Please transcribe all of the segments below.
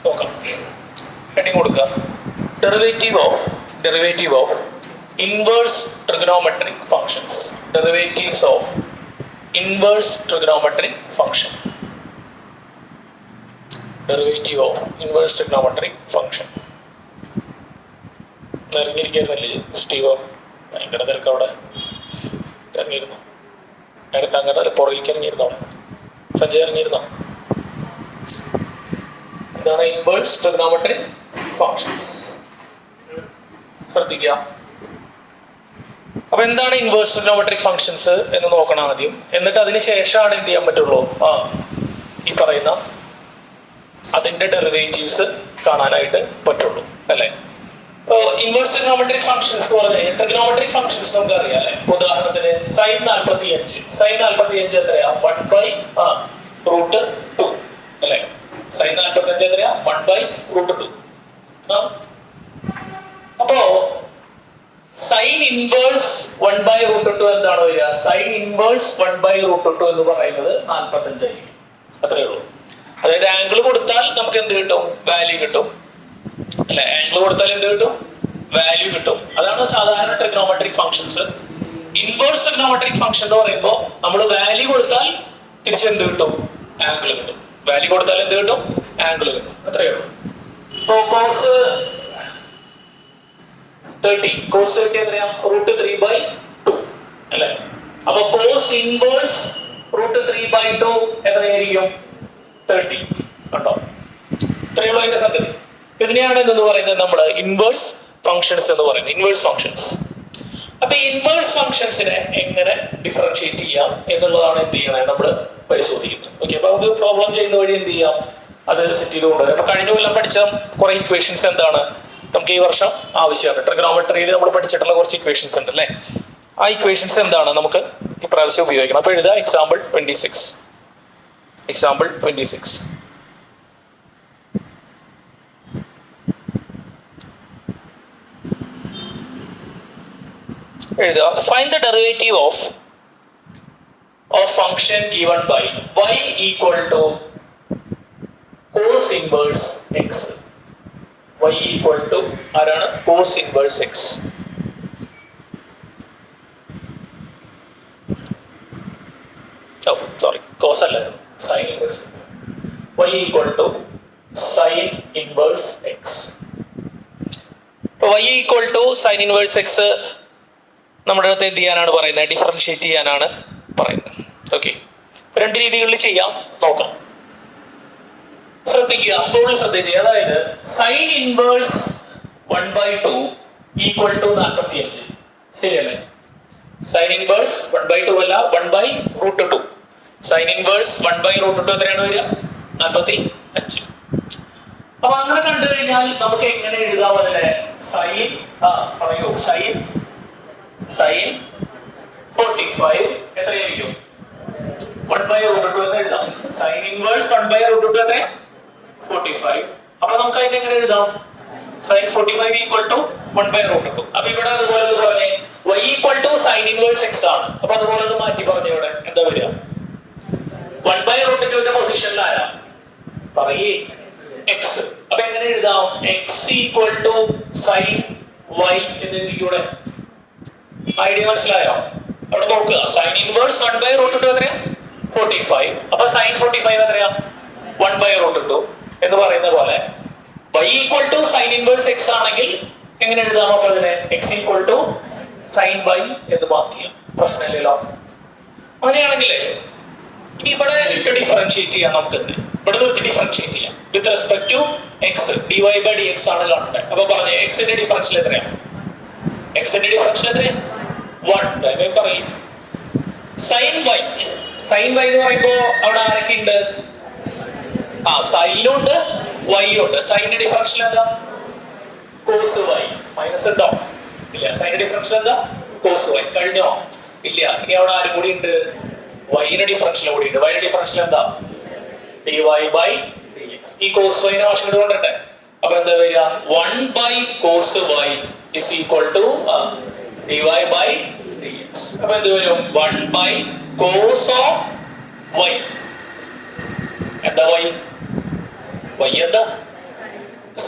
നോക്കാം. ഹെഡിങ് കൊടുക്കുക. Derivative of inverse trigonometric functions. Derivatives of inverse trigonometric function. Derivative of inverse trigonometric function. ഇറങ്ങിയിരിക്കുന്നില്ലേ സ്റ്റീവോ? ഭയങ്കര തിരക്ക് അവിടെ. ഇറങ്ങിയിരുന്നു അങ്ങനെ പുറകിലേക്ക് ഇറങ്ങിയിരുന്നോ? സഞ്ജയ് ഇറങ്ങിയിരുന്നോ? എന്താണ് ഇൻവേഴ്സ് ട്രിഗണോമെട്രിക് ഫങ്ഷൻസ്? ശ്രദ്ധിക്കുക. അപ്പൊ എന്താണ് ഇൻവേഴ്സ് ട്രിഗണോമെട്രിക് ഫങ്ഷൻസ് എന്ന് നോക്കണം ആദ്യം. എന്നിട്ട് അതിന് ശേഷമാണ് എന്ത് ചെയ്യാൻ പറ്റുള്ളൂ, ഈ പറയുന്ന അതിന്റെ ഡെറിവേറ്റീവ്സ് കാണാനായിട്ട് പറ്റുള്ളൂ അല്ലെ. Inverse trigonometric functions trigonometric functions നമുക്ക് അറിയാം അല്ലെ. ഉദാഹരണത്തിന് sin 45 എത്രയാ? 1/√2 അല്ലെ. sin 45 എത്രയാ? 1/√2. അപ്പോ സൈൻ ഇൻവേഴ്സ് 1/√2 എന്താണ് വരിക? സൈൻ ഇൻവേഴ്സ് 1/√2 എന്ന് പറയുന്നത് 45 ആയിരിക്കും. അത്രേ ഉള്ളൂ. അതായത് ആംഗിൾ കൊടുത്താൽ നമുക്ക് എന്ത് കിട്ടും? വാല്യൂ കിട്ടും അല്ലെ. ആംഗിൾ കൊടുത്താൽ എന്ത് കിട്ടും? വാല്യൂ കിട്ടും. അതാണ് സാധാരണ trigonometric functions. Inverse trigonometric function എന്ന് പറയുമ്പോൾ നമ്മൾ വാല്യൂ കൊടുത്താൽ തിരിച്ചെന്ത് കിട്ടും? ആംഗിൾ കിട്ടും. വാല്യൂ കൊടുത്താൽ എന്ത് കിട്ടും? ആംഗിൾ കിട്ടും. അത്രയേ ഉള്ളൂ. കോസ് 30 കോസ് 30 എത്രയാ? √3/2 അല്ലെ. അപ്പൊ കോസ് ഇൻവേഴ്സ് √3/2 എത്രയായിരിക്കും? 30. കണ്ടോ? ഇത്രയുള്ള അതിന്റെ സംഗതി. ഇതിനെയാണ് എന്ന് പറയുന്നത് നമ്മൾ ഇൻവേഴ്സ് ഫങ്ഷൻസ് എന്ന് പറയുന്നത്. Inverse functions. അപ്പൊ ഇൻവേഴ്സ് ഫങ്ഷൻസിനെ എങ്ങനെ ഡിഫറൻഷിയേറ്റ് ചെയ്യാം എന്നുള്ളതാണ് എന്ത് ചെയ്യണേ നമ്മൾ പരിശോധിക്കുന്നത്. ഓക്കെ. അപ്പൊ നമുക്ക് പ്രോബ്ലം ചെയ്യുന്ന വഴി എന്ത് ചെയ്യാം? അത് സെറ്റ് ചെയ്തുകൊണ്ട്. അപ്പൊ കഴിഞ്ഞ കൊല്ലം പഠിച്ച കുറെ ഇക്വേഷൻസ് എന്താണ് നമുക്ക് ഈ വർഷം ആവശ്യമാണ്. ട്രിഗണോമെട്രിയിൽ നമ്മൾ പഠിച്ചിട്ടുള്ള കുറച്ച് ഇക്വേഷൻസ് ഉണ്ട് അല്ലേ. ആ ഇക്വേഷൻസ് എന്താണ് നമുക്ക് ഈ പ്രാവശ്യം ഉപയോഗിക്കണം. അപ്പൊ എഴുതുക എക്സാമ്പിൾ 26. എക്സാമ്പിൾ 26. എഴുതുക. Find the derivative of function given by y equal to cos inverse x. y equal to ആരാണ്? Cos inverse x. Sorry, cos അല്ല, sine inverse x. y equal to sine inverse x. y equal to sine inverse x നമ്മുടെ അടുത്ത് എന്ത് ചെയ്യാനാണ് പറയുന്നത്? Differentiate ചെയ്യാനാണ് പറയുന്നത്. Okay. രണ്ട് രീതികളിൽ ചെയ്യാം, നോക്കാം. ശ്രദ്ധിക്കുക, അപ്പോൾ ശ്രദ്ധിക്കുക. അതായത് സൈൻ ഇൻവേഴ്സ് 1/2 ഈക്വൽ ടു 45. ശരിയല്ലേ? സൈൻ ഇൻവേഴ്സ് 1/2 അല്ല, 1/√2. സൈൻ ഇൻവേഴ്സ് 1/√2 എത്രയാണ് വരിക? 45. അപ്പൊ അങ്ങനെ കണ്ടു കഴിഞ്ഞാൽ നമുക്ക് എങ്ങനെ എഴുതാം അതിനെ? സൈൻ പറയൂ. സൈൻ 45 എത്രയായിരിക്കും? 1/√2 എന്ന് എഴുതാം. സൈൻ ഇൻവേഴ്സ് 1/√2 എത്ര? 45. അപ്പൊ നമുക്ക് അതിനെ എങ്ങനെ എഴുതാം? Sine 45 equal to 1/√2. അപ്പൊ ഇവിടെ അതുപോലെ പറഞ്ഞേ y equal to sine inverse x ആണ്. അപ്പൊ അതുപോലെ ഒന്ന് മാറ്റി പറഞ്ഞു. ഇവിടെ എന്താ വരിക? 1/√2ന്റെ പൊസിഷനിൽ ആരാ? പറയേ x. അപ്പൊ എങ്ങനെ എഴുതാം? x equal to sine y എന്ന് എഴുതിക്കൂടെ? ഐഡിയ മനസ്സിലായോ? അവിടെ നോക്കുക. സൈൻ ഇൻവേഴ്സ് 1/√2 എത്രയാ? 45. അപ്പൊ സൈൻ 45 എത്രയാ? 1/√2 എന്ന് പറയുന്ന പോലെ y equal to sine inverse x ആണെങ്കിൽ എങ്ങനെ എഴുതാം? അപ്പൊ അതിനെ x equal to sine y എന്ന് മാർക്ക് ചെയ്യാം. പ്രശ്നമില്ലല്ലോ. അങ്ങനെയാണെങ്കിൽ ഇനി ഇവിടെ ഡിഫറൻഷിയേറ്റ് ചെയ്യാം. നമുക്ക് ഇവിടെ നിർത്തി ഡിഫറൻഷിയേറ്റ് ചെയ്യാം with respect to x. dy/dx ആണ് കാണേണ്ടത്. അപ്പൊ പറഞ്ഞേ x ന്റെ ഡിഫറൻഷ്യൽ എത്രയാ? x ന്റെ ഡിഫറൻഷ്യൽ എത്രയാ? 1. പറയും സൈൻ y. സൈൻ y എന്ന് പറയുമ്പോ അവിടെ ആരൊക്കെ ഉണ്ട്? സൈനും ഉണ്ട്, വൈയും ഉണ്ട്. സൈനിന്റെ ഡിഫറൻഷ്യൽ എന്താ? Cos y. മൈനസ് ഉണ്ടോ? ഇല്ല. സൈനിന്റെ ഡിഫറൻഷ്യൽ എന്താ? Cos y. കഴിഞ്ഞോ? ഇല്ല. ഇനി അവിടെ ആരും കൂടി ഉണ്ട്? വൈയുടെ ഡിഫറൻഷ്യൽ കൂടി ഉണ്ട്. വൈയുടെ ഡിഫറൻഷ്യൽ എന്താ? dy/dx. ഈ കോസ് y നെ വാശം കൊണ്ടിട്ടെ. അപ്പൊ എന്താ വരിക? 1/cos y is equal to dy/dx. അപ്പൊ എന്ത് വരും? 1/cos of y. എന്താ y? y എന്താ?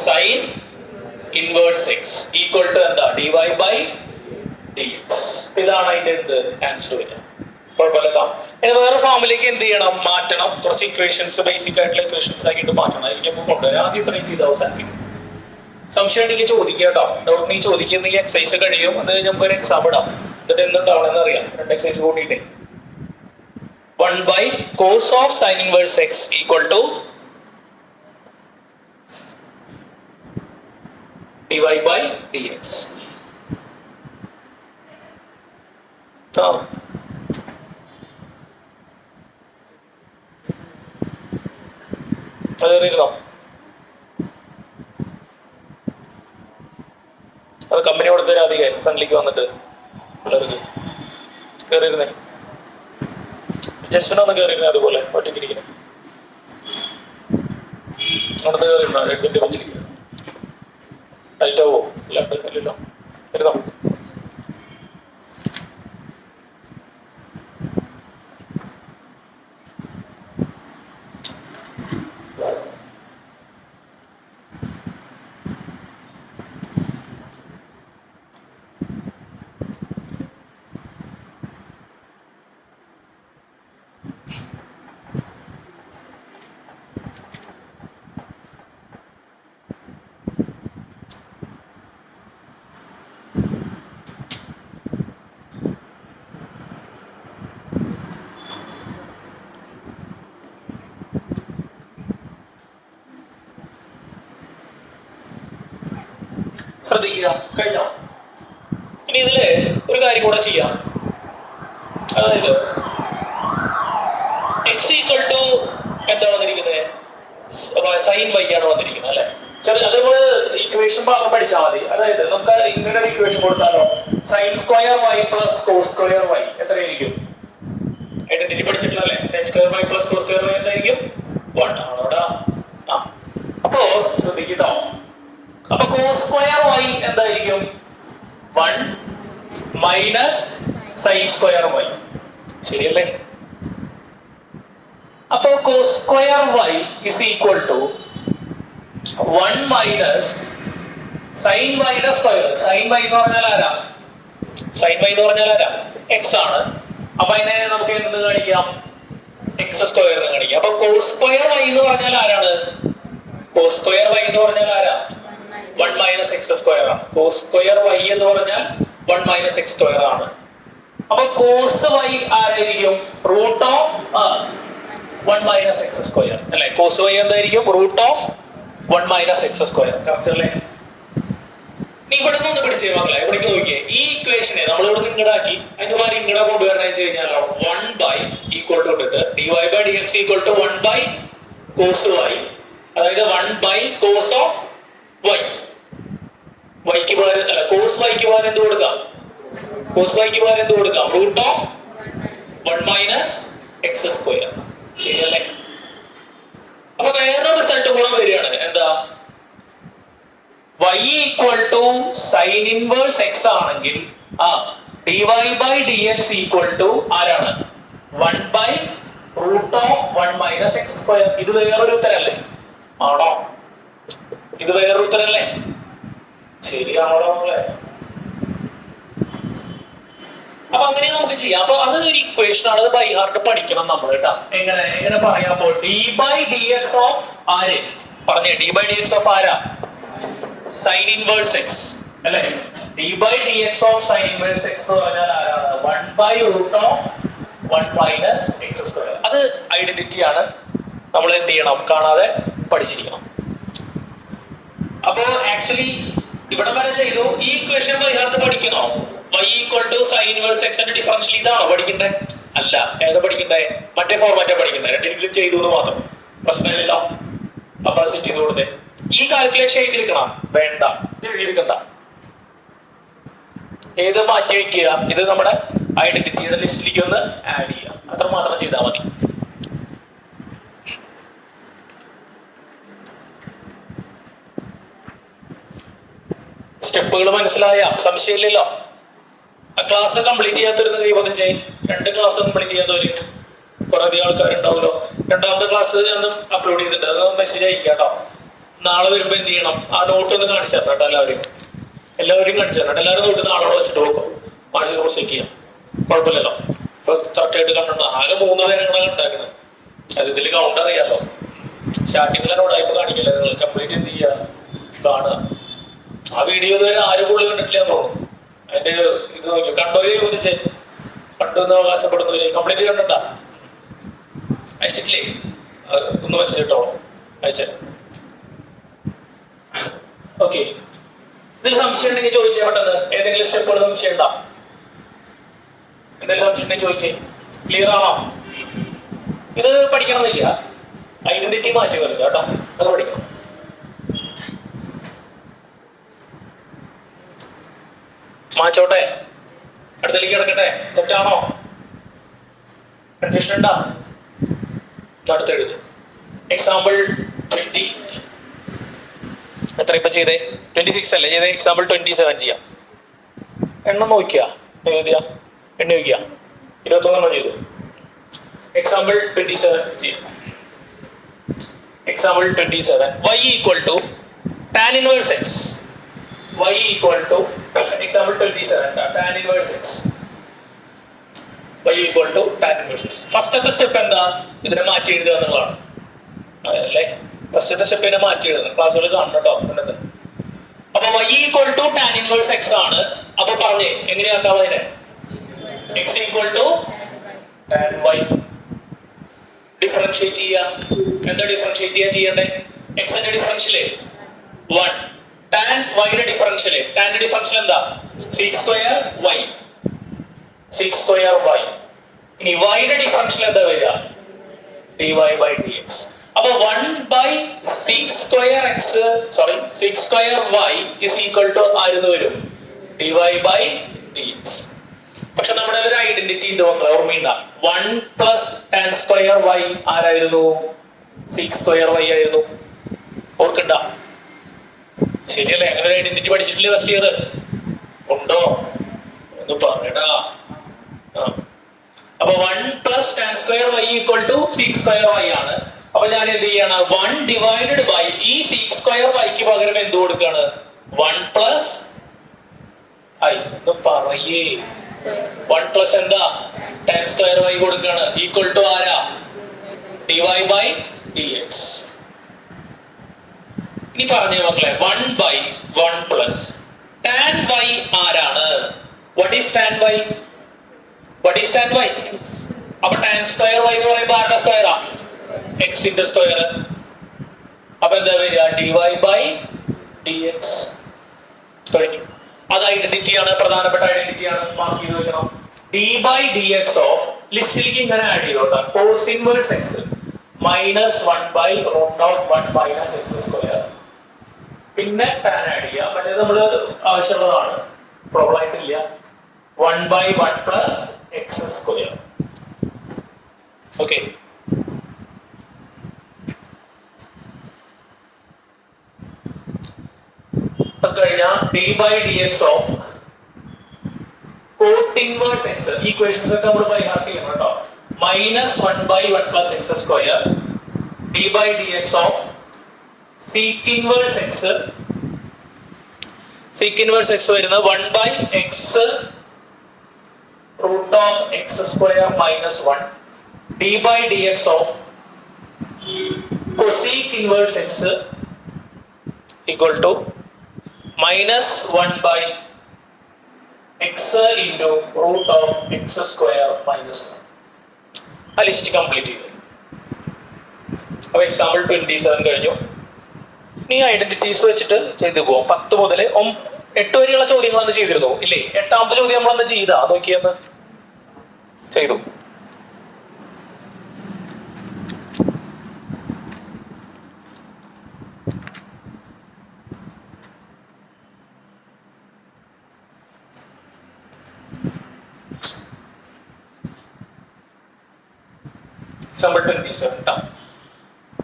Sine inverse x equal to എന്താ d y by D x. ഇതാണ് അതിന്റെ എന്ത് ആൻസർ വരിക. കുഴപ്പമില്ല. ഇനി വേറെ ഫോമിലേക്ക് എന്ത് ചെയ്യണം, മാറ്റണം. കുറച്ച് ഇക്വേഷൻസ് ബേസിക് ആയിട്ടുള്ള ഇക്വേഷൻസ് ആക്കിയിട്ട് മാറ്റണം. ആയിരിക്കും കൊണ്ടുവരാം. ആദ്യം ഇത്രയും ചെയ്ത് അവസാനിപ്പിക്കും. സംശയം ഉണ്ടെങ്കിൽ ചോദിക്കുക കേട്ടോ. ഡൗട്ട് നീ ചോദിക്കുന്ന എക്സസൈസ് കഴിയും. അത് നമുക്ക് ഒരു എക്സാം ഇടാം. എന്നിട്ട് എന്തുണ്ടാവണമെന്ന് അറിയാം. 2 എക്സസൈസ് കൂട്ടിയിട്ട് 1 by cos of sin inverse x equal to dy by dx. അത് കമ്പനി കൊടുത്ത രാധിക ഫ്രണ്ടിലേക്ക് വന്നിട്ട് പിള്ളേർക്ക് കയറിയിരുന്നേ. ജസ്റ്റിനൊന്ന് കയറിയിരുന്നേ. അതുപോലെ ഒറ്റയ്ക്കിരിക്കുന്നത് അടുത്ത് കയറിയിരുന്നോ? റെഡിന്റെ പറ്റിരിക്കുന്നു. ടൈറ്റ് ആവോ? ഇല്ലാണ്ട് ഇല്ലല്ലോ. ഇരുന്നോ. ശ്രദ്ധിക്കുക. കഴിഞ്ഞോ? ഇനി ഇതില് ഒരു കാര്യം കൂടെ ചെയ്യാം. അതായത് എക്സ് ഈക്വൽ ടു എന്താ വന്നിരിക്കുന്നത്? സൈൻ വൈ ആണ് വന്നിരിക്കുന്നത് അല്ലെ? അതേപോലെ ഇക്വേഷൻ ഭാഗം പഠിച്ചാൽ മതി. അതായത് നമുക്ക് ഇങ്ങനെ ഒരു ഇക്വേഷൻ കൊടുത്താലോ, sine square y plus cos square y എത്രയായിരിക്കും? ഐഡന്റിറ്റി പഠിച്ചിട്ടില്ലല്ലേ? Sine square y plus cos square y എന്തായിരിക്കും? 1 ആണോടാ? അപ്പോ ശ്രദ്ധിക്കട്ടോ. അപ്പൊ കോസ് സ്ക്വയർ വൈ എന്തായിരിക്കും? 1 മൈനസ് സൈൻ സ്ക്വയർ വൈ. ശരിയല്ലേ? അപ്പൊ cos square y is equal to 1 minus sine വൈയുടെ സ്ക്വയർ. സൈൻ വൈ എന്ന് പറഞ്ഞാൽ ആരാ? സൈൻ വൈ എന്ന് പറഞ്ഞാൽ ആരാ? എക്സ് ആണ്. അപ്പൊ അതിനെ നമുക്ക് എന്ത് കാണിക്കാം? എക്സ് സ്ക്വയർ എന്ന് കാണിക്കാം. അപ്പൊ കോസ് സ്ക്വയർ വൈ എന്ന് പറഞ്ഞാൽ ആരാണ്? കോസ് സ്ക്വയർ വൈ എന്ന് പറഞ്ഞാൽ ആരാ? 1 മൈനസ് എക്സ് സ്ക്വയർ ആണ്. കോസ് സ്ക്വയർ വൈ എന്ന് പറഞ്ഞാൽ 1 മൈനസ് എക്സ് സ്ക്വയർ ആണ്. അപ്പൊ കോസ് വൈ ആരായിരിക്കും? Root of 1 minus x square അല്ലെ? കോസ് വൈ എന്തായിരിക്കും? Root of 1 minus x square. Correct അല്ലേ? നീ ഇവിടെ നിന്ന് പിടിച്ചേ മക്കളെ. ഇവിടേക്ക് നോക്കിയേ. ഈ ഇക്വേഷനെ നമ്മൾ ഇവിടെ ഇങ്ങടാക്കി അതിന് മാറി ഇങ്ങടെ കൊണ്ടുവരണം വെച്ച് കഴിഞ്ഞാലോ 1 ബൈ ഈക്വൽ ടു ഇട്ടിട്ട് dy by dx equal to 1 by cos y. അതായത് 1 ബൈ കോസ് ഓഫ് വൈ. വൈക്ക് പകരം അല്ല, കോസ് വൈക്ക് പകരം എന്ത് കൊടുക്കാം? കോസ് വൈക്ക് പകരം എന്ത് കൊടുക്കാം? Root of 1 minus x square. ശരിയല്ലേ? അപ്പൊ വേറൊരു റിസൾട്ട് കൂടെ വരികയാണ്. എന്താ? y equal to sine inverse x ആണെങ്കിൽ dy by dx equal to ആരാണ്? 1 by root of 1 minus x square. ഇത് വേറൊരു ഉത്തരല്ലേ? ആണോ? ഇത് വേറൊരു ഉത്തരല്ലേ? ശരിയാണോ? അപ്പൊ അങ്ങനെ നമുക്ക് ചെയ്യാം. അപ്പൊ അത് ഒരു ഇക്വേഷൻ ആണ്. അത് ബൈ ഹാർട്ട് പഠിക്കണം നമ്മൾ കേട്ടോ. എങ്ങനെ പറയാമോ? D by D X of ആര് പറഞ്ഞേ? D by D X of ആരാ? സൈൻ ഇൻവേഴ്സ് എക്സ് അല്ലെ? D by D X of sine inverse x എന്ന് പറഞ്ഞാൽ ആരാണ്? 1 by root of 1 minus x square. അത് ഐഡന്റിറ്റി ആണ്. നമ്മൾ എന്ത് ചെയ്യണം? കാണാതെ പഠിച്ചിരിക്കണം. അപ്പോ ആക്ച്വലി ഇവിടെ വരെ ചെയ്തു. ഈ ഇക്വേഷൻ ബൈ ഹാർട്ട് പഠിക്കണോ? y equal to sine inverse x ന്റെ ഡിഫറൻഷ്യൽ ഇതാണോ പഠിക്കണ്ടേ? അല്ല. ഏതാ പഠിക്കണ്ടേ? മറ്റേ ഫോർമാറ്റാ പഠിക്കണ്ടേ? രണ്ടിലും ചെയ്തു എന്ന് മാത്രം. പ്രശ്നമില്ലല്ലോ. അപ്പൊ സെറ്റ് ചെയ്ത് കൊടുത്തേ. ഈ കാൽക്കുലേഷൻ എഴുതിയിരിക്കണം? വേണ്ട, എഴുതിയിരിക്കണ്ട. ഏത് മാറ്റി വെക്കുക? ഇത് നമ്മുടെ ഐഡന്റിറ്റിയുടെ ലിസ്റ്റിലേക്ക് ഒന്ന് ആഡ് ചെയ്യാം. അത്ര മാത്രം ചെയ്താൽ മതി. സ്റ്റെപ്പുകൾ മനസ്സിലായ? സംശയമില്ലല്ലോ. ക്ലാസ് കംപ്ലീറ്റ് ചെയ്യാത്തൊരു ദൈവം ചെയ്യും. 2 ക്ലാസ് കംപ്ലീറ്റ് ചെയ്യാത്തവര് കുറെ അധികം ആൾക്കാരുണ്ടാവുമല്ലോ. 2ാമത്തെ ക്ലാസ് ഒന്നും അപ്ലോഡ് ചെയ്തിട്ട് അത് മെസ്സേജ് അയക്കാം കേട്ടോ. നാളെ വരുമ്പോ എന്ത് ചെയ്യണം, ആ നോട്ട് ഒന്ന് കാണിച്ചു തരണം കേട്ടോ. എല്ലാവരും കാണിച്ചു തരണം. എല്ലാവരും നോട്ട് നാളോടെ വെച്ചിട്ട് നോക്കും, മാനസിക ക്രോസ് ചെക്ക് ചെയ്യാം, കുഴപ്പമില്ലല്ലോ. ഇപ്പൊ കറക്റ്റായിട്ട് കണ്ടോ, ആകെ 3 പേരങ്ങളാണ് ഉണ്ടാക്കുന്നത്. അത് ഇതിൽ കൗണ്ട് അറിയാലോ. സ്റ്റാർട്ടിങ്ങിലെ നോട്ടായിട്ട് കാണിക്കില്ല, നിങ്ങൾ കംപ്ലീറ്റ് എന്ത് ചെയ്യുക, കാണുക. ആ വീഡിയോ ഇതുവരെ ആരും കൂടുതൽ കണ്ടിട്ടില്ല തോന്നുന്നു. അതിന്റെ ഇത് നോക്കിയോ, കണ്ടോരെ ചോദിച്ചേ, കണ്ടെന്ന് അവകാശപ്പെടുന്നവര് കംപ്ലീറ്റ് കണ്ടാ അയച്ചിട്ടില്ലേ? ഒന്ന് മെസ്സേജ് ഇട്ടോളൂ, അയച്ചേ. ഓക്കെ, ഇതിൽ സംശയം ഉണ്ടെങ്കിൽ ചോദിച്ചേ പെട്ടെന്ന്. ഏതെങ്കിലും സ്റ്റെപ്പുകൾ സംശയം ഉണ്ടാ? എന്തെങ്കിലും സംശയം ഉണ്ടെങ്കിൽ ചോദിക്കേ. ക്ലിയർ ആണോ? ഇത് പഠിക്കണമെന്നില്ല, ഐഡന്റിറ്റി മാറ്റി വരുത്തുക കേട്ടോ, അത് പഠിക്കണം. മാച്ചോട്ടെ, അടുത്തേക്ക് കിടക്കട്ടെ. സെറ്റ് ആണോ? കൺഫ്യൂഷൻ ഉണ്ടാ? അടുത്തെഴുത്. എക്സാമ്പിൾ 20 എത്ര ഇപ്പൊ ചെയ്തേ? 26 അല്ലേ ചെയ്തേ? എക്സാമ്പിൾ 27 ചെയ്യാം. എണ്ണം നോക്കിയാ എഴുതിയ എണ്ണ നോക്കിയാ 21 ചെയ്തു. എക്സാമ്പിൾ 27 ചെയ്യാം. Example 27, y equal to tan inverse x. y equal to example 27 tan inverse x. y equal to tan inverse x. ഫസ്റ്റത്തെ സ്റ്റെപ്പ് എന്താ? ഇതിനെ മാറ്റി എഴുതുക എന്നുള്ളതാണ് അല്ലേ? ഫസ്റ്റത്തെ സ്റ്റെപ്പിനെ മാറ്റി എഴുതുന്നത് ക്ലാസ്സുകൾ കാണണം കേട്ടോ. അപ്പൊ y equal to tan inverse x ആണ്. അപ്പൊ പറഞ്ഞേ എങ്ങനെയാക്കാം അതിനെ? x equal to tan y. Differentiate ചെയ്യാം. എന്താ ഡിഫറൻഷിയേറ്റ് ചെയ്യണ്ടേ? x ന്റെ ഡിഫറൻഷ്യല് 1, tan y ന്റെ ഡിഫറൻഷ്യല്, tan ന്റെ ഡിഫറൻഷ്യൽ എന്താ? sec square y. sec square y. ഇനി y ന്റെ ഡിഫറൻഷ്യൽ എന്താ വരിക? dy by dx. അപ്പൊ 1 by sec square x, sorry, sec square y is equal to ആരെന്ന് വരും? dy by dx. പക്ഷെ നമ്മുടെ ഒരു ഐഡന്റിറ്റി ഉണ്ട് മക്കളെ, ഓർമ്മയുണ്ട? 1 plus tan square y ആരായിരുന്നു? sec square y ആയിരുന്നു. ഓർക്കണ്ട? ശരിയല്ലേ? അങ്ങനെ ഒരു ഐഡന്റിറ്റി പഠിച്ചിട്ടില്ലേ ഫസ്റ്റ് ഇയർ? ഉണ്ടോ? ഒന്ന് പറയടാ. അപ്പൊ 1 plus tan square y equal to sec square y ആണ്. അപ്പൊ ഞാൻ എന്ത് ചെയ്യണം? 1 divided by ഈ sec square y ക്ക് പകരം എന്ത് കൊടുക്കാണ്? 1 plus i. ഒന്ന് പറയേ. 1 plus എന്താ? tan square y കൊടുക്കാണ്. ഈക്വൽ ടു ആരാ? dy by dx. ഇനി പറഞ്ഞേ മക്കളെ, 1 by 1 plus tan y ആരാണ്? What is tan y? What is tan y? അപ്പൊ tan square y എന്ന് പറയുമ്പോൾ ആരുടെ സ്ക്വയർ ആ? x ന്റെ സ്ക്വയർ. അപ്പൊ എന്താ വരിക? dy by dx. കഴിഞ്ഞു. അത് ഐഡന്റിറ്റി ആണ്, പ്രധാനപ്പെട്ട ഐഡന്റിറ്റി ആണ്, മാർക്ക് ചെയ്ത് വെക്കണം. d by dx ഓഫ് ലിസ്റ്റിലേക്ക് ഇങ്ങനെ add ചെയ്തോട്ടാ. cos inverse x minus 1 by root of 1 minus x square. പിന്നെ tan ആഡ് ചെയ്യാം. മറ്റേത് നമ്മൾ ആവശ്യമുള്ളതാണ്, പ്രോബ്ലം ആയിട്ടില്ല. 1 by 1 plus x square. Okay, കഴിഞ്ഞാൽ d by dx of cot inverse x. Equations ഒക്കെ നമ്മൾ ബൈ ഹാർട്ട് ചെയ്യണം കേട്ടോ. minus 1 by 1 plus x square. d by dx of sec inverse x. sec inverse x വരുന്നത് 1 by x root of x square minus 1. d by dx of cosec inverse x equal to minus 1 by x into root of x square minus 1. ആ list complete ചെയ്തു. അപ്പൊ example 27 കഴിഞ്ഞു. ഇനി identities വെച്ചിട്ട് ചെയ്തു പോകും. 10 മുതൽ 8 വരെയുള്ള ചോദ്യങ്ങൾ അന്ന് ചെയ്തിരുന്നു ഇല്ലേ? 8ാമത്തെ ചോദ്യം നമ്മളന്ന് ചെയ്താ നോക്കിയെന്ന് ചെയ്തു. എക്സാമ്പിൾ 27.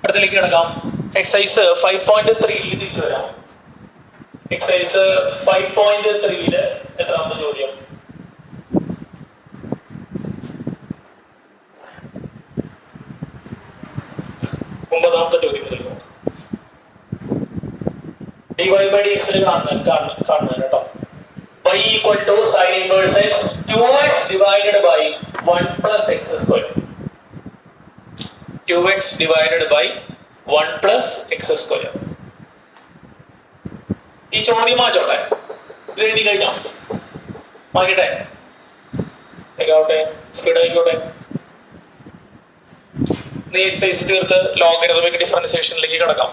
അടുത്തേക്ക് കിടക്കാം. എക്സസൈസ് 5.3 തിരിച്ചു വരാം. എക്സസൈസ് 5.3 എത്രാമത്തെ ചോദ്യം? ഒമ്പതാമത്തെ ചോദ്യം മുതൽ. dy by dx കാണുന്നത് കേട്ടോ. y equal to sin inverse x 2x divided by 1 plus x square. 2x divided by 1 plus x square. ഈ ചോദ്യം മാറ്റോട്ടെ, ഇത് എഴുതി കഴിഞ്ഞോ? മാറ്റട്ടെ, ആയിക്കോട്ടെ, സ്പീഡ് ആയിക്കോട്ടെ. നീ എക്സസൈസ് തീർത്ത് ലോഗരിതമിക് ഡിഫറൻസിയേഷനിലേക്ക് കിടക്കാം.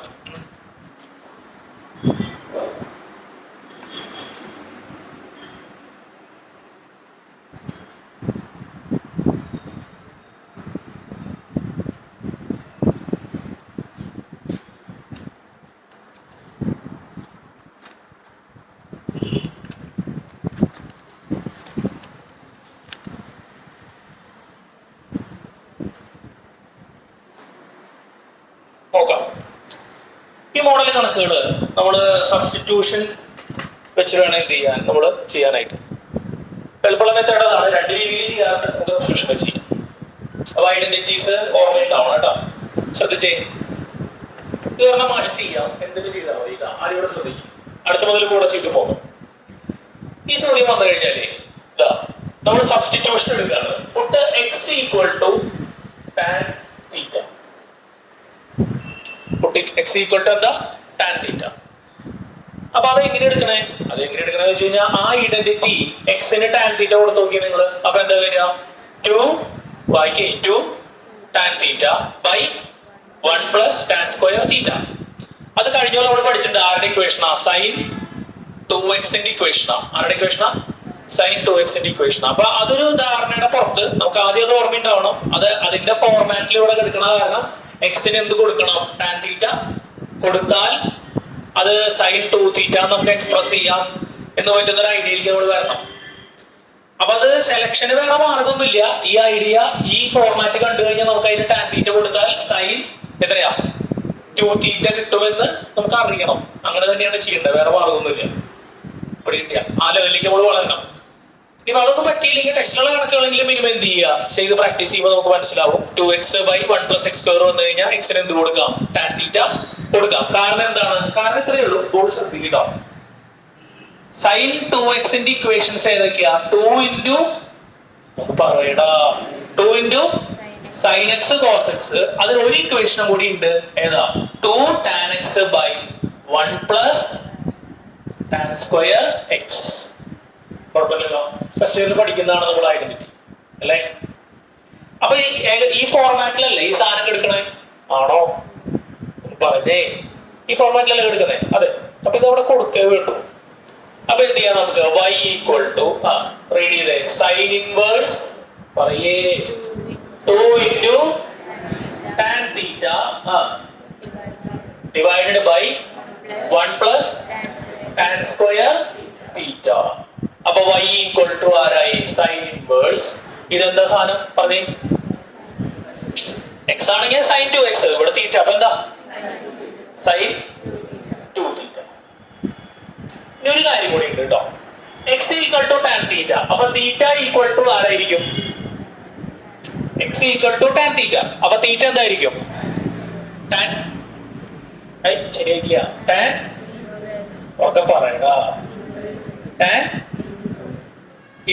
നോക്കാം. ഈ മോഡൽ കണക്കുകൾ നമ്മൾ സബ്സ്റ്റിറ്റ്യൂഷൻ വെച്ച് വേണം എന്ത് ചെയ്യാൻ, നമ്മൾ ചെയ്യാനായിട്ട്. എളുപ്പമുള്ള മെത്തേഡ് അതാണ്. രണ്ട് രീതിയിൽ ചെയ്യാറുണ്ട്, നമുക്ക് സബ്സ്റ്റിറ്റ്യൂഷൻ വെച്ച് ചെയ്യാം. അപ്പൊ ഐഡന്റിറ്റീസ് ഓർമ്മയുണ്ടാവണം കേട്ടോ, ശ്രദ്ധിച്ചേ. ഇത് പറഞ്ഞാൽ മാഷ് ചെയ്യാം, എന്തിട്ട് ചെയ്താൽ മതി കേട്ടോ. ആരും ഇവിടെ ശ്രദ്ധിക്കും, അടുത്ത മുതൽ കൂടെ ചെയ്തു പോകും. ഈ ചോദ്യം വന്നു കഴിഞ്ഞാല് നമ്മൾ സബ്സ്റ്റിറ്റ്യൂഷൻ എടുക്കാറ്. Put x equal to tan theta. X equal to എന്താ? Tan theta. അപ്പൊ അത് എങ്ങനെ എടുക്കണേ? വെച്ച് കഴിഞ്ഞാൽ ആ ഐഡന്റിറ്റി എക്സിന് ടാൻ തീറ്റ കൊടുത്ത് നോക്കി നിങ്ങൾ. അപ്പൊ എന്താ വരിക? 2 tan theta by 1 plus tan square theta. അത് കഴിഞ്ഞ നമ്മൾ പഠിച്ചിട്ടുണ്ട്. ആരുടെ ഇക്വേഷനാ? Sign 2x ഇക്വേഷനാ. ആരുടെ ഇക്വേഷനാ? Sign 2x ഇക്വേഷനാ. അപ്പൊ അതൊരു ധാരണയുടെ പുറത്ത് നമുക്ക് ആദ്യം അത് ഓർമ്മയുണ്ടാവണം. അത് അതിന്റെ ഫോർമാറ്റിലൂടെ എടുക്കണ കാരണം എക്സിന് എന്ത് കൊടുക്കണം? ടാൻ തീറ്റ കൊടുത്താൽ അത് സൈൻ 2 തീറ്റ നമുക്ക് എക്സ്പ്രസ് ചെയ്യാം എന്ന് പറ്റുന്ന ഒരു ഐഡിയയിലേക്ക് നമ്മൾ വരണം. അപ്പൊ അത് സെലക്ഷന് വേറെ മാർഗമൊന്നുമില്ല. ഈ ഐഡിയ ഈ ഫോർമാറ്റ് കണ്ടു കഴിഞ്ഞാൽ നമുക്ക് അതിന് ടാൻ തീറ്റ കൊടുത്താൽ സൈൻ എത്രയാ? 2 തീറ്റ കിട്ടുമെന്ന് നമുക്ക് അറിയണം. അങ്ങനെ തന്നെയാണ് ചെയ്യേണ്ടത്, വേറെ മാർഗമൊന്നുമില്ല. ഇവിടെ കിട്ടിയ ആ ലെവലിലേക്ക് നമ്മൾ വളരണം. ഇനി അതൊന്നും പറ്റിയില്ലെങ്കിൽ ടെക്സ്റ്റിലുള്ള കണക്കുകളെങ്കിലും മിനിമം എന്ത് ചെയ്യുക, ചെയ്ത് പ്രാക്ടീസ് ചെയ്യുമ്പോൾ നമുക്ക് മനസ്സിലാവും. 2x by 1 plus x square വന്നു കഴിഞ്ഞാൽ എക്സിന് എന്ത് കൊടുക്കാം? ടാൻ തീറ്റ കൊടുക്കാം. കാരണം എന്താണ്? കാരണം ഇത്രയേ ഉള്ളൂ. ബോർഡ് ശ്രദ്ധിക്കട്ടോ. സൈൻ 2x ഇക്വേഷൻസ് ഏതൊക്കെയാ? 2 into പറയടാ 2 into sin x cos x. അതിൽ ഒരു ഇക്വേഷനും കൂടി ഉണ്ട്. ഏതാ? 2 tan x by 1 plus tan square x. കുഴപ്പമില്ലല്ലോ, ഫസ്റ്റ് ഇയറിൽ പഠിക്കുന്നതാണ് നമ്മൾ ഐഡന്റിറ്റി അല്ലേ? അപ്പൊ ഈ ഫോർമാറ്റിലല്ലേ ഈ സാധനം എടുക്കണേ? ആണോ പറഞ്ഞേ? ഈ ഫോർമാറ്റിലല്ലേ എടുക്കുന്നേ? അതെ. അപ്പൊ ഇത് അവിടെ കൊടുക്കേ വേണ്ടു. അപ്പൊ എന്ത് ചെയ്യാം നമുക്ക്? y ഈക്വൽ ടു റീഡ് ചെയ്തേ, സൈൻ ഇൻവേഴ്സ് പറയേ 2 into tan theta divided by 1 plus tan square theta. അപ്പൊ y ഈക്വൽ ടു ആരായി? Sine inverse. ഇതെന്താ സാധനം പറഞ്ഞേ? x ആണെങ്കിൽ സൈൻ 2x, ഇവിടെ തീറ്റ. അപ്പൊ എന്താ? Sine 2 theta. ഇനി ഒരു കാര്യം കൂടി ഉണ്ട് കേട്ടോ. x equal to tan theta. അപ്പൊ തീറ്റ ഈക്വൽ ടു ആരായിരിക്കും? x equal to tan theta. അപ്പൊ തീറ്റ എന്തായിരിക്കും? ടാൻ ശരിയാക്കിയ ടാൻ ഒക്കെ പറയടാ. ടാൻ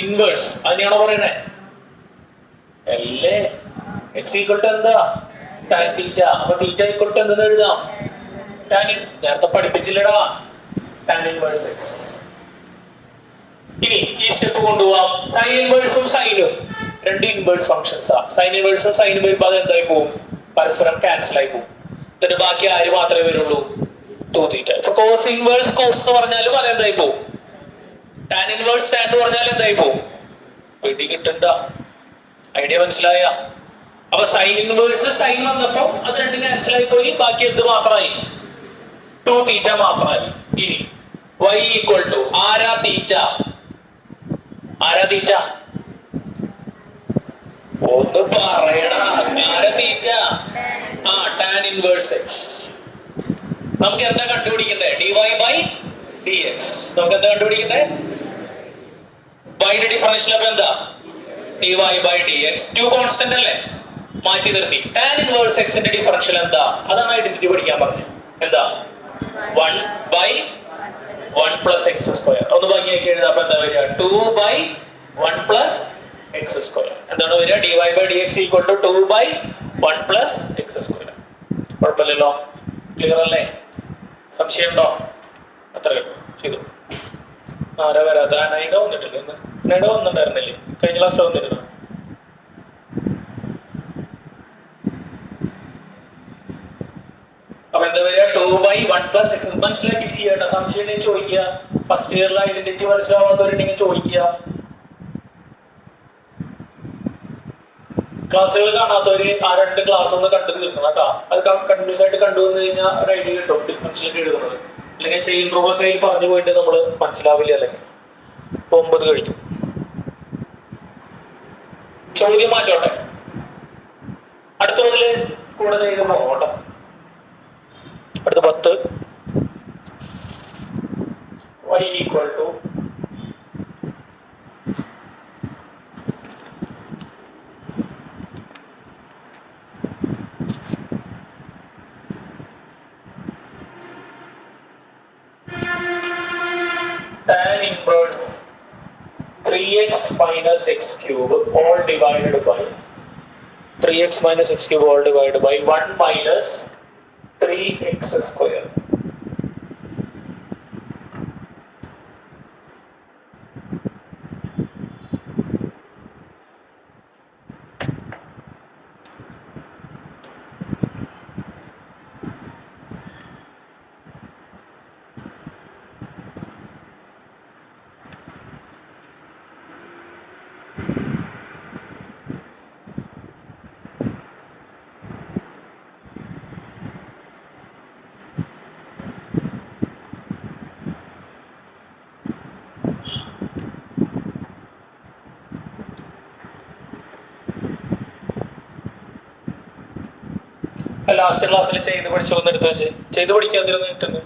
ഇൻവേഴ്സ് അതിനെയാണോ പറയണേ? അല്ലേ? എക്സ് ഈക്വൽ ടു എന്താ? Tan theta. അപ്പൊ തീറ്റ ഈക്വൽ ടു എന്തെന്ന് എഴുതാം? ടാൻ. നേരത്തെ പഠിപ്പിച്ചില്ലടാ, ടാൻ ഇൻവേഴ്സ് എക്സ്. ഇനി ഈ സ്റ്റെപ്പ് കൊണ്ടുപോവാം. സൈൻ ഇൻവേഴ്സും സൈനും രണ്ട് ഇൻവേഴ്സ് ഫംഗ്ഷൻസാ. സൈൻ ഇൻവേഴ്സും സൈനും വരുമ്പോ അത് എന്തായി പോകും? പരസ്പരം ക്യാൻസൽ ആയി പോകും. എന്നിട്ട് ബാക്കി ആര് മാത്രമേ വരുള്ളൂ? 2 തീറ്റ. ഇപ്പൊ കോസ് ഇൻവേഴ്സ് കോസ് എന്ന് പറഞ്ഞാലും അതെന്തായി പോകും? ടാൻ ഇൻവേഴ്സ് ടാൻ എന്ന് പറഞ്ഞാൽ എന്തായി പോകും? പിടി കിട്ടണ്ട. ഐഡിയ മനസ്സിലായ? അപ്പൊ സൈൻ ഇൻവേഴ്സ് സൈൻ വന്നപ്പോ അത് രണ്ടും ക്യാൻസൽ ആയി പോയി. ബാക്കി എന്ത് മാത്രമായി? 2 തീറ്റ മാത്രമായി. ഇനി y ഈക്വൽ ടു ആരാ തീറ്റ? ആരാ തീറ്റ? ഒന്ന് പറയണ. ആരാ തീറ്റ? Tan inverse X. നമുക്ക് എന്താ കണ്ടുപിടിക്കണ്ടേ? dy by dx. നമുക്ക് എന്താ കണ്ടുപിടിക്കണ്ടേ? y ന്റെ ഡിഫറൻഷ്യൽ അപ്പൊ എന്താ? dy by dx. 2 കോൺസ്റ്റന്റ് അല്ലേ? മാറ്റി നിർത്തി. ടാൻ ഇൻവേഴ്സ് x ന്റെ ഡിഫറൻഷ്യൽ എന്താ? അതാണ് ഐഡന്റിറ്റി പഠിക്കാൻ പറഞ്ഞത്. എന്താ? 1 by 1 plus x square. ഒന്ന് ഭംഗിയാക്കി എഴുതാം. അപ്പൊ എന്താ വരിക? 2 by 1 plus x square. എന്താണ് വരിക? dy by dx equal to 2 by 1 plus x square. കുഴപ്പമില്ലല്ലോ? ക്ലിയർ അല്ലേ? സംശയം ഉണ്ടോ? അത്ര ചെയ്തു. ആരാ വരാത്ത? നൈഡ വന്നിട്ടില്ല ഇന്ന്. നൈഡ വന്നിട്ടുണ്ടായിരുന്നില്ലേ? കഴിഞ്ഞ ക്ലാസ്സിൽ വന്നിരുന്നു. അപ്പൊ എന്താ വരിക? 2 by 1 plus x. മനസ്സിലാക്കി ചെയ്യട്ടോ. സംശയം ഉണ്ടെങ്കിൽ ചോദിക്കുക. ഫസ്റ്റ് ഇയറിൽ ഐഡന്റിറ്റി മനസ്സിലാവാത്തവരുണ്ടെങ്കിൽ ചോദിക്കുക. ക്ലാസ്സുകൾ കാണാത്തവര് ആ 2 ക്ലാസ് ഒന്ന് കണ്ടു തീർക്കണം കേട്ടോ. അത് കണ്ടിന്യൂസ് ആയിട്ട് കണ്ടുവന്നു കഴിഞ്ഞാൽ ഒരു ഐഡിയ കിട്ടും ഡിഫറൻഷ്യൽ എഴുതുന്നത്. അല്ലെങ്കിൽ ചെയിൻ റൂൾ ഒക്കെ പറഞ്ഞു പോയിട്ട് നമ്മൾ മനസ്സിലാവില്ല. അല്ലെങ്കിൽ 9 കഴിഞ്ഞു. ചോദ്യം മാറ്റോട്ടെ. അടുത്ത മുതല് കൂടെ ചെയ്ത് പോകട്ടോ. അടുത്ത 10 y equal to tan inverse 3x minus x cube all divided by 3x minus x cube all divided by 1 minus 3x square. Last ക്ലാസ്സിൽ ചെയ്ത് പഠിച്ചു വന്ന് എടുത്തു വെച്ച് ചെയ്ത് പഠിക്കാതിരുന്നിട്ടുണ്ട്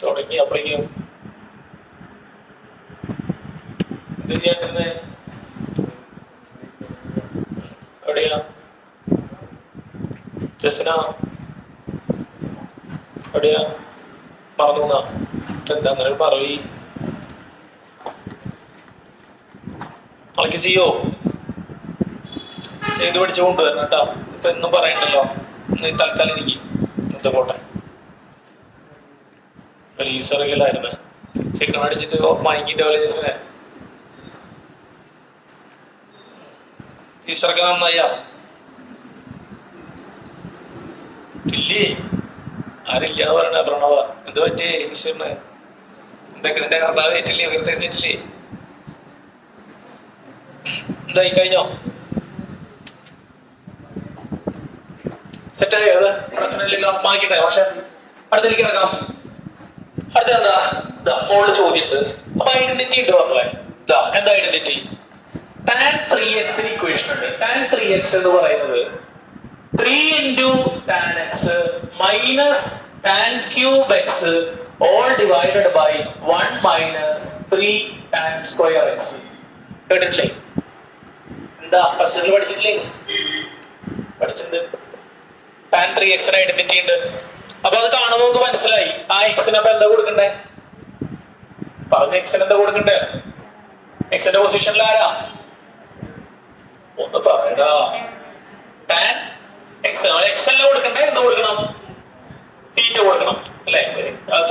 തുടങ്ങി. അപ്പോഴേക്കും എന്ത് ചെയ്യാണ്ടിരുന്നേ? എവിടെയാ ജസന? എവിടെയാ? മറന്നു. എന്താ അങ്ങനെ പറവി കളക്ക് ചെയ്യോ? ചെയ്ത് പഠിച്ചു കൊണ്ടുവരണം കേട്ടോ. ഇപ്പൊ എന്നും പറയണ്ടല്ലോ. തൽക്കാലം എനിക്ക് എന്താ പോട്ടെ. ഈശ്വരകലായിരുന്നു ചിക്കൻ അടിച്ചിട്ട് മയങ്ങിന്റെ പോലെ ചേച്ചനെ ഈശ്വരൊക്കെ നന്നായ ഇല്ലേ? ആരില്ലാന്ന് പറഞ്ഞ പ്രണവ എന്ത് പറ്റേ ഈശ്വരന്? എന്തൊക്കെ നിന്റെ കർത്താവ് ഏറ്റില്ലേ? ഉയർത്തെഴുന്നേറ്റില്ലേ? എന്തായി കഴിഞ്ഞോ? സെറ്റായോ? അത് പ്രശ്നമില്ലല്ലോ. മാറ്റിട്ടെ. പക്ഷെ അടുത്തേക്ക് ഇറങ്ങാം. അടുത്ത എന്താ മോള് ചോദ്യം ഉണ്ട്. അപ്പൊ ഐഡന്റിറ്റി ഉണ്ട് മക്കളെ. എന്താ ഐഡന്റിറ്റി? tan 3x ഇക്വേഷൻ ഉണ്ട്. tan 3x എന്ന് പറയുന്നത് 3 into tan x minus tan cube x all divided by 1 minus 3 tan square x. കേട്ടിട്ടില്ലേ? എന്താ ഫസ്റ്റിൽ പഠിച്ചിട്ടില്ലേ? പഠിച്ചിട്ടുണ്ട്. tan 3x ഐഡന്റിറ്റി ഉണ്ട്. അപ്പൊ അത് കാണുമ്പോൾ നമുക്ക് മനസ്സിലായി ആ എക്സിന് അപ്പൊ എന്താ കൊടുക്കണ്ടേ? പറഞ്ഞ എക്സിന് എന്താ കൊടുക്കണ്ടേ? എക്സിന്റെ പൊസിഷനിൽ ആരാ? ഒന്ന് പറയടാ. tan x എക്സ് അല്ല കൊടുക്കണ്ടേ? എന്ത് കൊടുക്കണം? തീറ്റ കൊടുക്കണം അല്ലെ?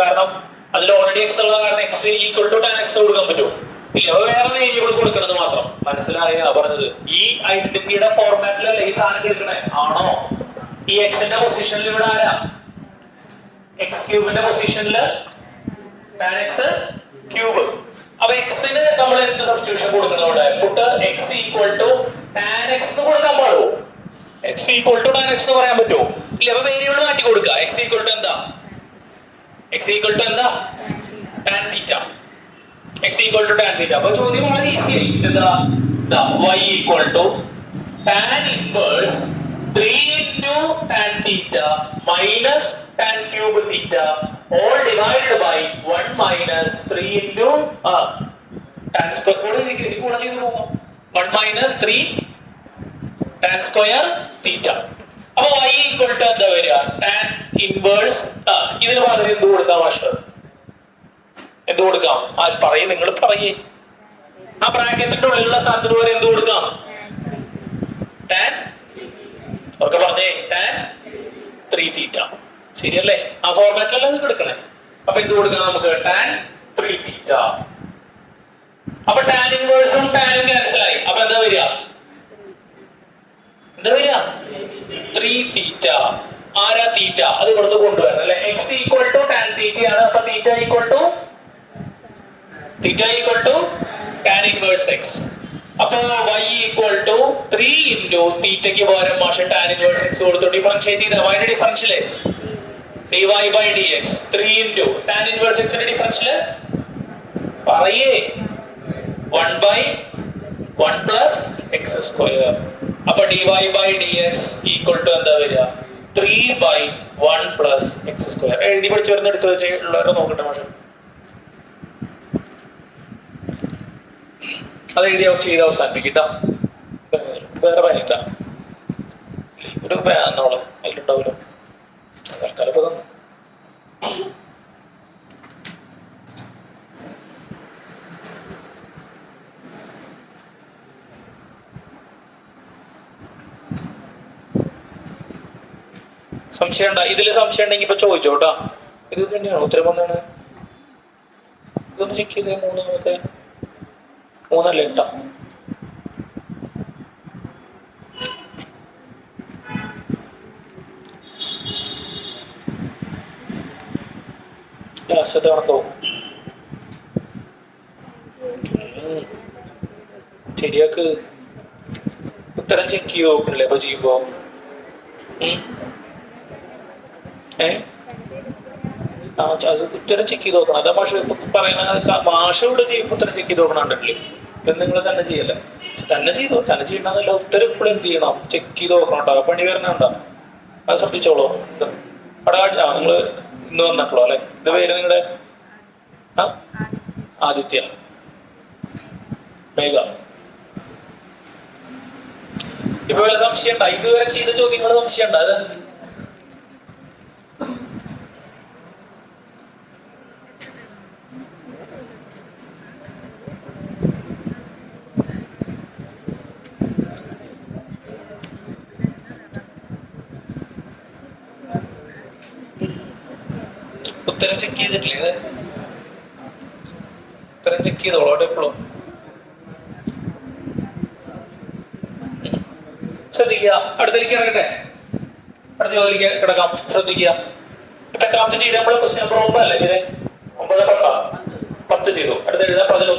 കാരണം അതിൽ ഓൾറെഡി എക്സ് ഉള്ള കാരണം x equal to tan x കൊടുക്കാൻ പറ്റുമോ? ഇല്ല. അപ്പൊ വേറെ വേരിയബിൾ കൊടുക്കണമെന്ന് മാത്രം. മനസ്സിലായ പറഞ്ഞത്? ഈ ഐഡന്റിറ്റിയുടെ ഫോർമാറ്റിലല്ല ഈ സാധനം കേൾക്കണേ ആണോ? ഈ എക്സിന്റെ പൊസിഷനിൽ ഇവിടെ ആരാ? എക്സ് ക്യൂബിന്റെ പൊസിഷനില് tan x ക്യൂബ്. അപ്പൊ എക്സിന് നമ്മൾ എന്ത് സബ്സ്റ്റിറ്റ്യൂഷൻ കൊടുക്കണം? ഇവിടെ put x equal to tan x എന്ന് കൊടുക്കാൻ പാടുമോ? X equal to tan x എന്ന് പറയാൻ പറ്റുമോ? ഇല്ല. അപ്പൊ വേരിയബിൾ മാറ്റി കൊടുക്കുക. എക്സ് ഈക്വൽ ടു എന്താ? എക്സ് ഈക്വൽ ടു എന്താ? tan theta. X equal to tan theta. അപ്പൊ ചോദ്യം വളരെ ഈസി ആയി. എന്താ? y equal to tan inverse 3 into tan theta minus tan cube theta all divided by 1 minus 3 into tan square. കൂടെ ചെയ്തു പോകും. 1 minus 3 tan square theta. അപ്പൊ y equal to എന്താ വരിക? Tan inverse. ഇതിന് പകരം എന്ത് കൊടുക്കാം മാസ്റ്റർ? എന്ത് കൊടുക്കാം? പറയേ, നിങ്ങൾ പറയേ. ആ ബ്രാക്കറ്റിന്റെ ഉള്ളിലുള്ള സാധനത്തിന് പകരം എന്ത് കൊടുക്കാം? ടാൻ, ഒക്കെ പറഞ്ഞേ, ടാൻ 3θ. ശരിയല്ലേ? ആ ഫോർമാറ്റിലല്ല ഇത് എടുക്കണേ. അപ്പൊ എന്ത് കൊടുക്കാം നമുക്ക്? ടാൻ 3θ. അപ്പൊ ടാൻ ഇൻവേഴ്സും ടാനും ക്യാൻസൽ ആയി. അപ്പൊ എന്താ വരിക? എന്താ വരിക? 3θ. ആരാ തീറ്റ? അത് ഇവിടുന്ന് കൊണ്ടുവരണം അല്ലെ. x equal to tan theta ആണ്. അപ്പൊ theta equal to tan inverse x. അപ്പൊ y ഈക്വൽ ടു 3 ഇൻറ്റു തീറ്റയ്ക്ക് പകരം മാഷ് ടാൻ ഇൻവേഴ്സ് x കൊടുത്തു. ഡിഫറൻഷിയേറ്റ് ചെയ്ത y ന്റെ differential dy by dx. 3 into tan inverse x ന്റെ ഡിഫറൻഷ്യല് പറയേ 1 ബൈ 1 പ്ലസ് x സ്ക്വയർ. അപ്പൊ dy by dx equal to എന്താ വരിക? 3 ബൈ 1 പ്ലസ് x സ്ക്വയർ. എഴുതി പഠിച്ചു വരുന്ന എടുത്തു വെച്ചുള്ളവരെ നോക്കട്ടെ മാഷ്. അത് എഴുതി ചെയ്ത് അവസാനിപ്പിക്കട്ടോ. വേറെ പനിട്ടാ ഒരു എന്നോള് അതിലുണ്ടാവൂലോ. തൽക്കാലം ഇപ്പൊ തന്നെ സംശയം ഉണ്ടാ? ഇതില് സംശയം ഉണ്ടെങ്കിൽ ഇപ്പൊ ചോദിച്ചോട്ടാ. ഇത് തന്നെയാണോ ഉത്തരം? വന്നാണ് ഇതൊന്ന് ചെക്ക് ചെയ്തേ. മൂന്നാമത്തെ 3 അല്ലേ? 8. ലാസ്റ്റത്തെ കണക്കാവും. ശരിയാക്ക്. ഉത്തരം ചെക്ക് ചെയ്ത് നോക്കണില്ലേ ഇപ്പൊ ചെയ്യുമ്പോ? അത് ഉത്തരം ചെക്ക് ചെയ്ത് നോക്കണം. അതാ മാഷ് പറയുന്ന. മാഷ് ഇവിടെ ചെയ്യുമ്പോൾ ഉത്തരം ചെക്ക് ചെയ്ത് നോക്കണുണ്ടല്ലേ? ഇത് നിങ്ങൾ തന്നെ ചെയ്യല്ലേ? തന്നെ ചെയ്തോ. തന്നെ ചെയ്യണമെന്നല്ല, ഉത്തരം ഇപ്പോൾ എന്ത് ചെയ്യണം? ചെക്ക് ചെയ്ത് നോക്കണം കേട്ടോ. പണി വരണുണ്ടോ? അത് ശ്രദ്ധിച്ചോളൂ. അവിടെ നിങ്ങള് ഇന്ന് വന്നിട്ടുള്ളൂ അല്ലെ? ഇത് പേര് നിങ്ങളുടെ ആദിത്യ, മേഘ. ഇപ്പൊ വല്ല സംശയം ഉണ്ടാ? ഇതുവരെ ചെയ്ത ചോദ്യങ്ങൾ സംശയം ഉണ്ടാ? അത് ഉത്തരം ചെക്ക് ചെയ്തിട്ടില്ലേ? ഉത്തരം ചെക്ക് ചെയ്തോളൂ അവിടെ എപ്പോഴും. ശ്രദ്ധിക്കുക. അടുത്തേക്ക് ഇറങ്ങട്ടെ. അടുത്ത ജോലിക്ക് കിടക്കാം. ശ്രദ്ധിക്കുക. ഇപ്പൊ എത്രാമത്തെ ചെയ്ത് നമ്മള് ക്വസ്റ്റ്യൻ നമ്പർ 9 അല്ലേ? ഇത് 9 10 ചെയ്തു. അടുത്ത എഴുതാം 11.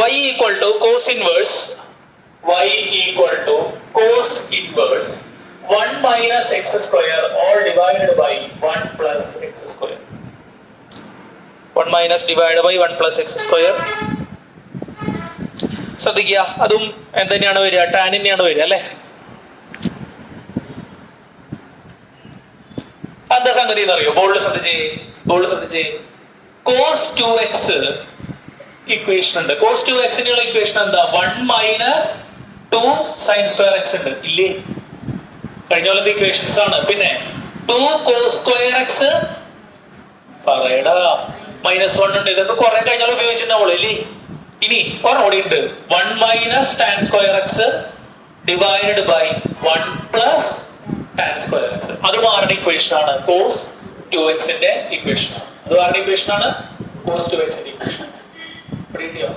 y equal to cos inverse. y equal to cos inverse 1 minus x square all divided by 1 plus x square. 1 minus divided by 1 plus x square. ശ്രദ്ധിക്കുക. അതും എന്തെന്നെയാണ് വരിക? ടാൻ തന്നെയാണ് വരിക അല്ലെ? എന്താ സംഗതി എന്നറിയോ? ബോൾഡ് ശ്രദ്ധിച്ചേ. cos 2x ഇക്വേഷൻ ഉണ്ട്. cos 2x നുള്ള ഇക്വേഷൻ എന്താ? 1 minus 2 sin square x ഉണ്ട് ഇല്ലേ? കഴിഞ്ഞ പോലത്തെ ഇക്വേഷൻസ് ആണ്. പിന്നെ 2 cos square x പറയടാ -1 ഉണ്ട്. ഇതൊക്കെ കുറെ കഴിഞ്ഞാൽ ഉപയോഗിച്ചിട്ടുണ്ടാവുള്ളൂ ഇല്ലേ? ഇനി ഒരോടി ഉണ്ട് 1 minus tan square x divided by 1 plus tan square x. അത് മാറുന്ന ഇക്വേഷൻ ആണ് cos 2x ന്റെ ഇക്വേഷൻ. അത് മാറുന്ന ഇക്വേഷൻ ആണ് cos 2x ന്റെ ഇക്വേഷൻ. പിടിയോ?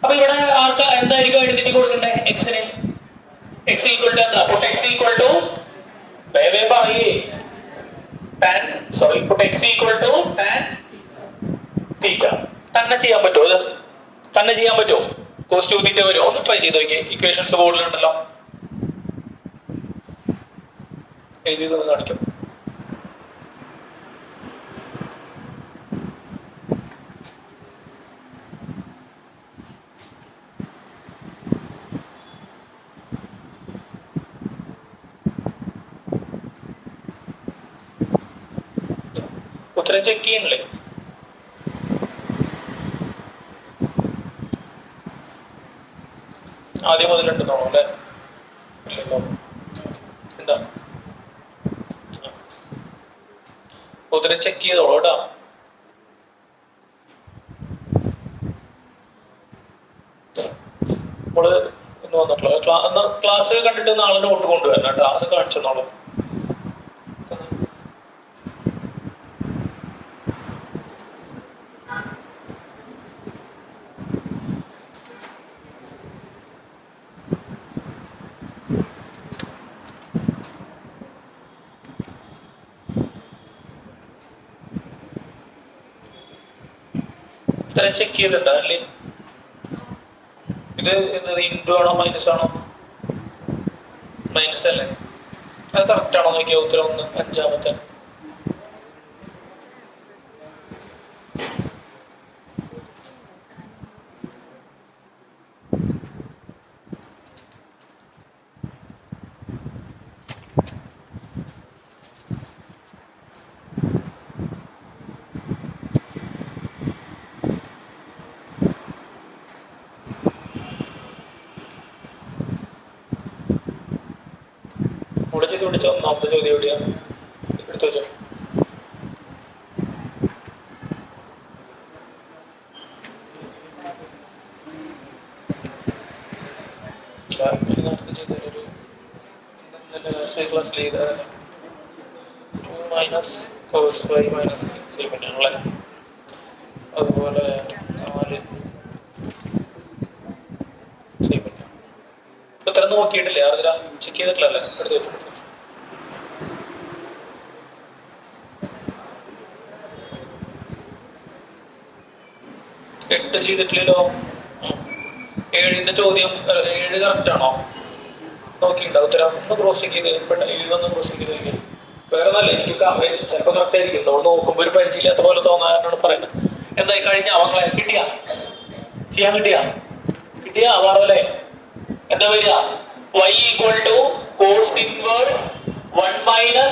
അപ്പൊ ഇവിടെ ആർക്കാ എന്തായിരിക്കും ഐഡന്റിറ്റി കൊടുക്കണ്ടേ? x ന്. x equal to എന്താ? put x equal to വേവേ പറയേ tan put x equal to tan theta. തന്നെ ചെയ്യാൻ പറ്റുമോ? ഇത് തന്നെ ചെയ്യാൻ പറ്റുമോ? cos 2 theta വരുമോ? ഒന്ന് ട്രൈ ചെയ്ത് നോക്കിയേ. ഇക്വേഷൻസ് ബോർഡിലുണ്ടല്ലോ, എഴുതിയതൊന്ന് കാണിക്കാം. ഉത്തരം ചെക്ക് ചെയ്യണില്ലേ? ആദ്യം മുതലുണ്ടെന്നോ അല്ലേ? ഇല്ലല്ലോ, ഉണ്ടോ? ഉത്തരം ചെക്ക് ചെയ്തോളൂ കേട്ടോ. നമ്മള് ഇന്ന് വന്നിട്ടുള്ള ക്ലാസ് കണ്ടിട്ട് നാളെ നോട്ട് കൊണ്ടുവരണം കേട്ടോ. അത് കാണിച്ചെന്നോളൂ. ഇത്രയും ചെക്ക് ചെയ്തിട്ടുണ്ടോ അല്ലേ? ഇത് ഇൻറ്റു ആണോ മൈനസ് ആണോ? മൈനസ് അല്ലേ? അത് കറക്റ്റ് ആണോ നോക്കിയാ ഉത്തരം 1 അഞ്ചാമത്തെ. ചെയ്ത് പിടിച്ച ഒന്നാമത്തെ ചോദ്യം എവിടെയാ? എടുത്തു വെച്ചോ. ക്ലാസ്സിൽ ചെയ്തതല്ലേ? 2 - cos 5 - 3 ആണല്ലേ? അതുപോലെ 4 ഇത്ര നോക്കിയിട്ടില്ലേ? അറിയില്ല, ചെക്ക് ചെയ്തിട്ടില്ലല്ലേ? എടുത്ത് വെച്ചു. 8 ചെയ്തിട്ടില്ലല്ലോ. 7ന്റെ ചോദ്യം 7 കറക്റ്റ് ആണോ നോക്കിയിട്ടുണ്ടോ? ഉത്തരം ഒന്ന് ക്രോസ് ചെക്ക് ചെയ്ത് 7 ക്രോസ് ചെക്ക് ചെയ്ത്. വേറെ നല്ല എനിക്ക് ചിലപ്പോൾ കറക്റ്റ് ആയിരിക്കും. നമ്മൾ നോക്കുമ്പോൾ ഒരു പരിചയമില്ലാത്ത പോലെ തോന്നാനാണ് പറയുന്നത്. എന്തായി കഴിഞ്ഞ അവങ്ങളെ കിട്ടിയാ ചെയ്യാൻ കിട്ടിയാ ആവാറല്ലേ? എന്താ വരിക? y = cos inverse 1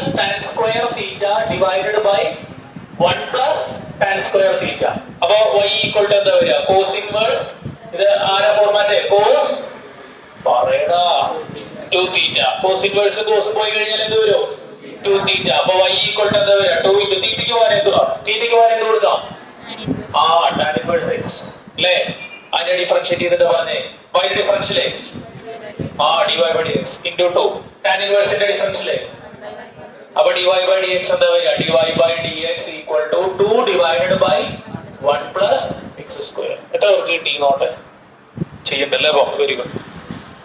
- tan square theta divided by 1 + tan square theta. അപ്പൊ y = എന്താ വരിക? cos inverse, ഇത് ആരാ ഫോർമാറ്റ്? cos പറയടാ 2 theta. cos inverse cos പോയി കഴിഞ്ഞാൽ എന്ത് വരും? 2 theta. അപ്പൊ y = എന്താ വരിക? 2 * theta ക്ക് പകരം എന്ത് കൊടുക്കാം? tan inverse x അല്ലേ? അതിന്റെ ഡിഫറൻഷിയേറ്റ് ചെയ്തിട്ട് പറഞ്ഞേ. y ന്റെ ഡിഫറൻഷ്യലേ dy/dx into 2. tan inverse ന്റെ ഡിഫറൻഷ്യലേ അപ്പൊ dy/dx എന്താ വരിക? dy/dx = 2 divided by 1 + x². എത്ര പേർക്ക് കിട്ടി? നോട്ട് ചെയ്യണ്ടല്ലേ? അപ്പൊ വെരി ഗുഡ്.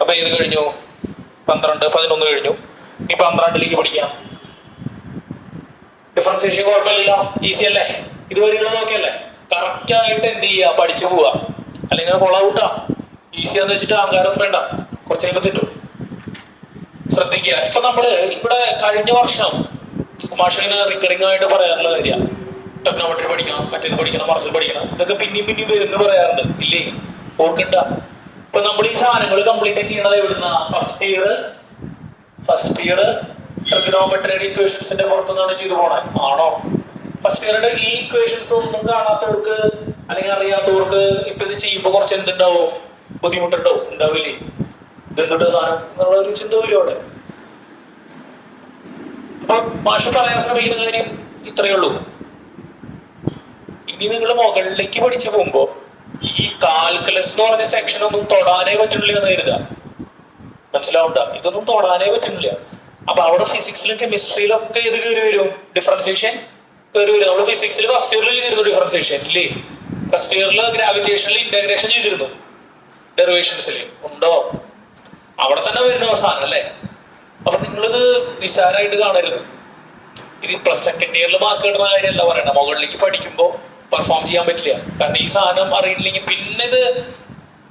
അപ്പൊ ഏത് കഴിഞ്ഞു? 12 11 കഴിഞ്ഞു. ഇനി 12ലേക്ക് പഠിക്കാം. ഡിഫറൻസിയേഷൻ കുഴപ്പമില്ല, ഈസി അല്ലേ? ഇതുവരെ നോക്കിയല്ലേ? കറക്റ്റ് ആയിട്ട് എന്ത് ചെയ്യുക? പഠിച്ചു പോവാ, അല്ലെങ്കിൽ കൊളൗട്ടാ. ഈസിയാന്ന് വെച്ചിട്ട് അഹങ്കാരം വേണ്ട, കുറച്ച് കഴിയുമ്പോൾ തെറ്റും. ശ്രദ്ധിക്കുക. ഇപ്പൊ നമ്മള് ഇവിടെ കഴിഞ്ഞ വർഷം മാഷിന് റിക്കറിംഗ് ആയിട്ട് പറയാറുള്ള കാര്യം ടെക്നോമെട്രി പഠിക്കണം, മറ്റേത് പഠിക്കണം, മറസിൽ പഠിക്കണം, ഇതൊക്കെ പിന്നെയും വരുന്നു പറയാറുണ്ട് ഇല്ലേ? ഓർക്കണ്ട. ഇപ്പൊ നമ്മൾ ഈ സാധനങ്ങൾ കംപ്ലീറ്റ് ചെയ്യണത് എവിടുന്ന? ഫസ്റ്റ് ഇയർ ട്രിഗണോമെട്രിയുടെ ഇക്വേഷൻസിന്റെ പുറത്തുനിന്നാണ് ചെയ്തു പോണേ. ആണോ? ഫസ്റ്റ് ഇയറുടെ ഈ ഇക്വേഷൻസ് ഒന്നും കാണാത്തവർക്ക് അല്ലെങ്കിൽ അറിയാത്തവർക്ക് ഇപ്പൊ ഇത് ചെയ്യുമ്പോൾ കുറച്ച് എന്തുണ്ടാവും? ബുദ്ധിമുട്ടുണ്ടാവും. ഉണ്ടാവില്ലേ? ഇതെന്തുണ്ട് സാധനം എന്നുള്ള ഒരു ചിന്ത വരും അവിടെ. അപ്പൊ മാഷ് പറയാൻ ശ്രമിക്കുന്ന കാര്യം ഇത്രയേ ഉള്ളൂ. ഇനി നിങ്ങൾ മുകളിലേക്ക് പഠിച്ചു പോകുമ്പോ ഈ കാൽക്കുലസ് എന്ന് പറഞ്ഞ സെക്ഷൻ ഒന്നും തൊടാനേ പറ്റുന്നില്ല എന്ന് കരുതാ. മനസ്സിലാവണ്ട? ഇതൊന്നും തൊടാനേ പറ്റുന്നില്ല. അപ്പൊ അവിടെ ഫിസിക്സിലും കെമിസ്ട്രിയിലും ഒക്കെ ഏത് കയറി വരും? ഡിഫറൻസിയേഷൻ കയറി വരും. നമ്മൾ ഫിസിക്സിൽ ഫസ്റ്റ് ഇയറിൽ ചെയ്തിരുന്നു ഡിഫറൻസിയേഷൻ ഇല്ലേ? ഫസ്റ്റ് ഇയറിൽ ഗ്രാവിറ്റേഷനിൽ ഇന്റഗ്രേഷൻ ചെയ്തിരുന്നു. ഡെറിവേഷൻസിൽ ഉണ്ടോ? അവിടെ തന്നെ വരുന്ന അവസാനം അല്ലേ? അപ്പൊ നിങ്ങളിത് നിസ്സാരമായിട്ട് കാണരുത്. ഇത് സെക്കൻഡ് ഇയറിൽ മാർക്ക് കിട്ടുന്ന കാര്യമല്ല പറയണ. മുകളിലേക്ക് പഠിക്കുമ്പോൾ പെർഫോം ചെയ്യാൻ പറ്റില്ല. കാരണം ഈ സാധനം അറിയില്ലെങ്കിൽ പിന്നെ ഇത്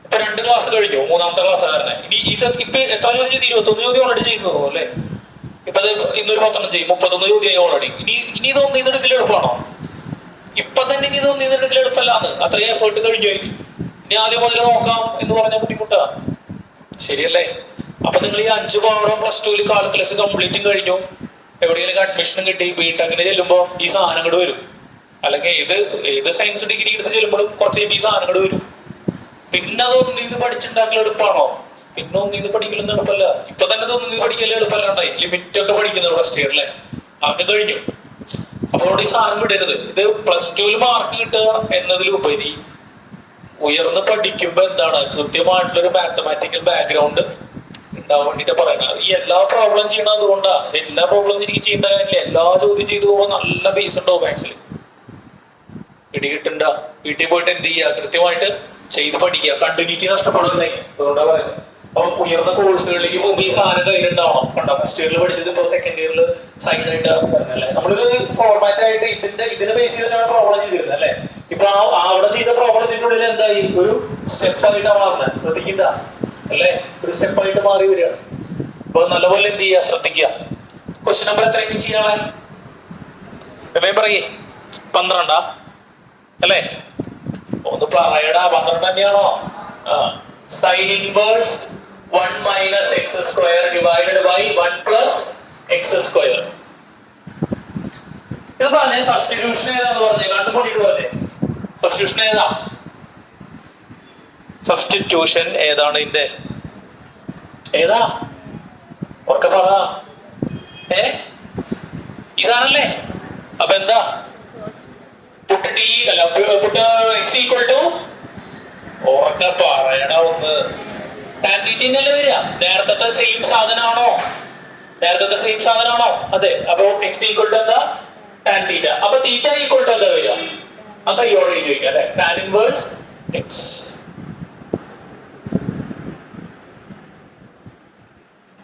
ഇപ്പൊ 2 ക്ലാസ് കഴിഞ്ഞു, 3ാമത്തെ ക്ലാസ്സുകാരനെ. ഇനി ഇത് ഇപ്പൊ എത്ര ചോദ്യം ചെയ്ത്? 21 ചോദ്യം ഓൾറെഡി ചെയ്തു അല്ലേ? ഇപ്പൊ ഇന്നൊരു 15 31 ചോദ്യമായി ഓൾറെഡി. ഇനി ഇതൊന്നും ഇന്നെടുക്കൽ എളുപ്പമാണോ? ഇപ്പൊ തന്നെ ഇനി ഇതൊന്നും ഇന്നെടുക്കൽ എളുപ്പമല്ലാന്ന്. അത്രയും എഫേർട്ട് കഴിഞ്ഞു. ഇനി ആദ്യം മുതൽ നോക്കാം എന്ന് പറഞ്ഞാൽ ബുദ്ധിമുട്ടാ. ശരിയല്ലേ? അപ്പൊ നിങ്ങൾ ഈ 5 പാഠം +2 കാൽക്കുലസ് കംപ്ലീറ്റും കഴിഞ്ഞു, എവിടെയെങ്കിലും അഡ്മിഷനും കിട്ടി, ബിടെക്കിന് ചെല്ലുമ്പോ ഈ സാധനങ്ങൾ വരും. അല്ലെങ്കിൽ ഏത് സയൻസ് ഡിഗ്രി എടുത്ത് ചെല്ലുമ്പോഴും കുറച്ച് ഈ സാധനങ്ങൾ വരും. പിന്നെ അതൊന്നും ഇത് പഠിച്ചുണ്ടാക്കൽ എളുപ്പമാണോ? പിന്നെ ഒന്നിന്ന് പഠിക്കലൊന്നും എളുപ്പമല്ല. ഇപ്പൊ തന്നെ ഒന്നിന്ന് പഠിക്കല് എളുപ്പമല്ലാണ്ടായി. ലിമിറ്റ് ഒക്കെ പഠിക്കുന്നത് ഫസ്റ്റ് ഇയറിലെ ആകെ കഴിഞ്ഞു. അപ്പോൾ ഈ സാധനം വിടരുത്. ഇത് +2 മാർക്ക് കിട്ടുക എന്നതിലുപരി ഉയർന്ന് പഠിക്കുമ്പോ എന്താണ് കൃത്യമായിട്ടുള്ളൊരു മാത്തമാറ്റിക്കൽ ബാക്ക്ഗ്രൗണ്ട് ഉണ്ടാവാൻ വേണ്ടിട്ട് പറയണത്. ഈ എല്ലാ പ്രോബ്ലം ചെയ്യണത് അതുകൊണ്ടാ. എല്ലാ പ്രോബ്ലം എനിക്ക് ചെയ്യേണ്ട കാര്യമില്ല. എല്ലാ ചോദ്യം ചെയ്തു പോകുമ്പോൾ നല്ല ബേസ് ഉണ്ടാവും മാത്സിൽ. പിടികിട്ടണ്ട. വീട്ടിൽ പോയിട്ട് എന്ത് ചെയ്യുക, കൃത്യമായിട്ട് ചെയ്ത് പഠിക്കുക. കണ്ടിന്യൂറ്റി നഷ്ടപ്പെടുന്നേ. അതുകൊണ്ടാ പറയുന്നത്. അപ്പൊ ഉയർന്ന കോഴ്സുകളിലേക്ക് മുമ്പ് ഈ സാധനം കയ്യിലുണ്ടാവണം. കണ്ടോ, ഫസ്റ്റ് ഇയറിൽ പഠിച്ചത് ഇപ്പൊ സെക്കൻഡ് ഇയറിൽ സൈഡ് ആയിട്ട് പറഞ്ഞല്ലേ. നമ്മളിത് ഫോർമാറ്റ് ആയിട്ട് ഇതിനെ ബേസ് ചെയ്തിട്ടാണ് പ്രോബ്ലം ചെയ്തിരുന്നത് അല്ലെ. ഇപ്പൊ അവിടെ ചെയ്ത പ്രോബ്ലത്തിന്റെ ഉള്ളിൽ എന്തായി, ഒരു സ്റ്റെപ്പ് ആയിട്ടാണ് മാറുന്നത്. ശ്രദ്ധിക്കണ്ട അല്ലെ, ഒരു സ്റ്റെപ്പ് ആയിട്ട് മാറി വരികയാണ്. അപ്പൊ നല്ലപോലെ എന്ത് ചെയ്യുക, ശ്രദ്ധിക്കുക. ക്വസ്റ്റ്യൻ നമ്പർ എത്ര ഇനി ചെയ്യാൻ പറയേ? 12 അല്ലേ? ഒന്ന് പറയടാ. 12 തന്നെയാണോ? Sine inverse 1 minus x square divided by 1 plus x square. ഇത് പറഞ്ഞേ സബ്സ്റ്റിറ്റ്യൂഷൻ ഏതാന്ന് പറഞ്ഞേ, കണ്ടുപിടിട്ട് പറഞ്ഞേ. സബ്സ്റ്റിറ്റ്യൂഷൻ ഏതാ? സബ്സ്റ്റിറ്റ്യൂഷൻ ഏതാണ് ഇതിന്റെ? ഏതാ? ഒക്കെ പറ. ഇതാണല്ലേ. അപ്പൊ എന്താ? പുട്ട് ടി അല്ല, പുട്ട് എക്സ് ഈക്വൽ ടു ഓർക്ക പറയണ ഒന്ന് ടാൻ തീറ്റന്നല്ലേ വരിക. നേരത്തെ സെയിം സാധനമാണോ? നേരത്തെ സെയിം സാധനമാണോ? അതെ. അപ്പൊ എക്സ് ഈക്വൽ ടു എന്താ? Tan theta. അപ്പൊ തീറ്റ ഈക്വൽ ടു എന്താ വരിക? അത് അയ്യോടെ ചോദിക്കാം അല്ലെ. Tan inverse x.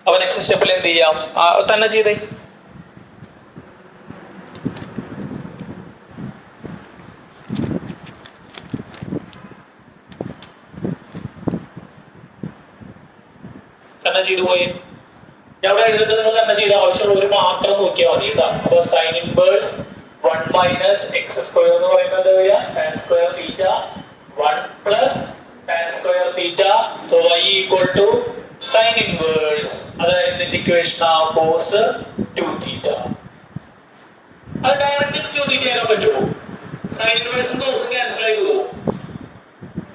അപ്പൊ നെക്സ്റ്റ് സ്റ്റെപ്പിൽ എന്ത് ചെയ്യാം? തന്നെ ചെയ്തേ. തന്നെ ചെയ്തു പോയി. ഞാൻ ഇവിടെ എഴുതുന്നത് നിങ്ങൾ തന്നെ ചെയ്ത ആവശ്യമുള്ളവർ മാത്രം നോക്കിയാൽ മതി കേട്ടോ. അപ്പൊ sine inverse 1 minus x square എന്ന് പറയുന്നത് എന്താ വരിക? Tan square theta 1 plus tan square theta. So y equal to sine inverse, അതായത് ഇക്വേഷൻ ആ കോസ് 2 തീറ്റ. അത് ഡയറക്റ്റ് ചോദിക്കാൻ ചെയ്യാൻ പറ്റുമോ? സൈൻ ഇൻവേഴ്സും കോസും ക്യാൻസൽ ആയി പോകുമോ?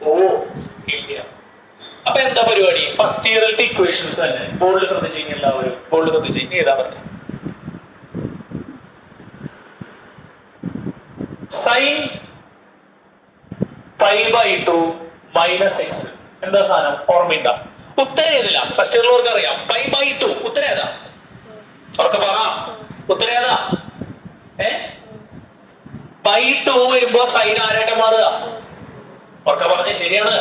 ഓ ഇല്ല. അപ്പൊ എന്താ പരിപാടി? ഫസ്റ്റ് ഇയറിലത്തെ ഇക്വേഷൻസ് തന്നെ ബോർഡിൽ ശ്രദ്ധിച്ചു കഴിഞ്ഞാൽ എല്ലാവരും ബോർഡിൽ ശ്രദ്ധിച്ചു കഴിഞ്ഞാൽ ഏതാ പറഞ്ഞത്? Sine π/2 minus x. എന്താ സാധനം? ഓർമ്മയുണ്ട? ഉത്തരം ഏതില്ല? ഫസ്റ്റ് ഇയറിലുള്ളവർക്ക് അറിയാം. π/2 ഉത്തരം ഏതാ? അവർക്ക് പറ. ഉത്തരം ഏതാ? π/2 വരുമ്പോ സൈൻ ആരായിട്ട് മാറുക? അവർക്ക് പറഞ്ഞ ശരിയാണ്,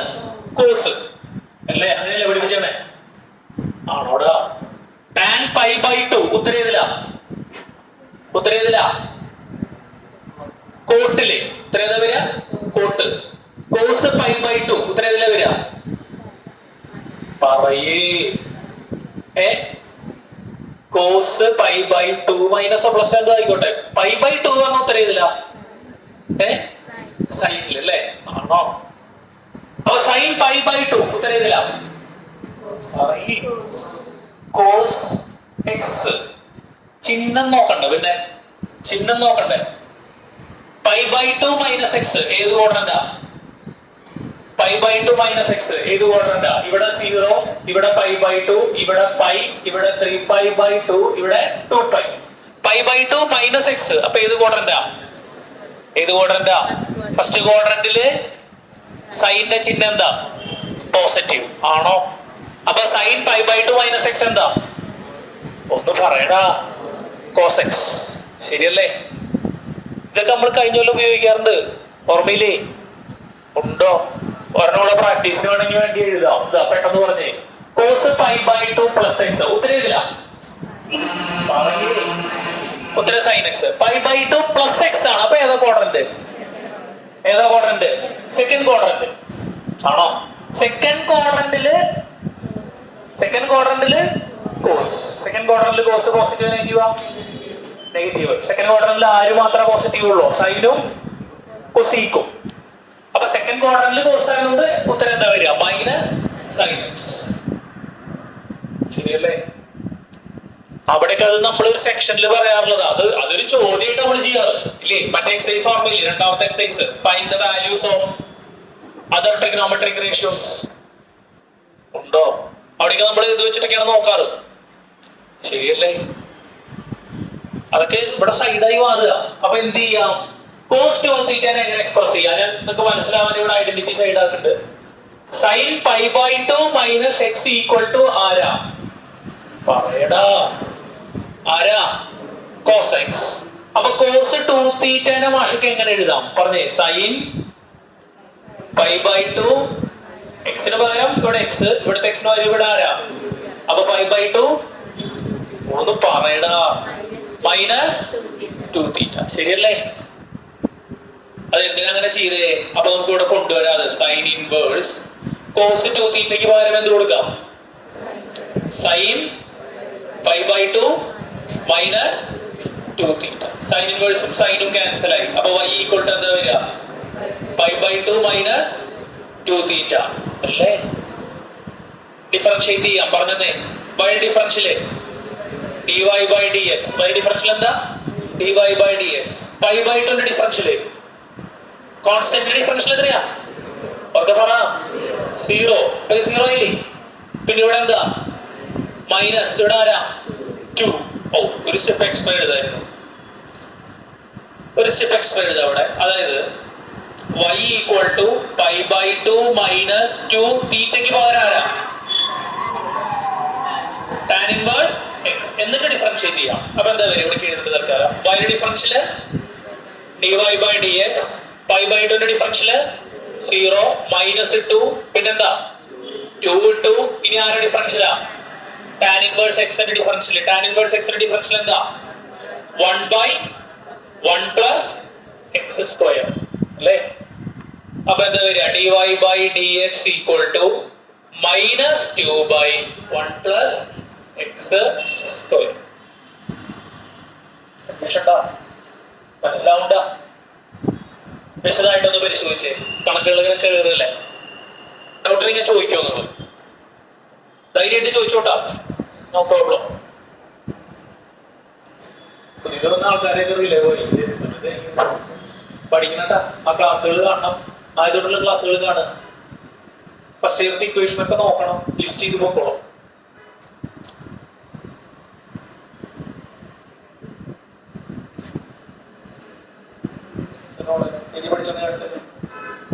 കോസ് അല്ലേ? അതിനല്ലേ പഠിപ്പിച്ചേ? ആണോടാ? ടാൻ π/2 ഉത്തരം ഏതില്ല? ഉത്തരം ഏതില്ല? കോട്ടില്. ഉത്തരം ഏതാ വരിക? കോട്ട്. കോസ് π/2 ഉത്തരം ഏതില്ല വരിക? പറയേ. കോസ് π/2 മൈനസ് പ്ലസ് എന്താ ആയിക്കോട്ടെ. π/2 പറഞ്ഞ ഉത്തരം ഏതില്ല? സൈനിൽ അല്ലേ? ആണോ? അപ്പൊ സൈൻ π/2 ഉത്തരം ഏതില്ല? Cos X. ചിഹ്നം നോക്കണ്ടേ? പിന്നെ ചിഹ്നം നോക്കണ്ടേ? π/2 മൈനസ് എക്സ് ഏത് ക്വാഡ്രന്റാ? π/2 മൈനസ് എക്സ് ഏത് ക്വാഡ്രന്റാ? ഇവിടെ 0, ഇവിടെ π/2, ഇവിടെ π, ഇവിടെ 3π/2, ഇവിടെ 2π. π/2 മൈനസ് എക്സ്. അപ്പൊ ഏത് ക്വാഡ്രന്റാ? ഏത് ക്വാഡ്രന്റാ? ഫസ്റ്റ് ക്വാഡ്രന്റില് സൈനിന്റെ ചിഹ്നം എന്താ? പോസിറ്റീവ് ആണോ? അപ്പൊ സൈൻ π/2 മൈനസ് എക്സ് എന്താ? ഒന്ന് പറയടാ. Cos x. ശരിയല്ലേ? ഇതൊക്കെ നമ്മൾ കഴിഞ്ഞ കൊല്ലം ഉപയോഗിക്കാറുണ്ട്. ഓർമ്മയില്ലേ? ഉണ്ടോ? ഒരെണ്ണൂടെ പ്രാക്ടീസിന് വേണമെങ്കിൽ വേണ്ടി എഴുതാം. പെട്ടെന്ന് പറഞ്ഞേ. കോസ് π/2 പ്ലസ് എക്സ് ഉത്തരം ഏതില്ല? ഉത്തരം സൈൻ എക്സ്. π/2 പ്ലസ് എക്സ് ആണ്. അപ്പൊ ഏതാ ക്വാഡ്രന്റ്? ഏതാ ക്വാഡ്രന്റ്? സെക്കൻഡ് ക്വാഡ്രന്റ് ആണോ? സെക്കൻഡ് ക്വാഡ്രന്റില് കോസ്. സെക്കൻഡ് ക്വാഡ്രന്റിൽ കോസ് പോസിറ്റീവ് നെഗറ്റീവാ? നെഗറ്റീവ്. സെക്കൻഡ് ക്വാഡ്രന്റിൽ ആര് മാത്രമേ പോസിറ്റീവ് ഉള്ളൂ? സൈനും കൊസീക്കും. അപ്പൊ സെക്കൻഡ് ക്വാഡ്രന്റിൽ കോസ് ആയതുകൊണ്ട് ഉത്തരം എന്താ വരിക? Minus sign X. ശരിയല്ലേ? അവിടേക്ക് അത് നമ്മളൊരു സെക്ഷനിൽ പറയാറുള്ളത്. അതൊരു ചോദ്യമായിട്ട് നമ്മൾ ചെയ്യാറ് ഇല്ലേ? മറ്റേ എക്സസൈസ് ഓർമ്മയില്ലേ? രണ്ടാമത്തെ exercise, find the values of other trigonometric ratios. ഉണ്ടോ? അവിടേക്ക് നമ്മൾ ഇത് വെച്ചിട്ടൊക്കെയാണ് നോക്കാറ്. ശരിയല്ലേ? അതൊക്കെ ഇവിടെ സൈഡായി മാറുക. അപ്പൊ എന്ത് ചെയ്യാം? കോസ്റ്റ് വന്നിട്ടാണ് എങ്ങനെ എക്സ്പ്രസ് ചെയ്യാം? ഞാൻ നിങ്ങൾക്ക് മനസ്സിലാവാൻ ഇവിടെ ഐഡന്റിറ്റി സൈഡ് ആക്കുന്നുണ്ട്. Sine pi by 2 minus x equal to ആരാ പറയടാ? ആരാ? Cos x. അപ്പൊ കോസ് 2 തീറ്റേനെ മാഷക്ക് എങ്ങനെ എഴുതാം പറഞ്ഞേ? സൈൻ പൈ ബൈ 2 എക്സിന് പകരം ഇവിടെ എക്സ്, ഇവിടുത്തെ എക്സിന് പകരം ഇവിടെ ആരാ? അപ്പൊ പൈ ബൈ 2 ഒന്ന് പറയടാ മൈനസ് 2 തീറ്റ. ശരിയല്ലേ? അത് എന്തിനാ അങ്ങനെ ചെയ്തേ? അപ്പൊ നമുക്ക് ഇവിടെ കൊണ്ടുവരാതെ സൈൻ ഇൻവേഴ്സ് കോസ് 2 തീറ്റയ്ക്ക് പകരം എന്ത് കൊടുക്കാം? Sine pi by 2 minus 2 theta. Sign ഇൻവേഴ്സും സൈനും ക്യാൻസൽ ആയി. അപ്പൊ y ഈക്വൽ ടു എന്താ വരിക? പൈ ബൈ 2 മൈനസ് 2 തീറ്റ അല്ലേ? ഡിഫറൻഷിയേറ്റ് ചെയ്യാം പറഞ്ഞതേ. y differential dy by dx. y differential എന്താ? dy by dx. Pi by 2 ന്റെ ഡിഫറൻഷ്യല് കോൺസ്റ്റന്റ് ഡിഫറൻഷ്യൽ എത്രയാ? ഒക്കെ പറ. 0. 0 ഇല്ലേ? പിന്നെ ഇവിടെ എന്താ? മൈനസ്. ഇവിടെ ആരാ? 2. ഓ, ഒരു സ്റ്റെപ്പ് എക്സ്ട്രാ എഴുതായിരുന്നു. ഒരു സ്റ്റെപ്പ് എക്സ്ട്രാ എഴുതാം അവിടെ. അതായത് y equal to pi by 2 minus 2 തീറ്റയ്ക്ക് പകരം ആരാ? Tan inverse x. എന്നിട്ട് ഡിഫറൻഷിയേറ്റ് ചെയ്യാം. അപ്പൊ എന്താ വരും? ഇവിടെ എഴുതുന്നത് തൽക്കാലം y differential dy by dx. Pi by 2 ന്റെ ഡിഫറൻഷ്യല് 0 മൈനസ് 2 പിന്നെന്താ? 2 ഇട്ടു. ഇനി ആരുടെ ഡിഫറൻഷ്യലാ? ടാൻ ഇൻവേഴ്സ് x ന്റെ ഡിഫറൻഷ്യൽ. ടാൻ ഇൻവേഴ്സ് x ന്റെ ഡിഫറൻഷ്യൽ എന്താ? 1 by 1 പ്ലസ് x സ്ക്വയർ അല്ലേ? അപ്പൊ എന്താ വരിക? dy by dx equal to minus 2 by 1 plus x square. മനസ്സിലാവണ്ട? വിശദമായിട്ടൊന്ന് പരിശോധിച്ചേ. കണക്കുകൾ ഇങ്ങനെ കയറില്ലേ? ഡൗട്ട് നിങ്ങൾ ചോദിക്കോ? നിങ്ങൾ ധൈര്യമായിട്ട് ചോദിച്ചോട്ടാ, നോ പ്രോബ്ലം. പുതിയതൊന്നും ആൾക്കാരെ കയറിയില്ലേ? പോയി പഠിക്കണട്ടാ. ആ ക്ലാസ്സുകൾ കാണണം. ആയതുകൊണ്ടുള്ള ക്ലാസ്സുകൾ കാണുക. ഫസ്റ്റ് ഇയറിന്റെ ഇക്വേഷൻ ഒക്കെ നോക്കണം. ലിസ്റ്റ് ചെയ്ത് പോക്കോളൂ. ഇനി പഠിച്ചൊന്ന് കാണിച്ചത്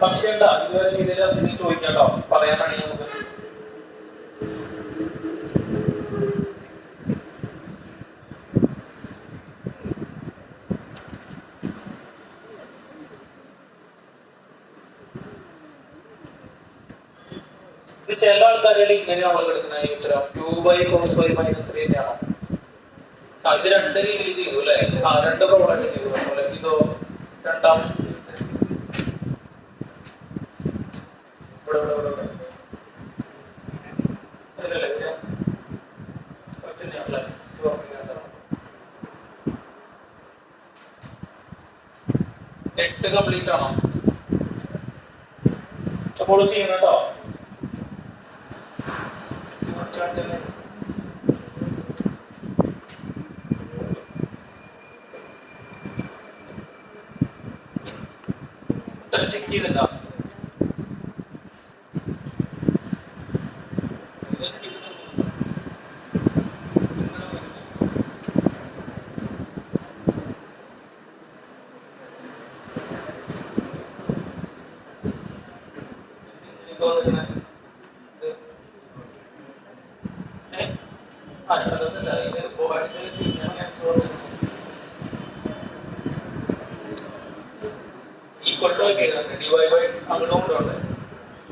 സംശയം ഉണ്ടാ? ഇതുവരെ ചെയ്തതിൽ ചോദിക്കാട്ടോ, പറയാനാണെങ്കിൽ നമുക്ക്. ചില ആൾക്കാരുടെ ഇങ്ങനെ നമ്മൾ എടുക്കുന്ന ഈ ഉത്തരം 2 by cos y minus 3 തന്നെയാണോ? ഇത് രണ്ട് രീതിയിൽ ചെയ്തു അല്ലേ? രണ്ട് പ്രോബ്ലം ചെയ്തു. അതുപോലെ ഇതോ രണ്ടാം എട്ട് കംപ്ലീറ്റ് ആണോ? അപ്പോൾ ചെയ്യണം കേട്ടോ. ചെക്ക് ചെയ്തിട്ടുണ്ടോ?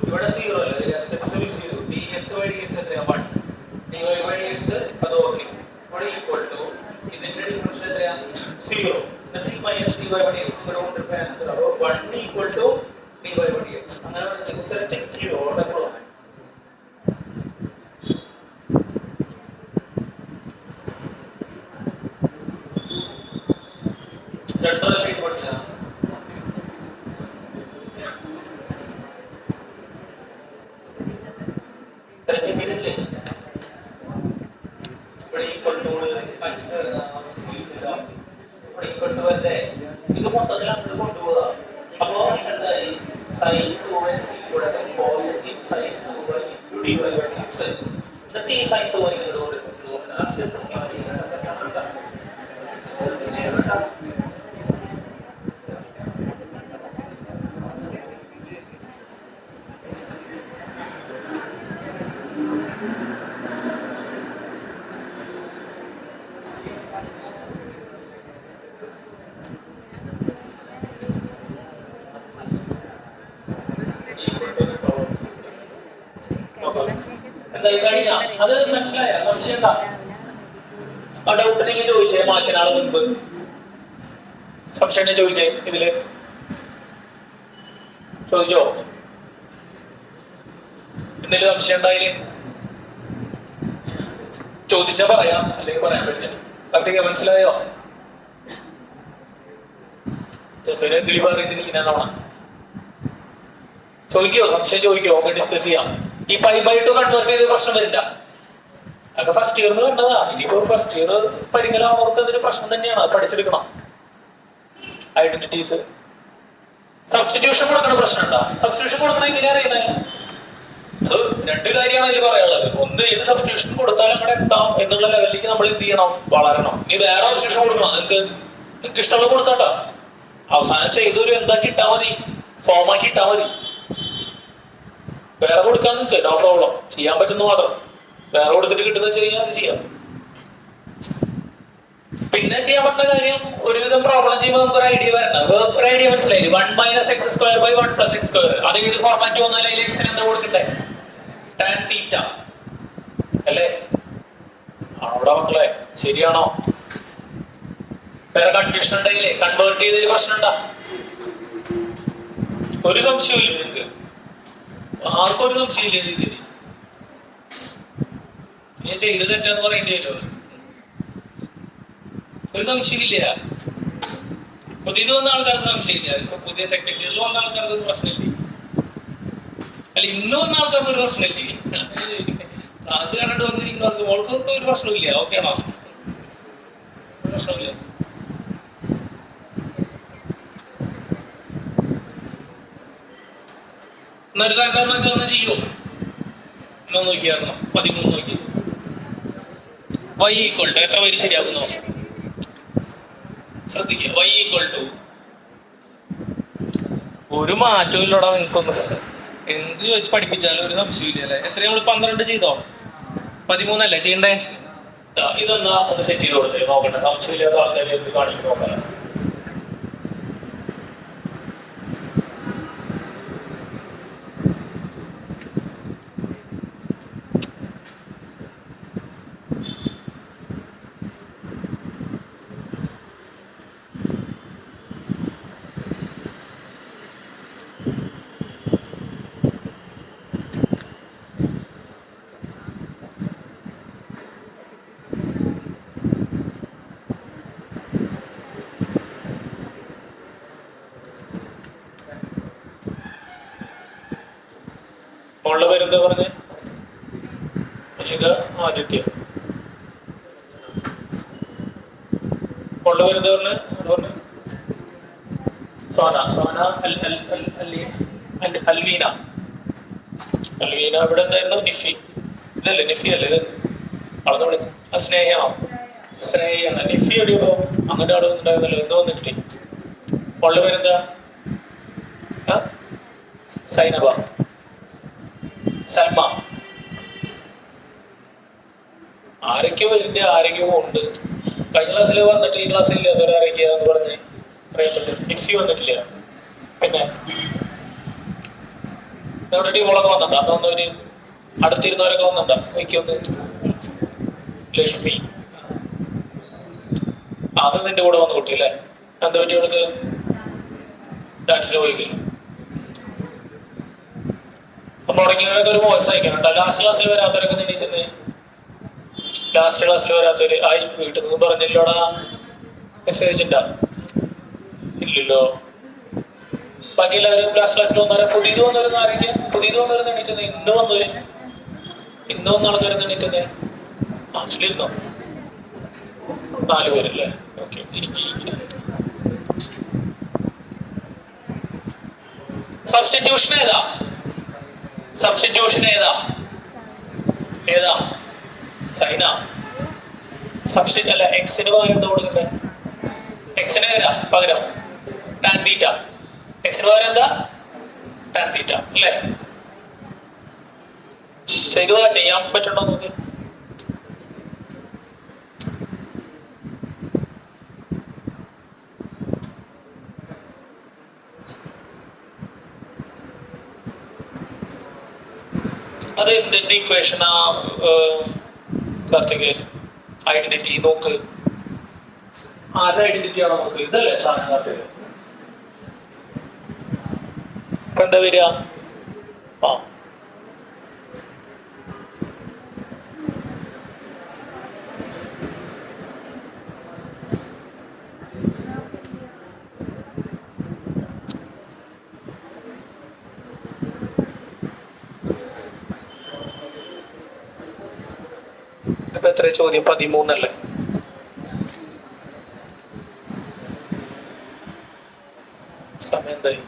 ഇവിടെ 0 അല്ലേ? സ്റ്റെപ്സ് മിസ് ചെയ്തു. dx by dx എത്രയാ? 1. dy by dx അത് ഓക്കെ. ഇവിടെ ഈക്വൽ ടു ഇതിന്റെ ഡിഫറൻഷ്യൽ എത്രയാ? 0. എന്നിട്ട് ഈ മൈനസ് dy by dx ഇവിടെ കൊണ്ട് ആൻസർ ആവും 1 equal to dy by dx. അങ്ങനെ ഉത്തരം ചെക്ക് ചെയ്തു. ഓർഡർ രണ്ടോ ഷീറ്റ് പഠിച്ചാ ഇത് മൊത്തത്തിൽ അങ്ങോട്ട് കൊണ്ടുപോകാ. അപ്പോ എന്തായി? sin 2x positive sin 2 dy by dx എന്നിട്ട് ഈ സൈൻ 2 ഇങ്ങോട്ട് കൊടുക്കും. അത് മനസ്സിലായ സംശയം എന്താ? ആ ഡൗട്ട് നിങ്ങൾ ചോദിച്ചേ മാറ്റിനാളെ മുൻപ് സംശയം ചോദിച്ചേ. ഇതില് ചോദിച്ചോ? എന്തെങ്കിലും സംശയം ഉണ്ടായില്ലേ? ചോദിച്ചാ പറയാം, അല്ലെങ്കിൽ പറയാൻ പറ്റില്ല. കറക്റ്റ് മനസ്സിലായോ? കിളി പറഞ്ഞിട്ട് ഇങ്ങനെ ചോദിക്കോ? സംശയം ചോദിക്കോ? നമുക്ക് ഡിസ്കസ് ചെയ്യാം. ഈ 5/2 കൺവേർട്ട് ചെയ്ത് പ്രശ്നം വരില്ല. അതൊക്കെ ഫസ്റ്റ് ഇയറിന് കണ്ടതാ. ഇനിയിപ്പോ ഫസ്റ്റ് ഇയർ പരിങ്ങലാവുന്നവർക്ക് അതൊരു പ്രശ്നം തന്നെയാണ്. അത് പഠിച്ചെടുക്കണം. ഐഡന്റിറ്റീസ് സബ്സ്റ്റിറ്റ്യൂഷൻ കൊടുക്കുന്ന പ്രശ്നം ഉണ്ടാ. സബ്സ്റ്റിറ്റ്യൂഷൻ കൊടുക്കണ എങ്ങനെയാ അറിയുന്നത്? അത് രണ്ട് കാര്യമാണ് അതിൽ പറയാനുള്ളത്. ഒന്ന്, ഏത് സബ്സ്റ്റിറ്റ്യൂഷൻ കൊടുത്താലും അങ്ങോട്ട് എത്താം എന്നുള്ള ലെവലിലേക്ക് നമ്മൾ എന്ത് ചെയ്യണം? വളരണം. നീ വേറെ സബ്സ്റ്റിറ്റ്യൂഷൻ കൊടുക്കണം. നിങ്ങൾക്ക് ഇഷ്ടമുള്ള കൊടുക്കണ്ട. അവസാനം ചെയ്തൊരു എന്താക്കി ഇട്ടാ മതി, ഫോമാക്കി ഇട്ടാ മതി. വേറെ കൊടുക്കാൻ നിൽക്ക്, നോ പ്രോബ്ലം. ചെയ്യാൻ പറ്റുന്ന മാത്രം. വേറെ കൊടുത്തിട്ട് കിട്ടുന്ന വെച്ച് കഴിഞ്ഞാൽ അത് ചെയ്യാം. പിന്നെ ചെയ്യാൻ പറ്റുന്ന കാര്യം, ഒരുവിധം പ്രോബ്ലം ചെയ്യുമ്പോൾ നമുക്ക് ഒരു ഐഡിയ വരണം. ഒരു ഐഡിയ മനസ്സിലായി. 1 - x² / 1 + x². അത് ഏത് ഫോർമാറ്റ് വന്നാലും അതിൽ എക്സിന് എന്താ കൊടുക്കണ്ടേ? tan θ അല്ലേ? ആണോടാ മക്കളെ? ശരിയാണോ? വേറെ കൺഫ്യൂഷൻ ഉണ്ടായില്ലേ? കൺവേർട്ട് ചെയ്തതിൽ പ്രശ്നം ഉണ്ടാ? ഒരു സംശയവും ഇല്ല നിങ്ങൾക്ക്? ആർക്കും ഒരു സംശയം ഇല്ല ഇതിന്? നീ ചെയ്ത് തെറ്റാന്ന് പറയേണ്ടിയല്ലോ. ഒരു സംശയമില്ല. പുതിയത് വന്ന ആൾക്കാർക്ക് സംശയമില്ല. ഇപ്പൊ പുതിയ സെക്കൻഡ് ഇയറിൽ വന്ന ആൾക്കാർക്ക് ഒരു പ്രശ്നമില്ലേ? അല്ല, ഇന്ന് വന്ന ആൾക്കാർക്ക് ഒരു പ്രശ്നമില്ലേ? ക്ലാസ് കണ്ടിട്ട് വന്നിരിക്കുന്നവർക്ക് മോൾക്കൊക്കെ ഒരു പ്രശ്നമില്ല. ഓക്കെ ആണോ? പ്രശ്നമില്ല. എന്നൊരു കാര്യം ചെയ്യോ? എന്നോ നോക്കിയായിരുന്നു. 13 നോക്കി. y = എത്ര പേര് ശരിയാക്കുന്നു? ശ്രദ്ധിക്കുക. y = ഒരു മാറ്റവും ഇല്ലടാ നിങ്ങൾക്കൊന്നും. എന്ത് ചോദിച്ച് പഠിപ്പിച്ചാലും ഒരു സംശയമില്ല അല്ലേ? എത്ര നമ്മൾ 12 ചെയ്തോ? 13 അല്ലേ ചെയ്യണ്ടേ? ഇതൊന്നാ ഒന്ന് സെറ്റ് ചെയ്ത് കൊടുത്തേ. നോക്കട്ടെ, സംശയമില്ലാത്ത ആൾക്കാരെ എന്ത് കാണിക്കും നോക്കാം. മോളുടെ പേരെന്താ പറഞ്ഞേ? ഇത് ആദിത്യ. മോളുടെ പേരെന്താ പറഞ്ഞേ? സോന. അൽവീന. ഇവിടെ എന്തായിരുന്നു? നിഫി. ഇതല്ലേ നിഫി അല്ലേ? ഇത് അളന്ന് വിളി. അത് സ്നേഹയാണോ? സ്നേഹയാണ്. നിഫി എവിടെയോ അങ്ങനെ അവിടെ ഉണ്ടായിരുന്നല്ലോ. എന്തോ വന്നിട്ടില്ലേ? മോളുടെ പേരെന്താ? സൈനബ. സൽമ. ആരൊക്കെയോ വരുന്നുണ്ട്, ആരൊക്കെയോ ഉണ്ട്. കഴിഞ്ഞ ക്ലാസ്സിൽ വന്നിട്ട് ഈ ക്ലാസ്സിൽ ഇല്ലാത്തവർ ആരൊക്കെയാന്ന് പറഞ്ഞ് പറയാൻ പറ്റും. നിഫി വന്നിട്ടില്ല. പിന്നെ നിങ്ങളുടെ ടീമുകളൊക്കെ വന്നിട്ടുണ്ടോ? അന്ന് വന്നവര് അടുത്തിരുന്നവരൊക്കെ വന്നിട്ടുണ്ടോ? എനിക്കൊന്ന് ലക്ഷ്മി. അത് നിന്റെ കൂടെ വന്ന് കുട്ടി അല്ലേ? എന്താ പറ്റി അവൾക്ക്? ഡാൻസിന് പോയിക്കില്ല. മുടങ്ങിയവരൊക്കെ ഒരു വോയിസ് അയക്കാനുണ്ടോ? ലാസ്റ്റ് ക്ലാസ്സിൽ വരാത്തവരൊക്കെ നീട്ടുന്നേ. ലാസ്റ്റ് ക്ലാസ്സിൽ വരാത്തവര് വീട്ടിൽ നിന്ന് പറഞ്ഞില്ലോടാ? മെസ്സേജ് ഉണ്ടാ? ഇല്ലല്ലോ. ബാക്കി എല്ലാവരും ലാസ്റ്റ് ക്ലാസ്സിൽ വന്നവരെ. പുതിയത് വന്നവരുന്ന ആരൊക്കെ? പുതിയത് വന്നവരെന്ന് എണീറ്റുന്നേ. ഇന്ന് വന്നവര്. ഇന്ന് വന്ന ആൾക്കാരെന്ന് എണീറ്റുന്നേ. ആക്ച്വലിരുന്നോ? 4 പേരല്ലേ? ഓക്കെ. സബ്സ്റ്റിറ്റ്യൂഷൻ ഏതാ? ഏതാ? സൈനാ. സബ്സ്റ്റിറ്റ് അല്ല, എക്സിന് പകരം എന്താ കൊടുക്കണ്ടേ? എക്സിന് പകരം ടാൻ തീറ്റ. എക്സിന് പകരം എന്താ? ടാൻ തീറ്റ അല്ലേ? ചെയ്യാൻ പറ്റുണ്ടോ നോക്കി. അത് എന്തിന്റെ ഇക്വേഷൻ ആ കാർത്തിക്? ഐഡന്റിറ്റി നോക്ക്. ആരുടെ ഐഡന്റിറ്റി ആണോ നോക്ക്? ഇതല്ലേ സാധനം കാർത്തിക്? ഇപ്പൊ എന്താ വരിക? ആ ഇപ്പൊ എത്ര ചോദ്യം? 13 അല്ലേ? സമയം എന്തായി?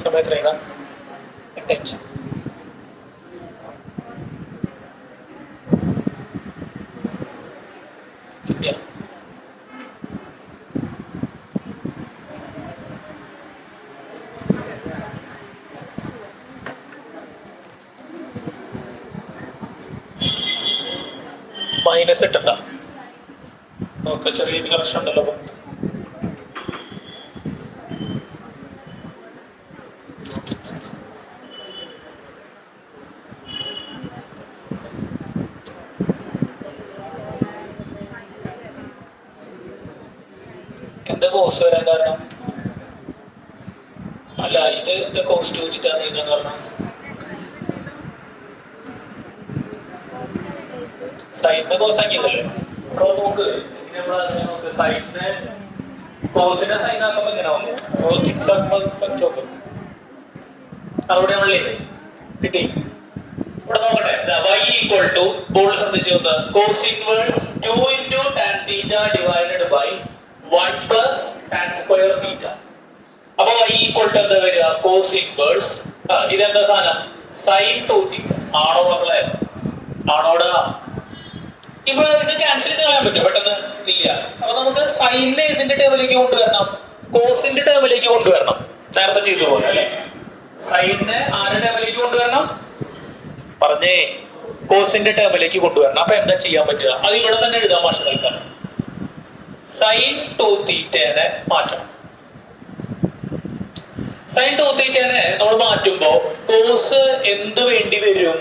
സമയം എത്രയാണ്? 8:05. മൈനസ് ഇട്ടണ്ട. നോക്ക, ചെറിയൊരു കറക്ഷൻ ഉണ്ടല്ലോ. എന്താ കോസ് വരാൻ കാരണം? അല്ല, ഇത് എന്താ കോസ്റ്റ് വെച്ചിട്ടാണ് എഴുതാൻ കാരണം? സൈനിന്റെ കോസ് ആക്കിയതല്ലേ? നോക്ക്, സൈനിനെ കോസിന്റെ സൈൻ ആക്കുമ്പോ എങ്ങനെ നോക്ക്. അവിടെ നമ്മളേ കിട്ടി. ഇവിടെ നോക്കട്ടെ, y ഈക്വൽ ടു ബോൾഡ് ശ്രദ്ധിച്ചു നോക്കുക, cos inverse 2 into tan theta divided by 1 plus tan square theta. അപ്പൊ y ഈക്വൽ ടു എന്താ വരിക? കോസ് ഇൻവേഴ്സ് ഇതെന്താ സാധനം? sin 2 theta. ആണോ മക്കളെ? ആണോടാ? ഇവിടെ ഇതിന് ക്യാൻസൽ ചെയ്ത് കളയാൻ പറ്റും പെട്ടെന്ന്? ഇല്ല. അപ്പൊ നമുക്ക് സൈനിനെ ഇതിന്റെ ടേമിലേക്ക് കൊണ്ടുവരണം, കോസിന്റെ ടേമിലേക്ക് കൊണ്ടുവരണം. നേരത്തെ ചെയ്തു പോലെ അല്ലെ? സൈനിനെ ആരുടെ ടേമിലേക്ക് കൊണ്ടുവരണം? പറഞ്ഞേ, കോസിന്റെ ടേമിലേക്ക് കൊണ്ടുവരണം. അപ്പൊ എന്താ ചെയ്യാൻ പറ്റുക? അത് ഇവിടെ തന്നെ എഴുതാൻ ഭാഷകൾക്കാണ്. സൈൻ 2 തീറ്റനെ മാറ്റണം. സൈൻ 2 തീറ്റനെ നമ്മൾ മാറ്റുമ്പോ കോസ് എന്ത് വേണ്ടി വരും?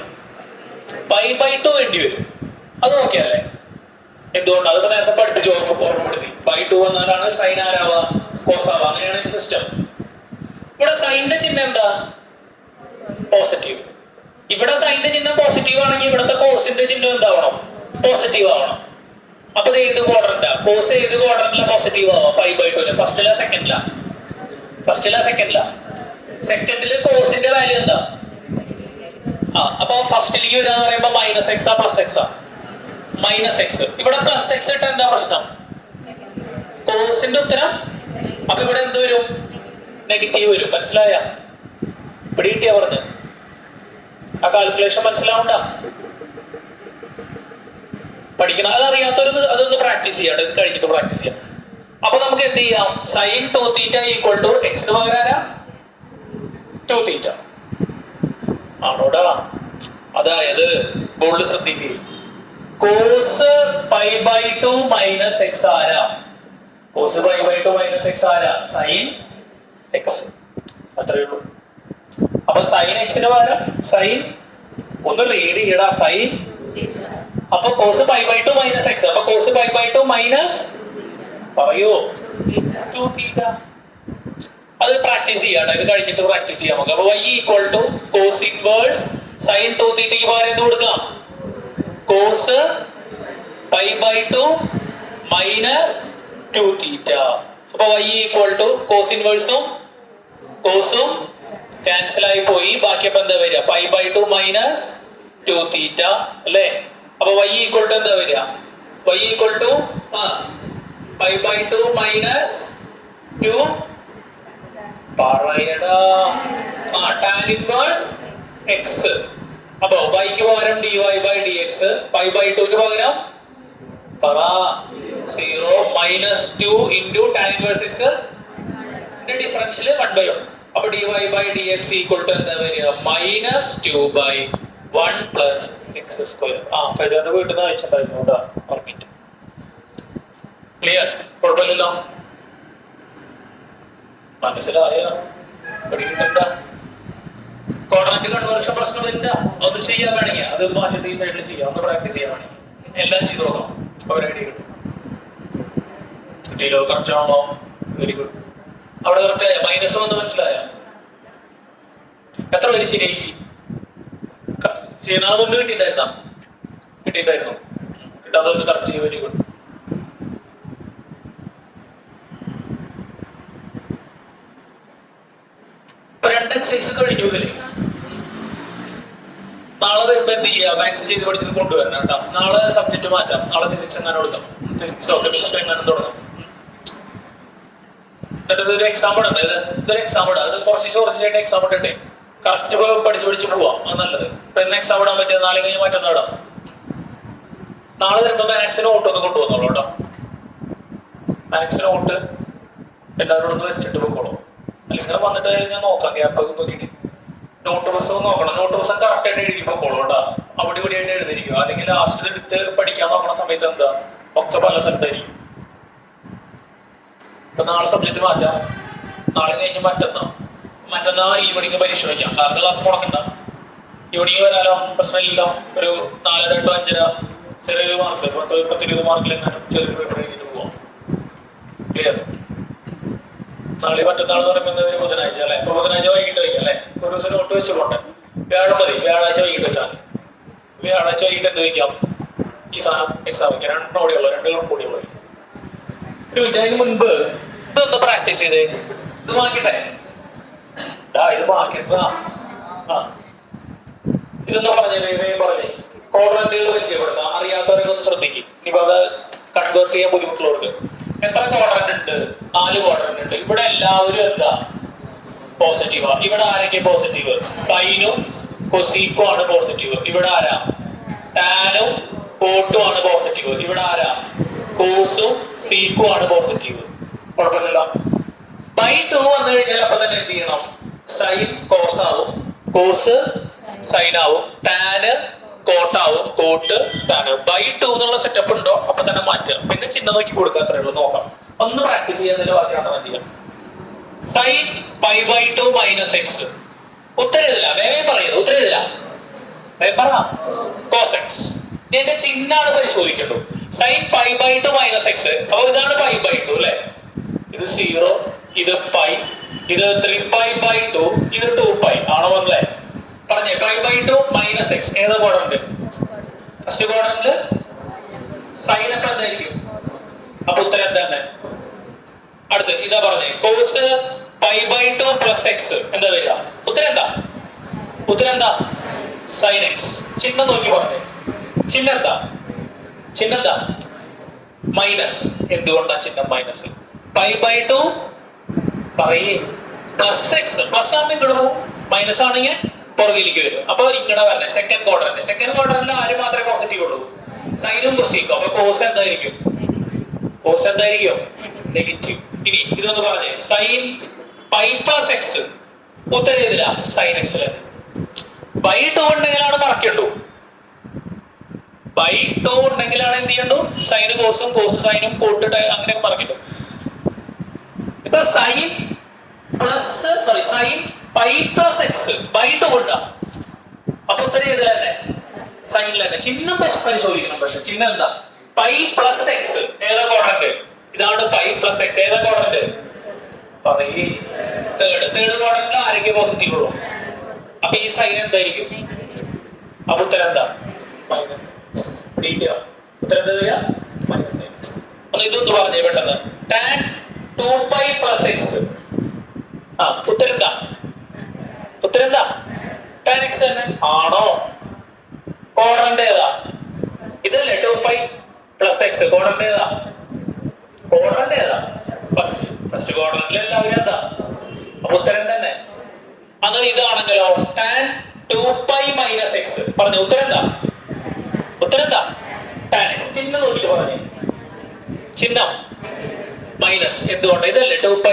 π/2 വേണ്ടി വരും. അത് ഓക്കെ അല്ലേ? എന്തുകൊണ്ട്? അതൊക്കെ നേരത്തെ പഠിപ്പിച്ചു, ഓർമ്മപ്പെടുത്തി. π/2 വന്നാലാണ് സൈൻ ആരാവുക? കോസ് ആവുക. അങ്ങനെയാണ് സിസ്റ്റം. ഇവിടെ സൈനിന്റെ ചിഹ്നം എന്താ? പോസിറ്റീവ്. ഇവിടെ സൈനിന്റെ ചിഹ്നം പോസിറ്റീവ് ആണെങ്കിൽ ഇവിടുത്തെ കോസിന്റെ ചിഹ്നം എന്താവണം? പോസിറ്റീവ് ആവണം. അപ്പൊ ഇത് ഏത് ക്വാഡ്രന്റാ? കോസ് ഏത് ക്വാഡ്രന്റിലാ പോസിറ്റീവ് ആവാം? π/2. ഫസ്റ്റിലാ സെക്കൻഡിലാ? സെക്കൻഡിലാ. സെക്കൻഡില് കോസിന്റെ വാല്യൂ എന്താ? അപ്പൊ ഫസ്റ്റിലേക്ക് വരാന്ന് പറയുമ്പോ മൈനസ് എക്സാ പ്ലസ് എക്സാ? Minus x. ഇവിടെ പ്ലസ് എക്സ് ഇട്ട എന്താ പ്രശ്നം? കോസിന്റെ ഉത്തരം. അപ്പൊ ഇവിടെ എന്ത് വരും? നെഗറ്റീവ് വരും. മനസ്സിലായ? ഇവിടെ കിട്ടിയാ പറഞ്ഞു. ആ കാൽക്കുലേഷൻ മനസ്സിലാവണ്ട? പഠിക്കണം. അതറിയാത്തവര് അതൊന്ന് പ്രാക്ടീസ് ചെയ്യാം. ഇത് കഴിഞ്ഞിട്ട് പ്രാക്ടീസ് ചെയ്യാം. അപ്പൊ നമുക്ക് എന്ത് ചെയ്യാം? സൈൻ 2 തീറ്റ ഈക്വൽ ടു എക്സിന് പകരം 2 തീറ്റ ആണോടാ? അതായത് ബോൾഡ് ശ്രദ്ധിക്കുക, കോസ് π/2 മൈനസ് എക്സ് ആരാ? കോസ് π/2 മൈനസ് എക്സ് ആരാ? Sine x. അത്രയേ ഉള്ളൂ. അപ്പൊ സൈൻ എക്സിന് പകരം സൈൻ, ഒന്ന് റീഡ് ചെയ്യടാ, സൈൻ. അപ്പൊ കോസ് π/2 മൈനസ് എക്സ്. അപ്പൊ കോസ് π/2 മൈനസ് പറയൂ 2 തീറ്റ. അത് പ്രാക്ടീസ് ചെയ്യാട്ടോ. ഇത് കഴിഞ്ഞിട്ട് പ്രാക്ടീസ് ചെയ്യാം നമുക്ക്. അപ്പൊ y equal to cos inverse sine 2 തീറ്റയ്ക്ക് പകരം എന്ത് കൊടുക്കാം? Cos π/2 minus 2 theta. അപ്പൊ y ഈക്വൽ ടു കോസ് ഇൻവേഴ്സും കോസും ക്യാൻസൽ ആയി പോയി. ബാക്കി അപ്പൊ എന്താ വരിക? π/2 മൈനസ് 2 തീറ്റ അല്ലേ? അപ്പൊ y ഈക്വൽ ടു എന്താ വരിക? y ഈക്വൽ ടു π/2 മൈനസ് 2 പറയടാ ടാൻ ഇൻവേഴ്സ് എക്സ്. അപ്പൊ വൈക്ക് പകരം dy by D x, pi by 2ക്ക് പകരം പറ 0 minus 2 into tan inverse x differential 1/1. അപ്പൊ dy by D x equal to എന്താ വരിക? Minus 2 by 1 plus x square. ഫെദറിന്റെ വീട്ടിൽ നിന്ന് അയച്ചിട്ടുണ്ടായിരുന്നു കേട്ടോ, ഓർക്കിട്ട്. ക്ലിയർ? കുഴപ്പമില്ലല്ലോ, മനസ്സിലായോ? പഠിക്കണ്ട. കോർഡിനേറ്റ് കൺവേർഷൻ പ്രശ്നം വരില്ല. അത് ചെയ്യാൻ വേണമെങ്കിൽ അത് മാറ്റിട്ട് ഈ സൈഡിൽ ചെയ്യാം, ഒന്ന് പ്രാക്ടീസ് ചെയ്യാൻ വേണമെങ്കിൽ എല്ലാം ചെയ്ത് നോക്കണം. ഒരു ഐഡിയ കിട്ടും. കിട്ടിയല്ലോ? കറക്റ്റ് ആണോ? Very good. അവിടെ കറക്റ്റ് മൈനസ് വന്ന് മനസ്സിലായോ? എത്ര പേര് ശരിയാക്കി? ചെയ്യുന്ന മുമ്പ് കിട്ടിയിട്ടായിരുന്നോ? കിട്ടിയിട്ടായിരുന്നു. കിട്ടാത്തവർക്ക് കറക്റ്റ് ചെയ്യും. Very good. രണ്ട് എക്സസൈസ് കഴിഞ്ഞു ഇതില്. നാളെ വരുമ്പോ എന്ത് ചെയ്യുക? മാത്സ് ചെയ്ത് പഠിച്ചത് കൊണ്ടുവരണം കേട്ടോ. നാളെ സബ്ജക്ട് മാറ്റാം. നാളെ ഫിസിക്സ് എങ്ങനെ കൊടുക്കാം, ഫിസിക്സോ കെമിസ്ട്രി എങ്ങനെ തുടങ്ങാം. എന്നിട്ട് ഒരു എക്സാം ഇടണ്ട. ഇതൊരു എക്സാം ഇടാം. അത് കുറച്ച് എക്സാം ഇട്ടിട്ടേ കറക്റ്റ് പഠിച്ച് പോവാം. അത് നല്ലത്. ഇപ്പൊ ഇന്ന് എക്സാം ഇടാൻ പറ്റിയത് നാളെ കഴിഞ്ഞ് മറ്റന്നാൾ ഇടാം. നാളെ വരുമ്പോ മാത്സ് നോട്ട് ഒന്ന് കൊണ്ടുവന്നോളൂ കേട്ടോ. മാത്സ് നോട്ട് എല്ലാവരോടും ഒന്ന് വെച്ചിട്ട് പോയിക്കോളൂ. അല്ലെങ്കിൽ വന്നിട്ട് ഞാൻ നോക്കാം, ഗ്യാപ്പൊക്കെ നോക്കിയിട്ട്. നോട്ട് പുസ്തകം നോക്കണം. നോട്ട് പുസ്തകം കറക്റ്റ് ആയിട്ട് എഴുതി പോയിക്കോളൂ കേട്ടോ. അവിടെ ഇവിടെ ആയിട്ട് എഴുതിയിരിക്കും. അല്ലെങ്കിൽ ലാസ്റ്റ് എടുത്ത് പഠിക്കാൻ നോക്കണ സമയത്ത് എന്താ ഒക്കെ പല സ്ഥലത്തായിരിക്കും. ഇപ്പൊ നാളെ സബ്ജക്ട് മാറ്റാം. നാളെ കഴിഞ്ഞ് മറ്റന്നാ ഈവനിങ് പരീക്ഷ വയ്ക്കാം. കാരണം ക്ലാസ് മുടക്കണ്ട. ഈവനിങ് വരാലോ, പ്രശ്നമില്ലല്ലോ. ഒരു 4:30 5:30 ചെറിയൊരു മാർക്ക് 10-20 മാർക്കിൽ എങ്ങാനും ചെറിയൊരു പേപ്പർ എഴുതിയിട്ട് പോവാം. ക്ലിയർ? നാളെ മറ്റന്നാൾ പറയുന്നത് ഒരു ബുധനാഴ്ച അല്ലെ? ഇപ്പൊ ബുധനാഴ്ച വൈകിട്ട് വയ്ക്കാം അല്ലെ? ഒരു ദിവസം നോട്ട് വെച്ച് പോട്ടെ. വ്യാഴം മതി. വ്യാഴാഴ്ച വൈകിട്ട് വെച്ചാൽ വ്യാഴാഴ്ച വൈകിട്ട് എന്ത് വയ്ക്കാം? ഈ സാധനം എക്സാം വയ്ക്കാം. 2 കൂടിയുള്ളൂ. 2 കൂടിയുള്ളൂ. ഒരു മിനിറ്റ്. അതിന് മുൻപ് ഇതൊന്ന് പ്രാക്ടീസ് ചെയ്തേ. ഇത് മാറ്റിട്ടെ. ഇത് മാറ്റിട്ടാ. ഇതൊന്ന് പറഞ്ഞേ. കോഡ്രന്റുകൾ പരിചയപ്പെടുത്താം. അറിയാത്തവരൊക്കെ ഒന്ന് ശ്രദ്ധിക്കും. ഇനിയിപ്പോ അത് കൺവേർട്ട് ചെയ്യാൻ ബുദ്ധിമുട്ടുള്ളവർക്ക്. എത്ര ക്വാഡ്രന്റ് ഉണ്ട്? 4 ക്വാഡ്രന്റ് ഉണ്ട്. ഇവിടെ എല്ലാവരും എന്താ? പോസിറ്റീവാ. ഇവിടെ ആരൊക്കെ പോസിറ്റീവ്? സൈനും കൊസീക്കും ആണ് പോസിറ്റീവ്. ഇവിടെ ആരാ? ടാനും കോട്ടും ആണ് പോസിറ്റീവ്. ഇവിടെ ആരാ? കോസും സീക്കും ആണ് പോസിറ്റീവ്. കുഴപ്പമില്ലല്ലോ. ബൈ 2 വന്നു കഴിഞ്ഞാൽ അപ്പൊ തന്നെ എന്ത് ചെയ്യണം? സൈൻ കോസ് ആവും, കോസ് സൈൻ ആവും, ടാന് കോട്ടാവും, കോട്ട് ടാന്. ബൈ 2 എന്നുള്ള സെറ്റപ്പ് ഉണ്ടോ അപ്പൊ തന്നെ മാറ്റുക. പിന്നെ ചിഹ്നം നോക്കി കൊടുക്കുക. അത്രേ ഉള്ളൂ. നോക്കാം. ഒന്ന് പ്രാക്ടീസ് ചെയ്യുന്നതിന്റെ ബാക്കിയാണ് മതി. Sine pi by 2 minus x. ഉത്തരം ഇതില്ല. വേഗം പറയുന്നത് ഉത്തരം ഇതില്ല. പറ. Cos x. എന്റെ ചിഹ്നാണ് പരിശോധിക്കേണ്ടത്. Sine pi by 2 minus x. അപ്പൊ ഇതാണ് പൈ ബൈ 2 അല്ലെ? ഇത് 0, ഇത് പൈ, ഇത് 3π ബൈ 2, ഇത് 2π ആണോ? വന്നല്ലേ? പറഞ്ഞേ. പൈ ബൈ 2 മൈനസ് എക്സ് ഏത് ക്വാഡ്രന്റ്? First quadrant. സൈൻ ഒക്കെ എന്തായിരിക്കും? അപ്പൊ ഉത്തരം തന്നെ. അടുത്ത് ഇതാ പറഞ്ഞേ. Cos pi by 2 plus x എന്താ വരിക? ഉത്തരം എന്താ? ഉത്തരം എന്താ? Sine x. ചിഹ്നം നോക്കി പറഞ്ഞേ. ചിഹ്നം എന്താ? ചിഹ്നം എന്താ? മൈനസ്. എന്തുകൊണ്ടാ ചിഹ്നം മൈനസ്? പൈ ബൈ 2 പറയേ പ്ലസ് എക്സ്. പ്ലസ് ആണെങ്കിൽ ഇങ്ങോട്ട് പോകും, മൈനസ് ആണെങ്കിൽ പുറകിലേക്ക് വരും. അപ്പൊ ഇങ്ങടെ വരണേ സെക്കൻഡ് ക്വാഡ്രന്റ്. സെക്കൻഡ് ക്വാഡ്രന്റിൽ ആര് മാത്രമേ പോസിറ്റീവ് ഉള്ളൂ? സൈനും കൊസീക്കും. അപ്പൊ കോസ് എന്തായിരിക്കും? കോസ് എന്തായിരിക്കും? നെഗറ്റീവ്. ഇനി ഇതൊന്ന് പറഞ്ഞേ. Sine pi plus x. ഉത്തരം ചെയ്തില്ല. സൈൻ എക്സില് ബൈ 2 ഉണ്ടെങ്കിലാണ് മറക്കണ്ടു. ബൈ 2 ഉണ്ടെങ്കിലാണ് എന്ത് ചെയ്യണ്ടു? സൈന് കോസും, കോസും സൈനും കോട്ടിട്ട് അങ്ങനെ മറക്കണ്ടു. ഇപ്പൊ sine plus sine pi plus x by 2 ഉണ്ടാ. അപ്പൊ ഉത്തരം ചെയ്തില്ല തന്നെ. സൈനിൽ തന്നെ. ചിഹ്നം പരിശോധിക്കണം. പക്ഷെ ചിഹ്നം എന്താ? പൈ പ്ലസ് എക്സ് ഏതാ ക്വാഡ്രന്റ്? ഇതാണ് പൈ പ്ലസ് എക്സ്. ഏതാ ക്വാഡ്രന്റ്? പറയേ. തേർഡ് ക്വാഡ്രന്റിൽ ആരൊക്കെ പോസിറ്റീവ് ഉള്ളൂ? അപ്പൊ ഈ സൈൻ എന്തായിരിക്കും? അപ്പൊ ഉത്തരം എന്താ? മൈനസ്. ഉത്തരം എന്താ വരിക? മൈനസ്. ഒന്ന് ഇതൊന്ന് പറഞ്ഞേ പെട്ടെന്ന്. Tan 2π plus x. ഉത്തരം എന്താ? ഉത്തരം എന്താ? ടാൻ എക്സ് തന്നെ ആണോ? ക്വാഡ്രന്റ് ഏതാ? ഇതല്ലേ 2π പ്ലസ് എക്സ്. ക്വാഡ്രന്റ് ഏതാ? ക്വാഡ്രന്റ് ഏതാ? ഫസ്റ്റ് ക്വാഡ്രന്റിൽ എല്ലാവരും എന്താ? അപ്പൊ ഉത്തരം തന്നെ. അത് ഇതാണെങ്കിലോ ടാൻ 2π മൈനസ് എക്സ്. പറഞ്ഞു ഉത്തരം എന്താ? ഉത്തരം എന്താ? tan x. ചിഹ്നം നോക്കിയിട്ട് പറഞ്ഞു. ചിഹ്നം മൈനസ്. എന്തുകൊണ്ട്? ഇതല്ലേ 2π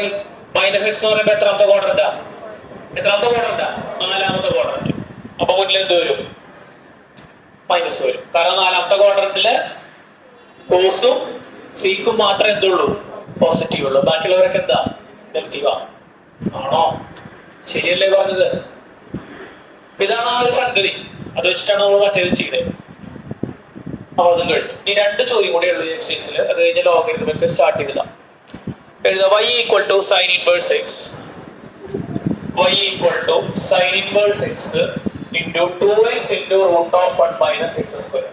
മൈനസ് എക്സ് എന്ന് പറയുമ്പോൾ എത്രാമത്തെ ക്വാഡ്രന്റാ? എത്രാമത്തെ ക്വാഡ്രന്റാ? 4ാമത്തെ ക്വാഡ്രന്റ്. അപ്പൊ മുന്നിൽ എന്ത് വരും? മൈനസ് വരും. കാരണം 4ാമത്തെ ക്വാഡ്രന്റില് കോസും സീക്കും മാത്രമേ എന്തുള്ളൂ? പോസിറ്റീവ് ഉള്ളൂ. ബാക്കിയുള്ളവരൊക്കെ എന്താ? നെഗറ്റീവാ. ആണോ? ശരിയല്ലേ പറഞ്ഞത്? ഇതാണ് ആ ഒരു സംഗതി. അത് വെച്ചിട്ടാണ് നമ്മൾ മറ്റേത് ചെയ്തത്. അപ്പൊ അതും കഴിഞ്ഞു. ഈ 2 ചോദ്യം കൂടെ ഉള്ളൂ എക്സൈസിൽ. അത് കഴിഞ്ഞ ലോഗരിതമൊക്കെ സ്റ്റാർട്ട് ചെയ്തില്ല. എഴുതാം. y equal to sine inverse x. y equal to sine inverse x into 2x into root of 1 minus x square.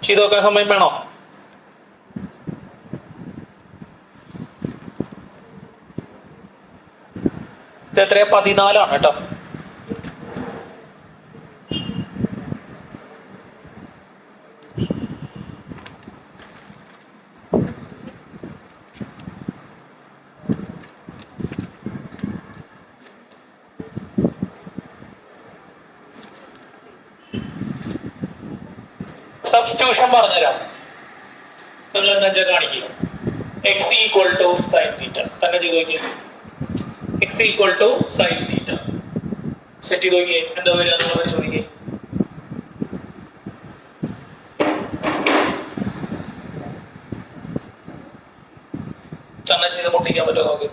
ചെയ്ത് നോക്കാൻ സമയം വേണോ? ഇത് എത്രയാ? 14 കേട്ടോ. സബ്സ്റ്റിറ്റ്യൂഷൻ പറഞ്ഞുതരാം. നിങ്ങൾ എന്താ കാണിക്കുക? X equal to sine theta തന്നെ ചെയ്ത് നോക്കിയേ. X equal to sine theta set ചെയ്ത് നോക്കിയേ. എന്താ വരിക എന്നുള്ള പരിശോധിക്കേ. തന്നെ ചെയ്ത് പൊട്ടിക്കാൻ പറ്റുമോ നോക്ക്.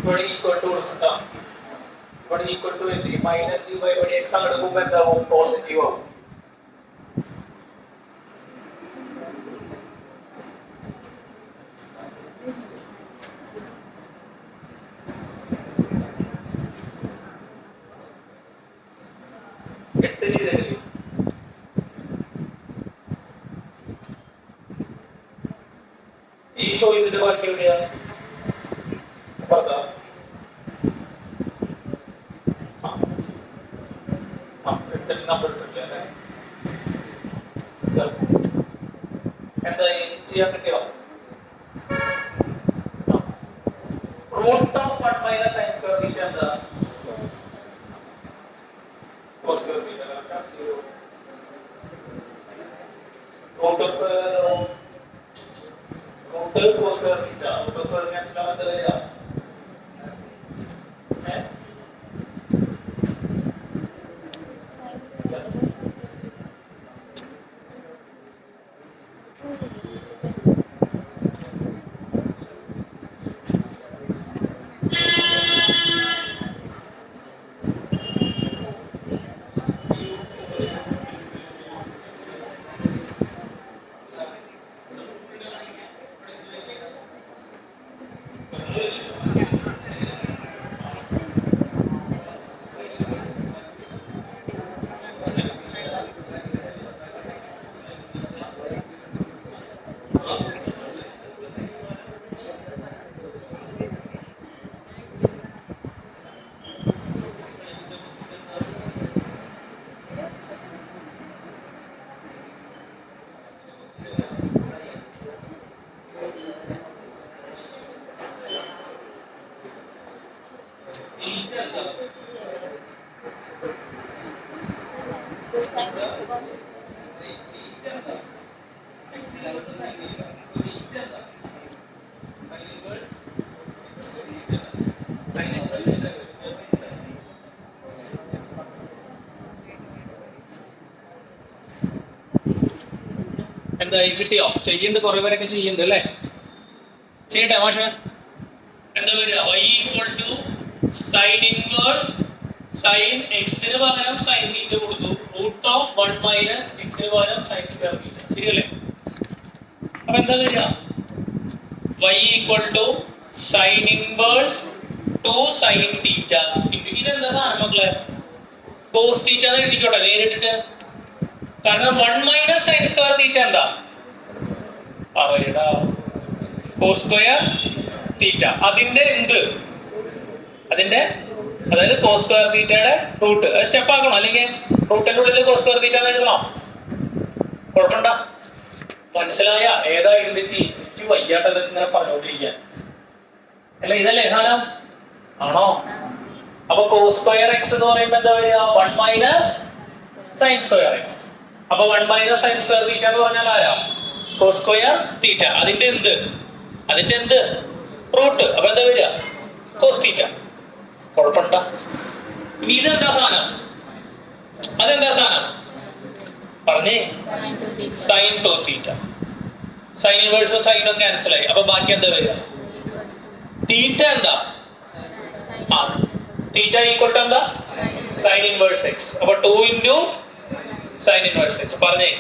ഇവിടെ ഈക്വൽ ടു കൊടുക്കട്ടോ. ഇവിടെ ഈക്വൽ ടു എന്ത്? മൈനസ് ഡി ബൈ എക്സ് അങ്ങോട്ട് പോകുമ്പോൾ എന്താവും? പോസിറ്റീവ് ആവും. ഈ ചോദ്യത്തിന്റെ ബാക്കി എവിടെയാ? എന്താ ചെയ്യാൻ പറ്റിയോ? Root of 1 minus sine square theta എന്താ? Cos square theta. Root of cos square theta. Root of cancel ആവാൻ എന്താ വരിക? എന്തായി? കിട്ടിയോ? ചെയ്യണ്ട്, കുറെ പേരൊക്കെ ചെയ്യുന്നുണ്ട് അല്ലേ? ചെയ്യട്ടെ മാഷ. എന്താ വരിക? y equal to sine inverse sine എക്സിന് പകരം സൈൻ തീറ്റ കൊടുത്തു, റൂട്ട് ഓഫ് 1 മൈനസ് എക്സിന് പകരം സൈൻ സ്ക്വയർ തീറ്റ. ശരിയല്ലേ? അപ്പൊ എന്താ വരിക? y equal to sine inverse 2 sine theta. ഇതെന്താ സാധനം മക്കളെ? കോസ് തീറ്റ എന്ന് എഴുതിക്കോട്ടെ നേരിട്ടിട്ട്. കാരണം 1 മൈനസ് സൈൻ സ്ക്വയർ തീറ്റ എന്താ? Cos square theta. അതിന്റെ എന്ത്? അതിന്റെ അതായത് കോസ് സ്ക്വയർ തീറ്റയുടെ റൂട്ട്. അത് സ്റ്റെപ്പ് ആക്കണം, അല്ലെങ്കിൽ റൂട്ടിന്റെ ഉള്ളിൽ കോസ് സ്ക്വയർ തീറ്റ എന്ന് എഴുതണം. കുഴപ്പമുണ്ടോ? മനസ്സിലായ? ഏതാ ഐഡന്റിറ്റി? എനിക്ക് വയ്യാട്ടത് ഇങ്ങനെ പറഞ്ഞുകൊണ്ടിരിക്കാൻ അല്ല. ഇതല്ലേ സാധനം? ആണോ? അപ്പൊ കോസ് സ്ക്വയർ എക്സ് എന്ന് പറയുമ്പോ എന്താ വരിക? 1 മൈനസ് സൈൻ സ്ക്വയർ എക്സ്. അപ്പൊ 1 മൈനസ് സൈൻ സ്ക്വയർ തീറ്റ എന്ന് പറഞ്ഞാൽ ആരാ? Cos square theta. അതിന്റെ എന്ത്? അതിന്റെ എന്ത്? റൂട്ട്. അപ്പൊ എന്താ വരിക? Cos theta. കുഴപ്പമുണ്ടോ? ഇനി ഇതെന്താ സാധനം? അതെന്താ സാധനം പറഞ്ഞേ? Sine 2 theta. സൈൻ ഇൻവേഴ്സും സൈനും ക്യാൻസൽ ആയി. അപ്പൊ ബാക്കി എന്താ വരിക? തീറ്റ എന്താ? തീറ്റ ഈക്വൽ ടു എന്താ? Sine inverse x. അപ്പൊ 2 ഇൻറ്റു സൈൻ ഇൻവേഴ്സ് എക്സ്. പറഞ്ഞേ,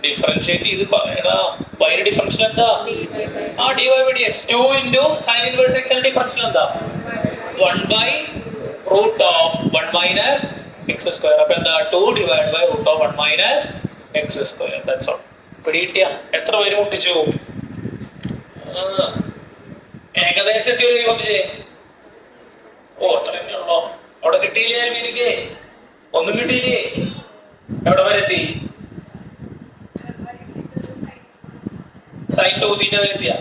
ഡിഫറൻഷിയേറ്റ് ചെയ്ത് പറയടാ. വൈയുടെ ഡിഫറൻഷ്യൽ എന്താ? dy by dx. 2 into sine inverse x ന്റെ ഡിഫറൻഷ്യൽ എന്താ? 1 by root of 1 minus x square. അപ്പൊ എന്താ? 2 divided by root of 1 minus x square. That's all. പിടികിട്ടിയ? എത്ര പേര് മുട്ടിച്ചു? ഏകദേശം ഒരു മുട്ടിച്ചേ. ഓ അത്ര തന്നെയുള്ളോ? അവിടെ കിട്ടിയില്ലേ? എനിക്ക് ഒന്നും കിട്ടിയില്ലേ? എവിടെ വരെ എത്തി? സൈൻ 2 തീറ്റ വരെ എത്തിയ?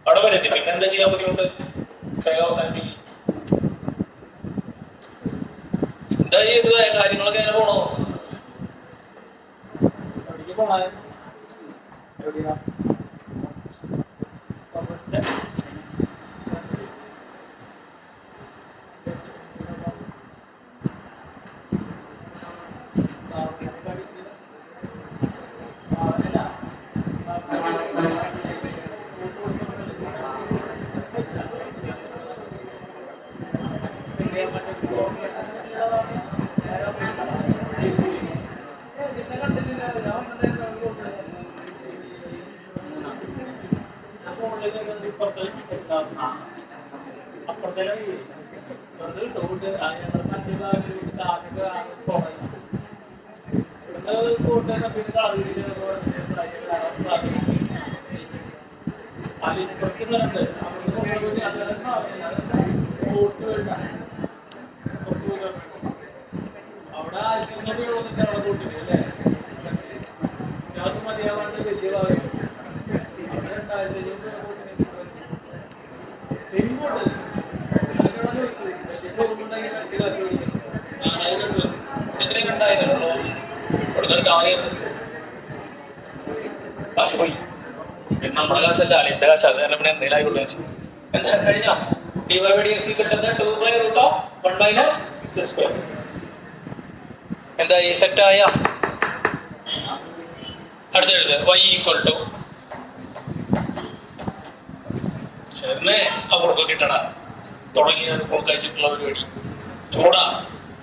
അവിടെ വരെ എത്തി. പിന്നെ എന്താ ചെയ്യാൻ ബുദ്ധിമുട്ട്? അവസാനിപ്പിക്കും. എന്താ ചെയ്തു? കാര്യങ്ങളൊക്കെ എങ്ങനെ പോണോ? നമ്മുടെ കാശല്ല, എന്റെ കാശ്. അത് കാരണം എന്തെങ്കിലും ആയിക്കോട്ടെ. എന്താ കഴിഞ്ഞ dy by dx കിട്ടുന്നത് 2 by root of 1 minus x square. എന്താ ഈ സെറ്റ് ആയ? അടുത്ത എഴുത് y ഈക്വൽ ടു ശരിനെ അവർക്ക് കിട്ടണ തുടങ്ങി കൊടുക്കയച്ചിട്ടുള്ള പരിപാടി ചൂടാ.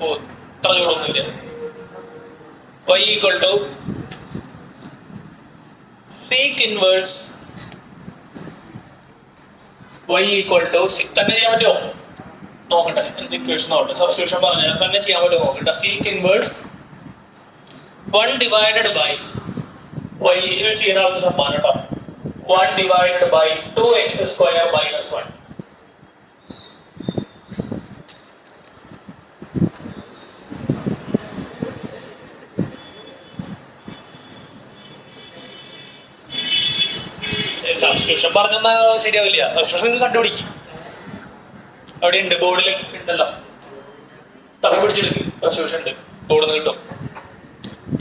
ഓ ഇത്ര ചൂടൊന്നുമില്ല. y equal to sec inverse y equal to തന്നെ ചെയ്യാൻ പറ്റുമോ നോക്കട്ടെ. എന്റെ ഇക്വേഷൻ നോക്കട്ടെ. സബ്സ്റ്റിറ്റ്യൂഷൻ പറഞ്ഞാൽ തന്നെ ചെയ്യാൻ പറ്റുമോ നോക്കട്ടെ. sec inverse 1 divided by y ഇത് ചെയ്യുന്ന ആൾക്ക് സമ്മാനം കേട്ടോ. 1 divided by 2x square minus 1. Substitution പറഞ്ഞാ ശരിയാവില്ല. സബ്സ്റ്റിറ്റ്യൂഷൻ കണ്ടുപിടിക്കും. അവിടെ ഉണ്ട്, ബോർഡിൽ ഉണ്ടല്ലോ. തപ്പി പിടിച്ചെടുക്കും. സബ്സ്റ്റിറ്റ്യൂഷൻ ഉണ്ട്, ബോർഡിൽ നിന്ന് കിട്ടും.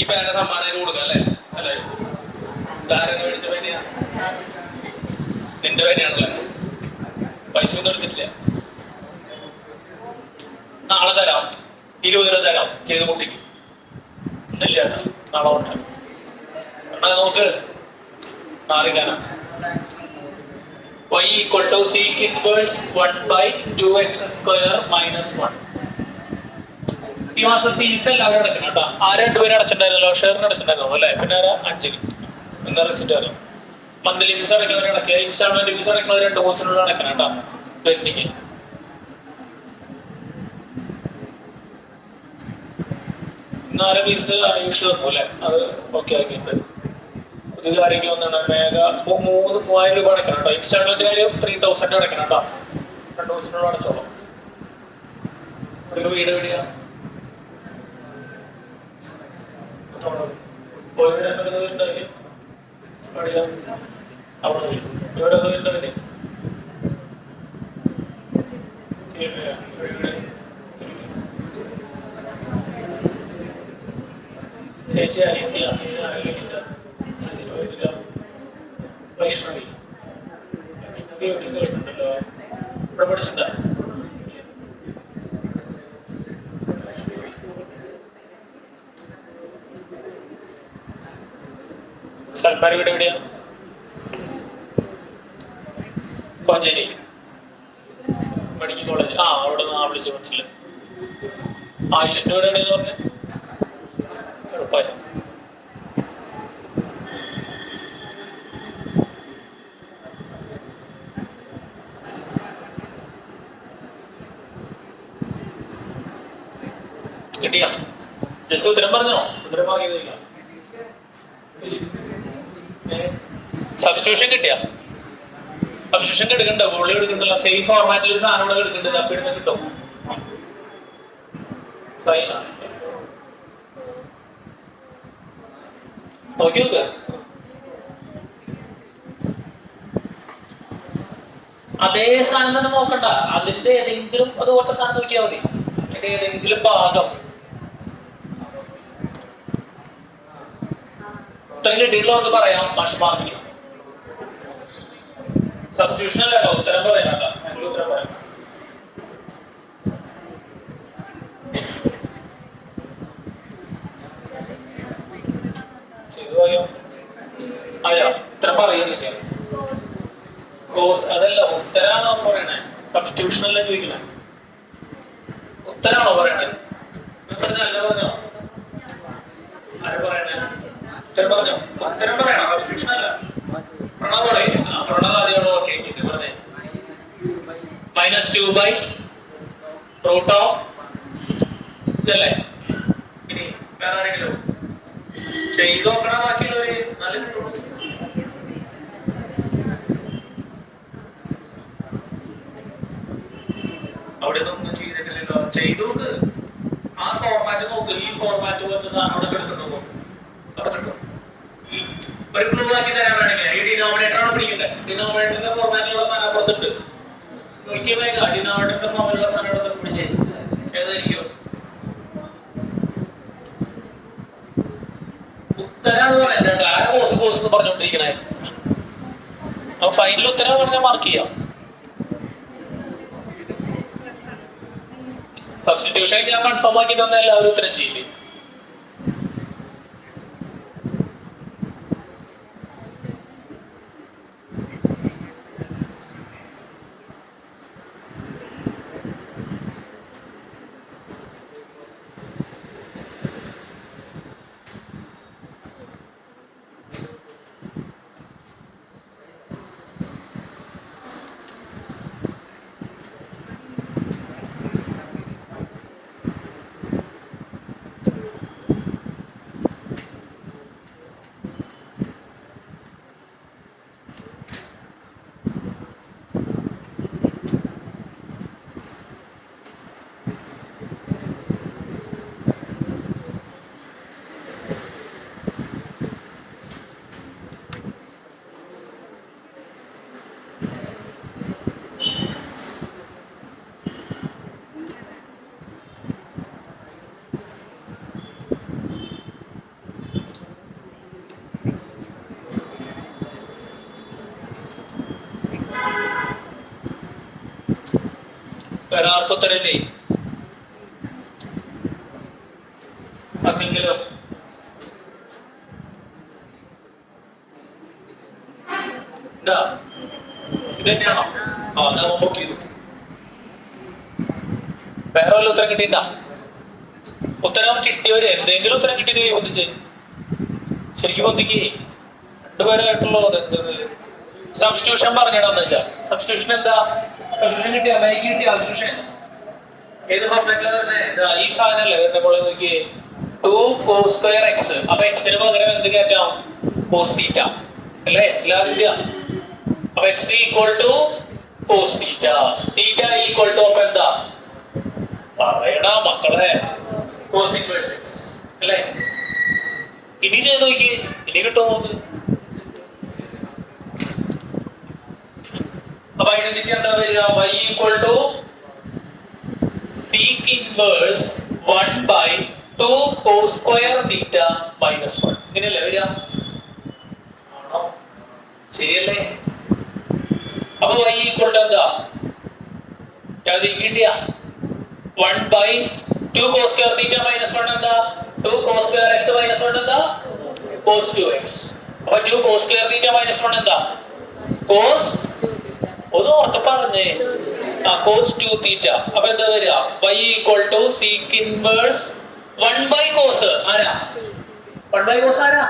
ഈ പേന സമ്മാനം കൊടുക്കാം അല്ലേ? അല്ലേ? ധാരണ മേടിച്ച പേനയാ? നിന്റെ പേനയാണല്ലേ? പൈസ ഒന്നും എടുത്തിട്ടില്ല. നാളെ തരാം, 20 രൂപ തരാം. ചെയ്ത് കുട്ടിക്ക് ഇന്നില്ല, നാളെ ഉണ്ട്. എന്നാ നോക്ക് നാളെ കാണാം. y equal to sec inverse 1 by 2x square minus 1. ഈ മാസം ഫീസ് എല്ലാവരും അടക്കണം കേട്ടോ. ആ രണ്ടുപേരും അടച്ചിട്ടുണ്ടായിരുന്നല്ലോ, ഷെയറിന് അടച്ചിട്ടുണ്ടായിരുന്നു അല്ലേ? പിന്നെ അഞ്ചിന് എന്താ റിസിറ്റ് അറിയാം. മന്ത്ലി ഫീസ് അടക്കുന്നവർ അടക്കുക, ഇൻസ്റ്റാൾമെന്റ് ഫീസ് അടക്കുന്നവർ 2 മാസത്തിനുള്ളിൽ അടക്കണം കേട്ടോ. പെൻഡിങ് നാല് ഫീസ് ആയുഷ് തന്നു അല്ലേ? അത് ഓക്കെ ആക്കിയിട്ടുണ്ട്. ഒരു കാര്യക്ക് വന്നാണ് മേഘ 3,000 രൂപ അടക്കണം കേട്ടോ. ഇൻസ്റ്റാൾമെന്റ് കാര്യം 3,000 അടക്കണം കേട്ടോ. 2 ദിവസത്തിനുള്ള അടച്ചോളാം. ഒരു വീട് എവിടെയാ? ചേച്ചി അനിയത്തി വൈഷ്ണവി എവിടെയും കേട്ടിട്ടുണ്ടല്ലോ. ഇവിടെ പഠിച്ചിട്ടുണ്ടോ? സൽമാർ വീട് എവിടെയാ? Koncheri medical college. അവിടെ നിന്ന് വിളിച്ചു മനസ്സിലായി. ആയുഷിന്റെ വീട് എവിടെയെന്ന് പറഞ്ഞ എളുപ്പമായി. കിട്ടിയാ? ജസ്റ്റ് ഉത്തരം പറഞ്ഞോ? ഉത്തരം വാങ്ങിയതില്ല. സബ്സ്റ്റിറ്റ്യൂഷൻ കിട്ടിയാ? സബ്സ്റ്റിറ്റ്യൂഷൻ എടുക്കണ്ടോ? പുള്ളി എടുക്കണ്ടല്ലോ. സെയിം ഫോർമാറ്റിൽ ഒരു സാധനം കൂടെ എടുക്കണ്ടത്. അപ്പൊ എടുക്കാൻ കിട്ടും. സൈൻ ആണ്. നോക്കി നോക്കുക. അതേ സാധനം തന്നെ നോക്കണ്ട. അതിന്റെ ഏതെങ്കിലും അതുപോലത്തെ സാധനം നോക്കിയാൽ മതി. അതിന്റെ ഏതെങ്കിലും ഭാഗം ഉത്തരം കിട്ടിയിട്ടുള്ളവർക്ക് പറയാം. മാഷ്മാർക്ക് സബ്സ്റ്റിറ്റ്യൂഷൻ അല്ല കേട്ടോ, ഉത്തരം പറയാം. ഉത്തരം പറയാം. ഉത്തരം പറയുന്നില്ല. കോഴ്സ് അതല്ല, ഉത്തരാണോ പറയണേ? സബ്സ്റ്റിറ്റ്യൂഷൻ അല്ല ചോദിക്കണേ. ഉത്തരാണോ പറയണേ? അല്ല പറഞ്ഞോ? ആര് പറയണേ? ഉത്തരം പറഞ്ഞോ? ഉത്തരം പറയണോ? സബ്സ്റ്റിറ്റ്യൂഷൻ അല്ല. പ്രണവ് പറയും. പ്രണവ് ആദ്യമാണോ? ഓക്കെ പറഞ്ഞേ. -2 by root of ഇതല്ലേ? ഇനി വേറെ ആരെങ്കിലും ചെയ്ത് നോക്കണ. ബാക്കിയുള്ളവര് നല്ല കിട്ടുള്ളൂ. അവിടെ ഒന്നും ചെയ്തിട്ടില്ലല്ലോ. ചെയ്തു നോക്ക്. ആ ഫോർമാറ്റ് നോക്ക്. ഈ ഫോർമാറ്റ് പോലത്തെ സാധനം അവിടെ കിടക്കുന്നുണ്ടോ? അവിടെ കിട്ടും. ഒരു ക്ലൂ ആക്കി തരാൻ വേണമെങ്കിൽ ഈ ഡിനോമിനേറ്റർ ആണ് പിടിക്കുന്നത്. ഡിനോമിനേറ്ററിന്റെ ഫോർമാറ്റിലുള്ള സാധനം അപ്പുറത്തുണ്ട്. ഡിനോമിനേറ്ററിന്റെ ഫോർമാറ്റിലുള്ള സാധനം അവിടെ പിടിച്ചേ. ഏതായിരിക്കും? ഉത്തരാണ് പറയുന്നത്. ആരാ കോഴ്സ് എന്ന് പറഞ്ഞോണ്ടിരിക്കണേ? അപ്പൊ ഫൈനൽ ഉത്തരം പറഞ്ഞാൽ മാർക്ക് ചെയ്യാം. സബ്സ്റ്റിറ്റ്യൂഷൻ ഞാൻ കൺഫേം ആക്കി തന്നെ എല്ലാവരും ഉത്തരം ചെയ്യില്ലേ? ഒരാർക്കുത്തരല്ലേ? ആർക്കെങ്കിലോ? ഇത് തന്നെയാണോ? ആ അത് നമ്മൾ ചെയ്തു. വേറെ വല്ല ഉത്തരം കിട്ടിയിട്ടാ? ഉത്തരം കിട്ടിയവര് എന്തെങ്കിലും ഉത്തരം കിട്ടിയിട്ട് പൊന്തിച്ച് ശരിക്കും പൊന്തിക്ക്. രണ്ടുപേരായിട്ടുള്ളത് സബ്സ്റ്റിറ്റ്യൂഷൻ പറഞ്ഞിടാന്ന് വെച്ചാ സബ്സ്റ്റിറ്റ്യൂഷൻ എന്താ? സബ്സ്റ്റിറ്റ്യൂഷൻ കിട്ടിയ മാഗി കിട്ടിയ സബ്സ്റ്റിറ്റ്യൂഷൻ ഏത് ഫോർമാറ്റിലാണ് വരുന്നത്? ഈ സാധനല്ലേ നമ്മളെ നോക്കി 2 cos square x. അപ്പൊ എക്സിന് പകരം എന്ത് കയറ്റാം? cos തീറ്റ അല്ലേ? എല്ലാവരും അപ്പൊ x equal to cos theta, theta equal to അപ്പൊ എന്താ പറയടാ മക്കളെ? cos inverse x അല്ലേ? ഇനി ചെയ്ത് നോക്കി, ഇനി കിട്ടുമോ നമുക്ക്? അപ്പൊ ഐഡന്റിറ്റി എന്താ വരിക? y equal to sec inverse 1 by 2 cos square theta minus 1. ഇങ്ങനെയല്ലേ വരിക? ആണോ? ശരിയല്ലേ? അപ്പൊ y ഈക്വൽ ടു എന്താ? കിട്ടിയ 1 by 2 cos square theta minus 1 എന്താ? 2 cos square x minus 1 എന്താ? cos 2x. അപ്പൊ 2 cos square theta minus 1 എന്താ? cos ഒന്ന് ഓർത്ത് പറഞ്ഞേ. cos 2 theta. അപ്പൊ എന്താ വരിക? y equal to sec inverse 1 by cos ആരാ? 1 by cos ആരാ?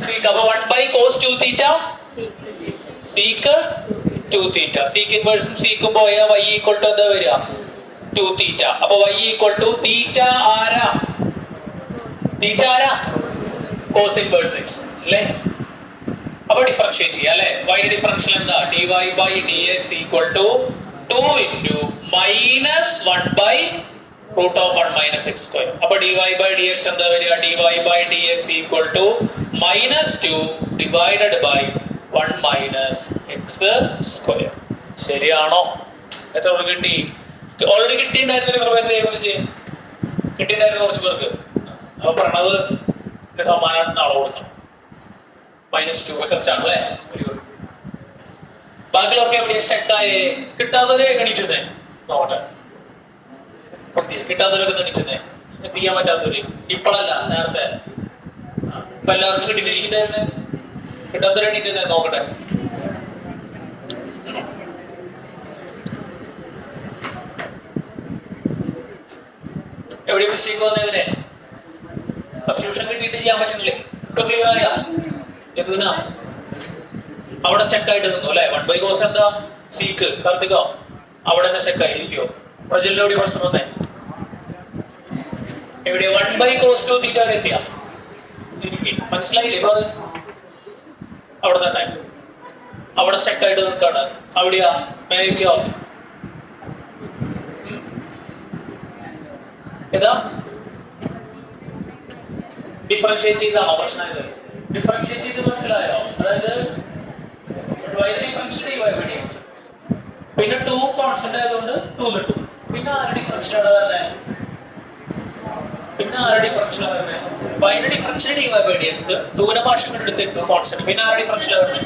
sec. അപ്പൊ 1 by cos 2 theta sec 2 theta. sec inverse sec പോയാ y ഈക്വൽ ടു എന്താ വരിക? 2 theta. അപ്പൊ y ഈക്വൽ ടു theta ആരാ? theta ആരാ? cos inverse x അല്ലേ? അപ്പൊ ഡിഫറൻഷിയേറ്റ് ചെയ്യാം അല്ലേ? y ന്റെ ഡിഫറൻഷ്യൽ എന്താ? dy by dx equal to 2 into minus 1 by root of 1 minus x square. അപ്പൊ dy by dx എന്താ വരിക? dy by dx equal to minus 2 divided by 1 minus x square. ശരിയാണോ? എത്ര കിട്ടി? ഓൾറെഡി കിട്ടിയിട്ടുണ്ടായിരുന്നു. കിട്ടിയിട്ടുണ്ടായിരുന്നു കുറച്ച് പേർക്ക്. അപ്പൊ പ്രണവ് സമ്മാനം നാളെ കൊടുക്കണം. -2 കുറച്ചാണ് അല്ലേ? ബാക്കിയുള്ളവർക്ക് എവിടെ സ്റ്റക്കായേ? കിട്ടാത്തവരെ ഗണിക്കുന്നേ നോട്ടെ. കിട്ടാത്തവരൊക്കെ ഗണിക്കുന്നേ, ചെയ്യാൻ പറ്റാത്തവര്. ഇപ്പോഴല്ല, നേരത്തെ. ഇപ്പൊ എല്ലാവർക്കും കിട്ടിയിട്ടിരിക്കുന്നേ, കിട്ടാത്തവരെ എണീറ്റുന്നേ നോക്കട്ടെ. എവിടെ മിസ്റ്റേക്ക് വന്നതിനെ? സബ്സ്റ്റിറ്റ്യൂഷൻ കിട്ടിയിട്ട് ചെയ്യാൻ പറ്റുന്നില്ലേ? അവിടെ സ്റ്റക്കായിട്ട് നിന്നു അല്ലെ? 1 by cos എന്താ? സീക്ക് കാർത്തികോ അവിടെ തന്നെ സ്റ്റക്കായി ഇരിക്കോ? പ്രജലിന്റെ എവിടെ പ്രശ്നം വന്നേ? എവിടെ? 1 by cos 2 theta എത്തിയ മനസ്സിലായില്ലേ? ഇപ്പൊ അവിടെ തന്നെ അവിടെ സ്റ്റക്കായിട്ട് നിൽക്കാണ്. അവിടെയാ മേക്കോ? ഏതാ? ഡിഫറൻഷിയേറ്റ് ചെയ്താണോ പ്രശ്നമായത്? ഡിഫറൻഷിയേറ്റ് ചെയ്ത് മനസ്സിലായോ? അതായത് പിന്നെ 2 കോൺസ്റ്റന്റ് ആയതുകൊണ്ട് 2 കിട്ടും. പിന്നെ ആരുടെ ഡിഫറൻഷ്യൽ ആണ് വരുന്നത്? y differential dy by dx 2നെ ഭാഷ എടുത്തിട്ട് കോൺസ്റ്റന്റ്. പിന്നെ ആരുടെ ഡിഫറൻഷ്യൽ വരുന്നത്?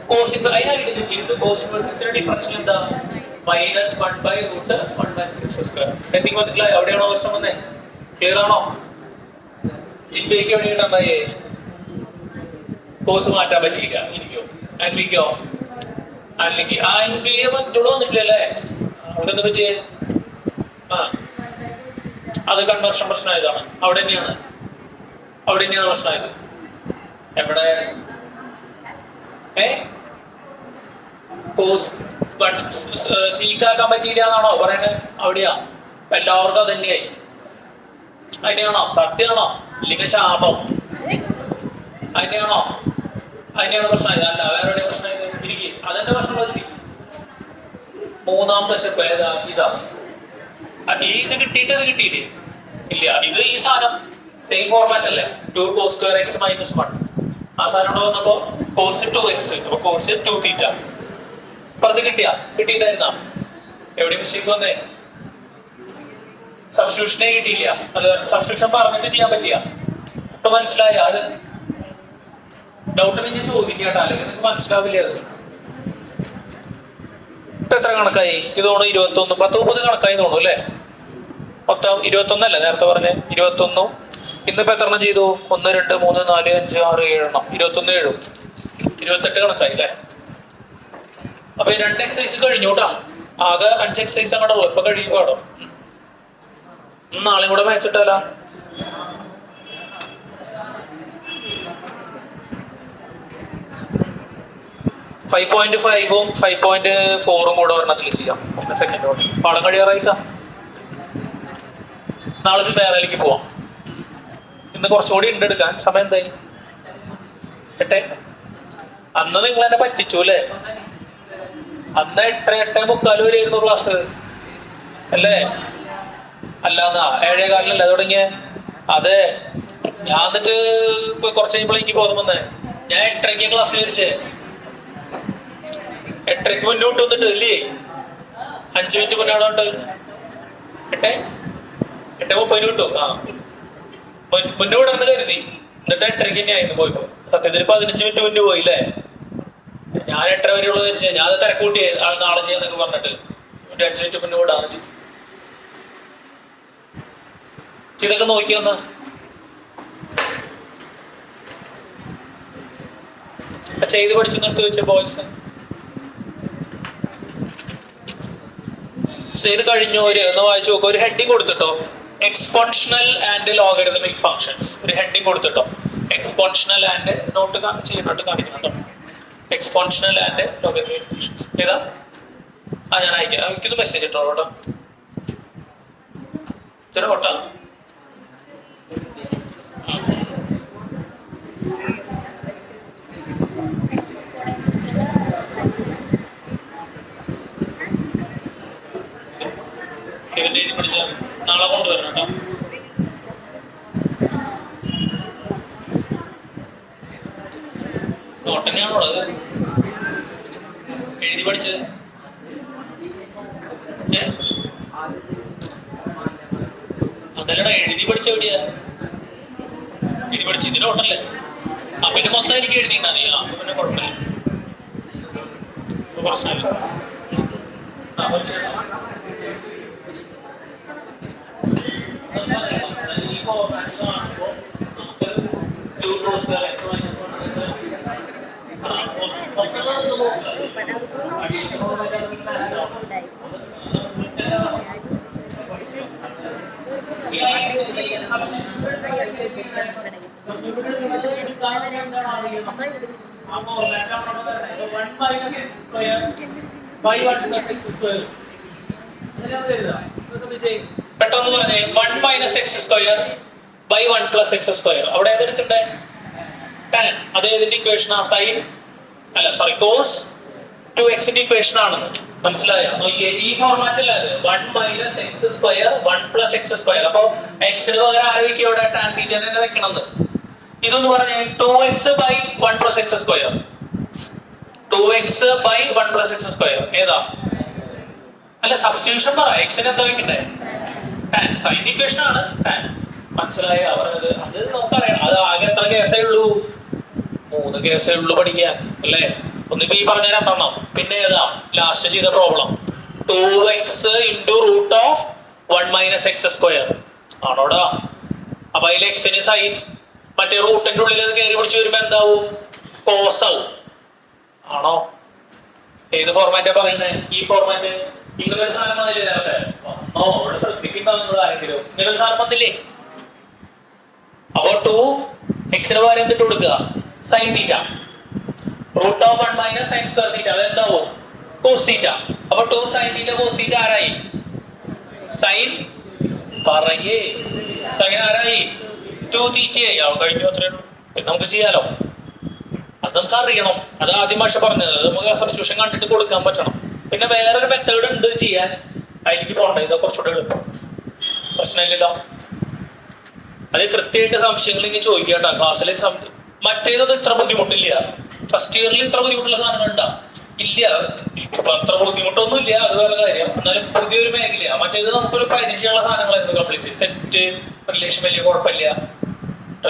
cos inverse. അതിനായിട്ട് കിട്ടിയിട്ട് cos ഇൻവേഴ്സ് ഡിഫറൻഷ്യൽ എന്താ? -1 by root 1 minus x square. എന്തെങ്കിലും മനസ്സിലായോ? അവിടെയാണോ പ്രശ്നം വന്നേ? ക്ലിയർ ആണോ? ജിബിക്ക് എവിടെ കിട്ടാൻ കോഴ്സ് മാറ്റാൻ പറ്റിയില്ല. എനിക്കോ അൻവിക്കോ? അല്ലെങ്കിൽ അൻവിയെ പറ്റുള്ളൂ വന്നിട്ടില്ലല്ലേ? അവർക്കെന്താ പറ്റിയേ? അത് കൺവെർഷൻ പ്രശ്നമായതാണ്. അവിടെ തന്നെയാണ് പ്രശ്നമായത്. എവിടെ? കോഴ്സ് സീക്കാക്കാൻ പറ്റിയില്ല എന്നാണോ പറയുന്നത്? അവിടെയാ. എല്ലാവർക്കും അത് തന്നെയായി. അതിനെയാണോ? സത്യമാണോ? ഇല്ലെങ്കിൽ ശാപം? അതിനെയാണോ? അതിനെയാണ് പ്രശ്നമായത്? അല്ല, വേറെ എവിടെ പ്രശ്നമായത്? ഇരിക്കും. അതെന്റെ പ്രശ്നമുള്ളതിരിക്കും. മൂന്നാമത്തെ സ്റ്റെപ്പ് ഏതാ? ഇതാ. ഇത് കിട്ടിയിട്ട് ഇത് കിട്ടിയില്ലേ? ഇല്ല. ഇത് ഈ സാധനം സെയിം ഫോർമാറ്റ് അല്ലേ? 2 cos square x minus 1. ആ സാധനം ഇവിടെ വന്നപ്പോ cos 2x. അപ്പൊ cos 2 theta. പറഞ്ഞ് കിട്ടിയിട്ടായിരുന്ന എവിടെ മിസ്റ്റേക്ക് വന്നേ? സബ്സ്റ്റിറ്റ്യൂഷനെ കിട്ടിയില്ല. അത് സബ്സ്റ്റിറ്റ്യൂഷൻ പറഞ്ഞിട്ട് ചെയ്യാൻ പറ്റിയ. ഇപ്പൊ മനസ്സിലായ? അത് ഡൗട്ട് നിങ്ങൾ ചോദിക്കാട്ടോ, അല്ലെങ്കിൽ നിങ്ങൾക്ക് മനസ്സിലാവില്ല. അത് ഇപ്പൊ എത്ര കണക്കായി? ഇത് തോന്നുന്നു 21, 10, 30 കണക്കായി തോന്നുന്നു അല്ലേ? മൊത്തം 21 അല്ലേ നേരത്തെ പറഞ്ഞ? 21. ഇന്നിപ്പോ എത്ര എണ്ണം ചെയ്തു? 1, 2, 3, 4, 5, 6, 7 എണ്ണം. 21, 7, 28 കണക്കായി അല്ലേ? അപ്പൊ ഈ 2 എക്സസൈസ് കഴിഞ്ഞു കേട്ടാ. ആകെ 5 എക്സസൈസ് അങ്ങോട്ട് ഉള്ളു. ഇപ്പൊ കഴിയും പാടോ. നാളെയും കൂടെ മാച്ച് ഇട്ടാലോ. ഫൈവ് 5.5ഉം 5.4ഉം കൂടെ ഒരെണ്ണത്തിൽ ചെയ്യാം. പിന്നെ സെക്കൻഡ് ഓർഡർ പാടം കഴിയാറായിട്ടാ. നാളെ വേറെയിലേക്ക് പോവാം. ഇന്ന് കുറച്ചുകൂടി ഉണ്ട് എടുക്കാൻ. സമയം എന്തായി? 8. അന്ന് നിങ്ങൾ എന്നെ പറ്റിച്ചു അല്ലേ? അന്ന് 8:45 വരെയായിരുന്നു ക്ലാസ് അല്ലേ? അല്ലാന്നാ 7:15 തുടങ്ങിയ. അതെ, ഞാൻ എന്നിട്ട് ഇപ്പൊ കുറച്ച് കഴിഞ്ഞപ്പോഴേക്ക് ബോധം വന്നേ. ഞാൻ 8:30 ക്ലാസ്സിൽ വിരിച്ചേ. 8:30 മുന്നോട്ട് വന്നിട്ട് ഇല്ലേ? 5 മിനിറ്റ് മുന്നോട്ട് 8:30 കിട്ടും. ആ മുന്നോട്ട് എന്ന് കരുതി. എന്നിട്ട് 8:30 തന്നെ ആയിരുന്നു പോയിപ്പോ. സത്യത്തിൽ 15 മിനിറ്റ് മുന്നേ പോയില്ലേ? ഞാൻ 8:30 വരെയുള്ളൂ വിരിച്ചേ. ഞാൻ അത് തിരക്കൂട്ടി നാളെ ചെയ്യാന്നൊക്കെ പറഞ്ഞിട്ട് 5 മിനിറ്റ് മുന്നേ വിടാന്ന് ചെയ്തു. ഇതൊക്കെ നോക്കിയൊന്ന്. ചെയ്ത് പഠിച്ചു നിർത്തി വെച്ച ബോയ്സ് ചെയ്ത് കഴിഞ്ഞു. ഒന്ന് വായിച്ചു നോക്കുക. ഒരു ഹെഡിങ് കൊടുത്തിട്ടോ, എക്സ്പോൺഷണൽ ആൻഡ് ലോഗരിതമിക് ഫങ്ഷൻസ്. ഒരു ഹെഡിങ് കൊടുത്തിട്ടോ, എക്സ്പോൺഷണൽ ആൻഡ് നോട്ട് ചെയ്തിട്ട് കാണിക്കുന്നുണ്ടോ? എക്സ്പോൺഷണൽ ആൻഡ് ലോഗരിതമിക് ഫങ്ഷൻസ് ഏതാ? ഞാൻ അയക്കാം. എനിക്കൊന്ന് മെസ്സേജ് ഇട്ടോ കേട്ടോ. ഇത്ര കേട്ടോ. നാളെ കൊണ്ടുവരണം കേട്ടോ. നോട്ട് തന്നെയാണോ ഉള്ളത്? എഴുതി പഠിച്ചത്? അതല്ലടാ, എഴുതി പഠിച്ച എവിടെയാ? എഴുതി പഠിച്ച ഇതിന് നോട്ടല്ലേ? അപ്പൊ ഇത് മൊത്തം എനിക്ക് എഴുതിണ്ടാ നീ? അപ്പൊ പിന്നെ കുഴപ്പമില്ല, പ്രശ്നമില്ല. പെട്ടെന്ന് പറഞ്ഞേ. 1 - x² by 1 + x². അവിടെ ഏതെടുക്കണ്ടേ? tan. അതേതിന്റെ ഇക്വേഷനാ? സൈൻ അല്ല, സോറി, കോസ് 2x ഇക്വേഷൻ ആണെന്ന് മനസ്സിലായോ? നോക്കിയേ, ഈ ഫോർമാറ്റിൽ അത് 1 - x², 1 + x². അപ്പൊ എക്സിന് പകരം ആരോഗ്യം ഇവിടെ ടാൻ തീറ്റ തന്നെ വെക്കണത്. ഇതൊന്ന് പറഞ്ഞേ, 2x by 1 + x². 2x by 1 + x². ഏതാ? അല്ല, സബ്സ്റ്റിറ്റ്യൂഷൻ പറ. എക്സിന് എന്താ വെക്കണ്ടേ? ടാൻ. സൈൻ ഇക്വേഷൻ ആണ് ടാൻ. മനസ്സിലായോ? അവരത് അത് നമുക്കറിയാം. അത് ആകെ എത്ര കേസേ ഉള്ളൂ? 3 കേസേ ഉള്ളൂ പഠിക്കാൻ അല്ലേ? ഒന്നിപ്പോ ഈ പറഞ്ഞ 2 പിന്നെ ഏതാ ലാസ്റ്റ് ചെയ്ത പ്രോബ്ലം? 2x × √1 - x². ആണോടാ? അപ്പൊ അതിൽ എക്സിന് സൈൻ, മറ്റേ റൂട്ടിന്റെ ഉള്ളിൽ അത് കയറി പിടിച്ച് വരുമ്പോ എന്താവും? കോസ് ആവും. ആണോ? ഏത് ഫോർമാറ്റാ പറയുന്നത്? ഈ ഫോർമാറ്റ്. ഇങ്ങനൊരു സാധനം വന്നില്ലേ നേരത്തെ? ഇവിടെ ശ്രദ്ധിക്കണ്ടോ നിങ്ങൾ ആരെങ്കിലും? ഇങ്ങനൊരു സാധനം വന്നില്ലേ? അപ്പൊ 2x പകരം എന്തിട്ട് കൊടുക്കുക? Sine theta. √1 - sin²θ. അതെന്താവും? Cos theta. അപ്പൊ 2 sin θ cos θ ആരായി? സൈൻ പറയേ. സൈൻ ആരായി? 2 θ ആയി. കഴിഞ്ഞു. അത്രേ ഉള്ളൂ. നമുക്ക് ചെയ്യാലോ. അത് നമുക്ക് അറിയണം. അത് ആദ്യം ഭാഷ പറഞ്ഞത്. അത് നമുക്ക് സബ്സ്റ്റിറ്റ്യൂഷൻ കണ്ടിട്ട് കൊടുക്കാൻ പറ്റണം. പിന്നെ വേറൊരു മെത്തേഡ് ഉണ്ട് ചെയ്യാൻ. അതിലേക്ക് പോകണ്ട. ഇത് കുറച്ചുകൂടെ എളുപ്പം. പ്രശ്നമില്ലല്ലോ. അത് കൃത്യമായിട്ട് സംശയങ്ങൾ ഇങ്ങനെ ചോദിക്കട്ടോ ക്ലാസ്സിൽ. മറ്റേതൊന്നും ഇത്ര ബുദ്ധിമുട്ടില്ല. ഫസ്റ്റ് ഇയറിൽ ഇത്ര ബുദ്ധിമുട്ടുള്ള സാധനങ്ങൾ ഉണ്ടാ ഇല്ല. ഇപ്പൊ അത്ര ബുദ്ധിമുട്ടൊന്നും ഇല്ല, അത് വേറെ കാര്യം. എന്നാലും പുതിയൊരു മേഖല. മറ്റേത് നമുക്കൊരു പരിചയമുള്ള സാധനങ്ങളായിരുന്നു. കംപ്ലീറ്റ് സെറ്റ് റിലേഷൻ വലിയ കുഴപ്പമില്ല.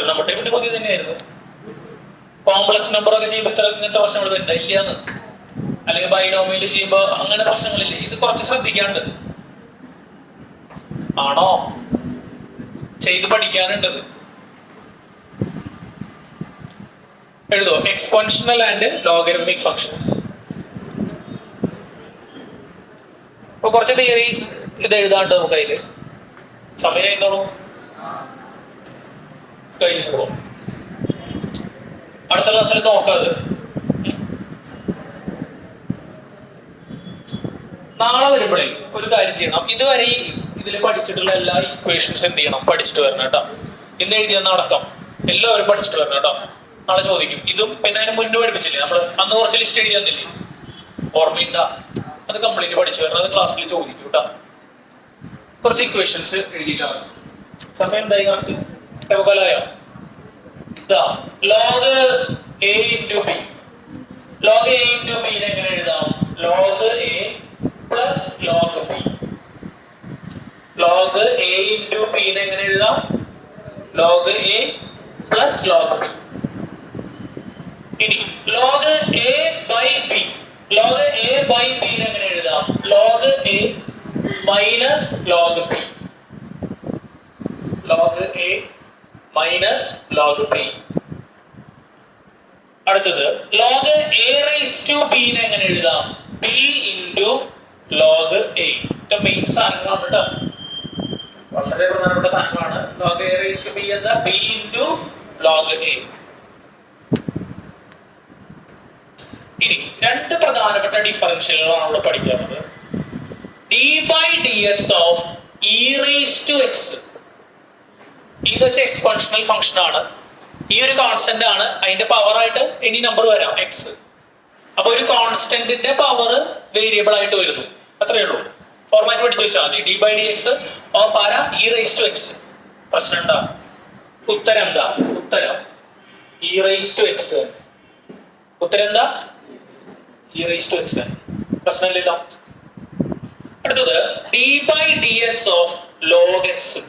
നമ്മുടെ പിന്നെ പുതിയ തന്നെയായിരുന്നു. കോംപ്ലക്സ് നമ്പർ ഒക്കെ ചെയ്യുമ്പോൾ ഇങ്ങനത്തെ പ്രശ്നങ്ങൾ വരില്ല ഇല്ലാന്ന്. അല്ലെങ്കിൽ ബൈനോമിയൽ ചെയ്യുമ്പോ അങ്ങനെ പ്രശ്നങ്ങളില്ല. ഇത് കുറച്ച് ശ്രദ്ധിക്കാണ്ട്. ആണോ? ചെയ്ത് പഠിക്കാനുണ്ടത്. എഴുതോ, എക്സ്പോൺഷണൽ ആൻഡ് ലോഗരിതമിക് ഫങ്ഷൻസ്. അപ്പൊ കുറച്ച് തിയറി ഇത് എഴുതാണ്ട് നമുക്ക് അതില് സമയം എന്തോളൂ കഴിഞ്ഞു. അടുത്ത ക്ലാസ്സിൽ നോക്കാത്. നാളെ വരുമ്പോഴേ ഒരു കാര്യം ചെയ്യണം. ഇതുവരെ ഇതിൽ പഠിച്ചിട്ടുള്ള എല്ലാ ഇക്വേഷൻസ് എന്ത് ചെയ്യണം, പഠിച്ചിട്ട് വരണം കേട്ടോ. ഇന്ന് എഴുതിയെന്ന അടക്കം എല്ലാവരും പഠിച്ചിട്ട് വരണം കേട്ടോ. നാളെ ചോദിക്കും. ഇതും പിന്നെ അതിന് മുന്നേ പഠിപ്പിച്ചില്ലേ നമ്മൾ, അന്ന് കുറച്ച് ലിസ്റ്റ് എഴുതി തന്നില്ലേ, ഓർമ്മയുണ്ടാ? അത് കംപ്ലീറ്റ് പഠിച്ചു വരണം. അത് ക്ലാസ്സിൽ ചോദിക്കും കേട്ടോ. കുറച്ച് ഇക്വേഷൻസ് എഴുതിയിട്ടാണ്. സമയം എന്തായി കണക്ക് കലായോ? Log A into B. Log A into B എങ്ങനെ എഴുതാം? Log A plus log B. Log A into B എങ്ങനെ എഴുതാം? Log A plus log B. ഇനി log A by B. Log A by B എങ്ങനെ എഴുതാം? Log A minus log B. Log A minus log B. അടുത്തത് log A raise to B എങ്ങനെ എഴുതാം? B into log A. ഇത് main സാധനങ്ങളാണ് കേട്ടോ, വളരെ പ്രധാനപ്പെട്ട സാധനങ്ങളാണ്. Log A raise to B എന്താ? B into log A. ഇനി രണ്ട് പ്രധാനപ്പെട്ട ഡിഫറൻഷ്യലുകളാണ് നമ്മൾ പഠിക്കുന്നത്. D by D X of E raise to X. ഇത് വെച്ച എക്സ്പാൻഷണൽ ഫംഗ്ഷൻ ആണ്. ഈ ഒരു കോൺസ്റ്റന്റ് ആണ്, അതിന്റെ പവർ ആയിട്ട് ഇനി നമ്പർ വരാം എക്സ്. അപ്പൊ ഒരു കോൺസ്റ്റന്റിന്റെ പവർ വേരിയബിൾ ആയിട്ട് വരുന്നു, അത്രയേ ഉള്ളൂ. ഫോർമാറ്റ് പഠിച്ചു വെച്ചാൽ മതി. D by D X of ആരാ? E raise to X. പ്രശ്നം എന്താ? ഉത്തരം എന്താ? ഉത്തരം ഇ റൈസ് ടു എക്സ്. ഉത്തരം എന്താ? E raise to x. പ്രശ്നമില്ല. അടുത്തത് d by D X of log x.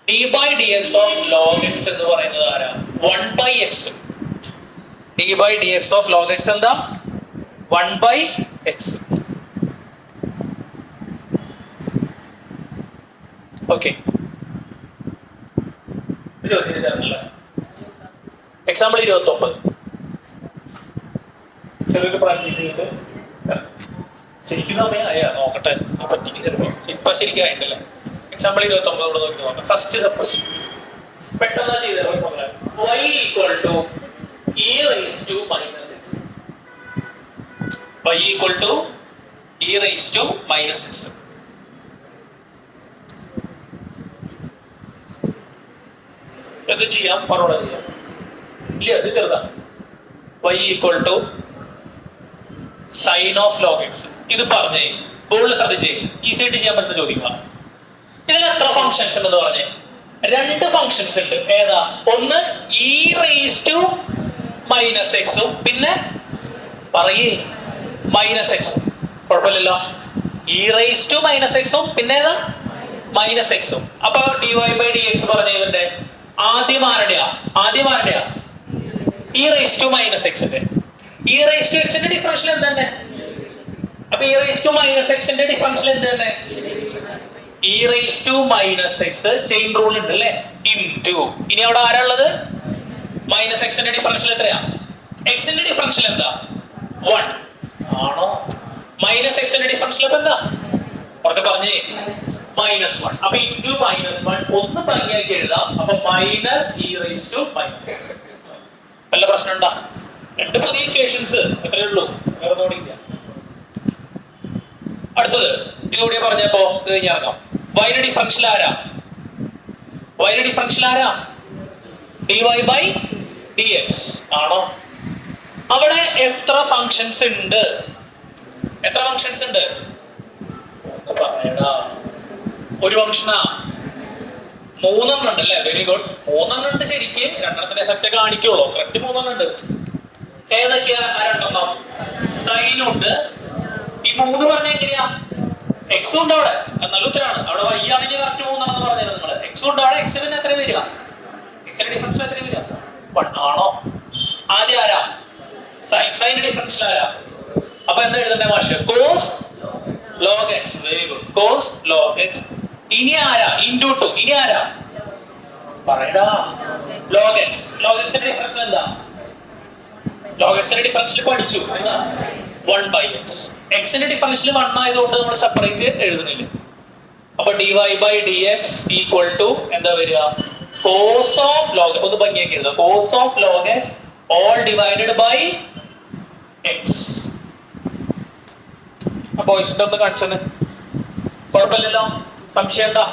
D by D X of log x എന്ന് പറയുന്നത് ആരാ? 1 by x. D by D X of log x എന്താ? 1 by X. Okay, example 29 ചെറിയൊരു practice ചെയ്തിട്ട് ശരിക്കും സമയമായ നോക്കട്ടെ, പറ്റിക്കും ചിലപ്പോ. ഇപ്പൊ ശരിക്കും ആയിട്ടല്ലേ. എക്സാമ്പിൾ 29 നോക്കി നോക്കാം. ഫസ്റ്റ് സപ്പോസ് പെട്ടെന്ന് ചെയ്ത y equal to e raise to minus x. y equal to e raise to minus x. ഇത് ചെയ്യാം, പറോടെ ചെയ്യാം. ഇല്ല, ഇത് ചെറുതാണ്. y equal to sine of log x. ഇത് പറഞ്ഞേ, ബോർഡിൽ ശ്രദ്ധിച്ചേ, ഈസി ആയിട്ട് ചെയ്യാൻ പറ്റുന്ന ചോദ്യങ്ങളാണ്. ഇതിൽ എത്ര ഫംഗ്ഷൻസ് ഉണ്ടെന്ന് പറഞ്ഞേ? 2 ഫംഗ്ഷൻസ് ഉണ്ട്. ഏതാ? ഒന്ന് ഇ റൈസ് ടു മൈനസ് എക്സും പിന്നെ പറയേ മൈനസ് എക്സും. കുഴപ്പമില്ലല്ലോ. ഇ റൈസ് ടു മൈനസ് എക്സും പിന്നെ ഏതാ? മൈനസ് എക്സും. അപ്പൊ d y by D x പറഞ്ഞ ഇവന്റെ ആദ്യം ആരുടെയാ? ഇ റൈസ് ടു മൈനസ് എക്സിന്റെ. ഇ റൈസ് ടു എക്സിന്റെ ഡിഫറൻഷ്യൽ എന്ത് തന്നെ? അപ്പൊ ഇ റൈസ് ടു മൈനസ് എക്സിന്റെ ഡിഫറൻഷ്യൽ എന്ത് തന്നെ? E raise to minus x. Chain rule ഉണ്ട് അല്ലെ? ഇൻടു. ഇനി അവിടെ ആരാ ഉള്ളത്? മൈനസ് എക്സിന്റെ ഡിഫറൻഷ്യൽ എത്രയാ? എക്സിന്റെ ഡിഫറൻഷ്യൽ എന്താ? 1 ആണോ? മൈനസ് എക്സിന്റെ ഡിഫറൻഷ്യൽ അപ്പൊ എന്താ? ഉറക്കെ പറഞ്ഞേ, -1. അപ്പൊ ഇൻടു -1 ഒന്ന് ഭംഗിയാക്കി എഴുതാം. അപ്പൊ minus e raise to minus x. വല്ല പ്രശ്നം ഉണ്ടാ? 2 പുതിയ ഇക്വേഷൻസ് എത്രയേ ഉള്ളൂ, വേറെ നോടിയില്ല. അടുത്തത് ഇതുകൂടി പറഞ്ഞപ്പോ ഇത് കഴിഞ്ഞിറങ്ങാം. വൈയുടെ ഡിഫറൻഷ്യൽ ആരാ? വൈയുടെ ഡിഫറൻഷ്യൽ ആരാ? dy ബൈ dx ആണോ? അവിടെ എത്ര ഫങ്ഷൻസ് ഉണ്ട്? എത്ര ഫങ്ഷൻസ് ഉണ്ട്? പറയടാ. ഒരു ഫങ്ഷനാ? 3 എണ്ണം ഉണ്ട് അല്ലേ? Very good. 3 എണ്ണം ഉണ്ട് ശരിക്ക്. 2 എണ്ണത്തിന്റെ എഫക്റ്റ് കാണിക്കുള്ളൂ. കറക്റ്റ് 3 എണ്ണം ഉണ്ട്. ഏതൊക്കെയാ? 2 എണ്ണം സൈനും ഉണ്ട്. ഈ 3 പറഞ്ഞ എങ്ങനെയാ? എക്സ് ഉണ്ട് അവിടെ, നല്ല ഉത്തരമാണ്. അവിടെ y ആണെങ്കിൽ കറക്റ്റ് 3 ആണെന്ന് പറഞ്ഞത് നിങ്ങൾ. എക്സ് ഉണ്ട് അവിടെ. എക്സ് പിന്നെ എത്ര വരിക? എക്സിന്റെ ഡിഫറൻഷ്യൽ എത്ര വരിക? 1 ആണോ? ആദ്യം ആരാ? സൈനിന്റെ ഡിഫറൻഷ്യൽ ആരാ? അപ്പൊ എന്താ എഴുതണ്ടേ മാഷ്? Cos log x. Very good. Cos log x. ഇനി ആരാ? ഇൻടു 2. ഇനി ആരാ? പറയടാ. Log x. ലോഗ് എക്സിന്റെ ഡിഫറൻഷ്യൽ എന്താ? ലോഗ് എക്സിന്റെ ഡിഫറൻഷ്യൽ പഠിച്ചു. എന്താ? 1/x. എക്സിന്റെ ഡിഫറൻഷ്യൽ 1 ആയതുകൊണ്ട് നമ്മൾ സെപ്പറേറ്റ് എഴുതുന്നില്ല. അപ്പൊ dy by dx equal to എന്താ വരിക? cos of log, ഒന്ന് ഭംഗിയാക്കി എഴുതാം, cos of log x all divided by x. അപ്പൊ ഒന്ന് കാണിച്ചത് കുഴപ്പമില്ലല്ലോ, സംശയം എന്താ?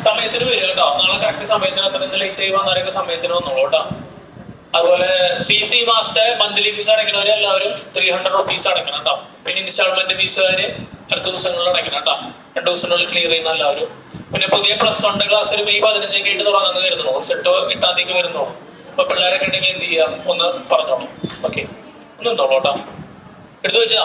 സമയത്തിന് വരിക കേട്ടോ, നാളെ കറക്റ്റ് സമയത്തിന്, അത്ര ലേറ്റ് ആയി വന്നാലൊക്കെ സമയത്തിന് വന്നോളൂ കേട്ടോ. അതുപോലെ PC മാസത്തെ മന്ത്ലി ഫീസ് അടയ്ക്കുന്നവര് എല്ലാവരും 300 rupees അടയ്ക്കണം കേട്ടോ. പിന്നെ ഇൻസ്റ്റാൾമെന്റ് ഫീസുകാര് അടുത്ത ദിവസങ്ങളിൽ അടയ്ക്കണം കേട്ടോ. 2 ദിവസത്തിനുള്ളിൽ ക്ലിയർ ചെയ്യുന്ന എല്ലാവരും. പിന്നെ പുതിയ +1 ക്ലാസ്സിൽ May 15 ആയിട്ട് തുടങ്ങുന്നത് വരുന്നുള്ളൂ, സെറ്റ് 8-ാം തീയതിക്ക് വരുന്നുള്ളൂ. അപ്പൊ പിള്ളേരൊക്കെ ഉണ്ടെങ്കിൽ എന്ത് ചെയ്യാം, ഒന്ന് പറഞ്ഞോളൂ. ഓക്കെ, ഒന്ന് എന്തോളൂ കേട്ടോ, എടുത്തു വെച്ചാ.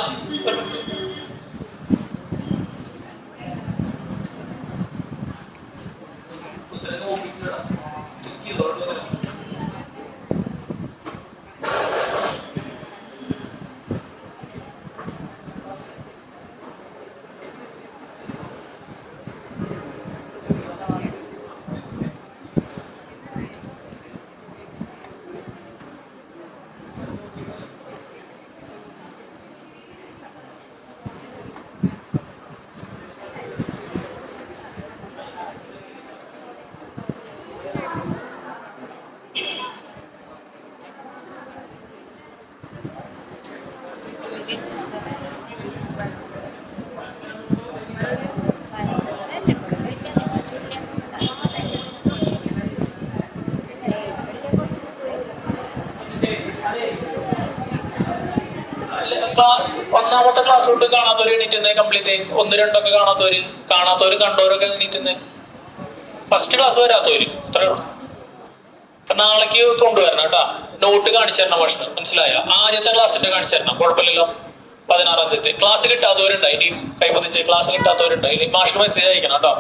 ഒന്നാമത്തെ ക്ലാസ് തൊട്ട് കാണാത്തവര് എണീറ്റുന്നേ, കംപ്ലീറ്റ് 1-2 ഒക്കെ കാണാത്തവര് കണ്ടവരൊക്കെ എണീറ്റുന്നേ. ഫസ്റ്റ് ക്ലാസ് വരാത്തവര് ഇത്രേ ഉള്ളൂ. നാളേക്ക് കൊണ്ടുവരണം കേട്ടാ. നോട്ട് കാണിച്ചു തരണം ഭക്ഷണം, മനസ്സിലായോ? ആദ്യത്തെ ക്ലാസ്സിന്റെ കാണിച്ചു തരണം, കുഴപ്പമില്ലല്ലോ. 16-ാം തീയതി ക്ലാസ് കിട്ടാത്തവരുണ്ടായി, ഇനി കൈപ്പത്തിച്ച് ക്ലാസ് കിട്ടാത്തവരുണ്ടായി, മാഷിന് മെസ്സേജ് അയക്കണം കേട്ടോ.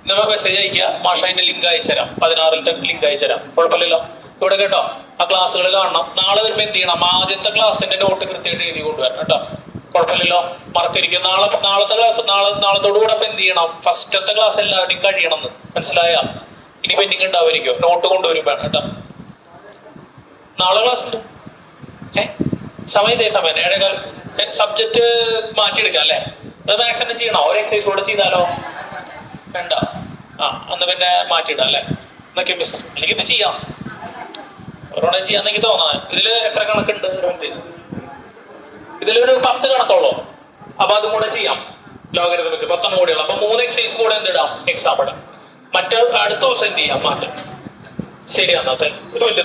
ഇന്നലെ മെസ്സേജ് അയക്കുക, മാഷ് അതിന്റെ ലിങ്ക് അയച്ചുതരാം, 16-ാമത്തെ ലിങ്ക് അയച്ചുതരാം, കുഴപ്പമില്ലല്ലോ. ഇവിടെ കേട്ടോ, ആ ക്ലാസ്സുകൾ കാണണം. നാളെ വരുമ്പോ എന്ത് ചെയ്യണം, ആദ്യത്തെ ക്ലാസ്സിന്റെ നോട്ട് കൃത്യമായിട്ട് എഴുതി കൊണ്ടുവരണം കേട്ടോ, കുഴപ്പമില്ലല്ലോ. മറക്കരിക്കും. നാളത്തെ ക്ലാസ് നാളത്തോടുകൂടെ എന്ത് ചെയ്യണം, ഫസ്റ്റത്തെ ക്ലാസ് എല്ലാവരുടെയും കഴിയണം എന്ന്, മനസ്സിലായ? ഇനി പെൻഡിങ് ഉണ്ടാവുമായിരിക്കും, നോട്ട് കൊണ്ടുവരും വേണം കേട്ടോ. നാളെ ക്ലാസ് ഉണ്ട്, സമയം 7:15. സബ്ജക്ട് മാറ്റിയെടുക്കാം അല്ലേ? അത് മാക്സിമം ചെയ്യണോ? ഒരു എക്സസൈസ് കൂടെ ചെയ്താലോ? വേണ്ട, അന്ന് പിന്നെ മാറ്റിയിടാം അല്ലേ? എന്നൊക്കെ മിസ്റ്റർ, അല്ലെങ്കിൽ ഇത് ചെയ്യാം, ഒരോടെ ചെയ്യാന്ന് എനിക്ക് തോന്നാൻ. ഇതില് എത്ര കണക്കുണ്ട്? ഇതിലൊരു 10 കണക്കുള്ളൂ. അപ്പൊ അതും കൂടെ ചെയ്യാം. ലോഗരിതമിക് 10 കൂടെയുള്ള, അപ്പൊ 3 എക്സസൈസ് കൂടെ എന്തിടാം, എക്സാം ഇടാം. അടുത്ത ദിവസം എന്ത് ചെയ്യാം, മാറ്റം. ശരി, അന്നത്തെ ഒരു വലിയ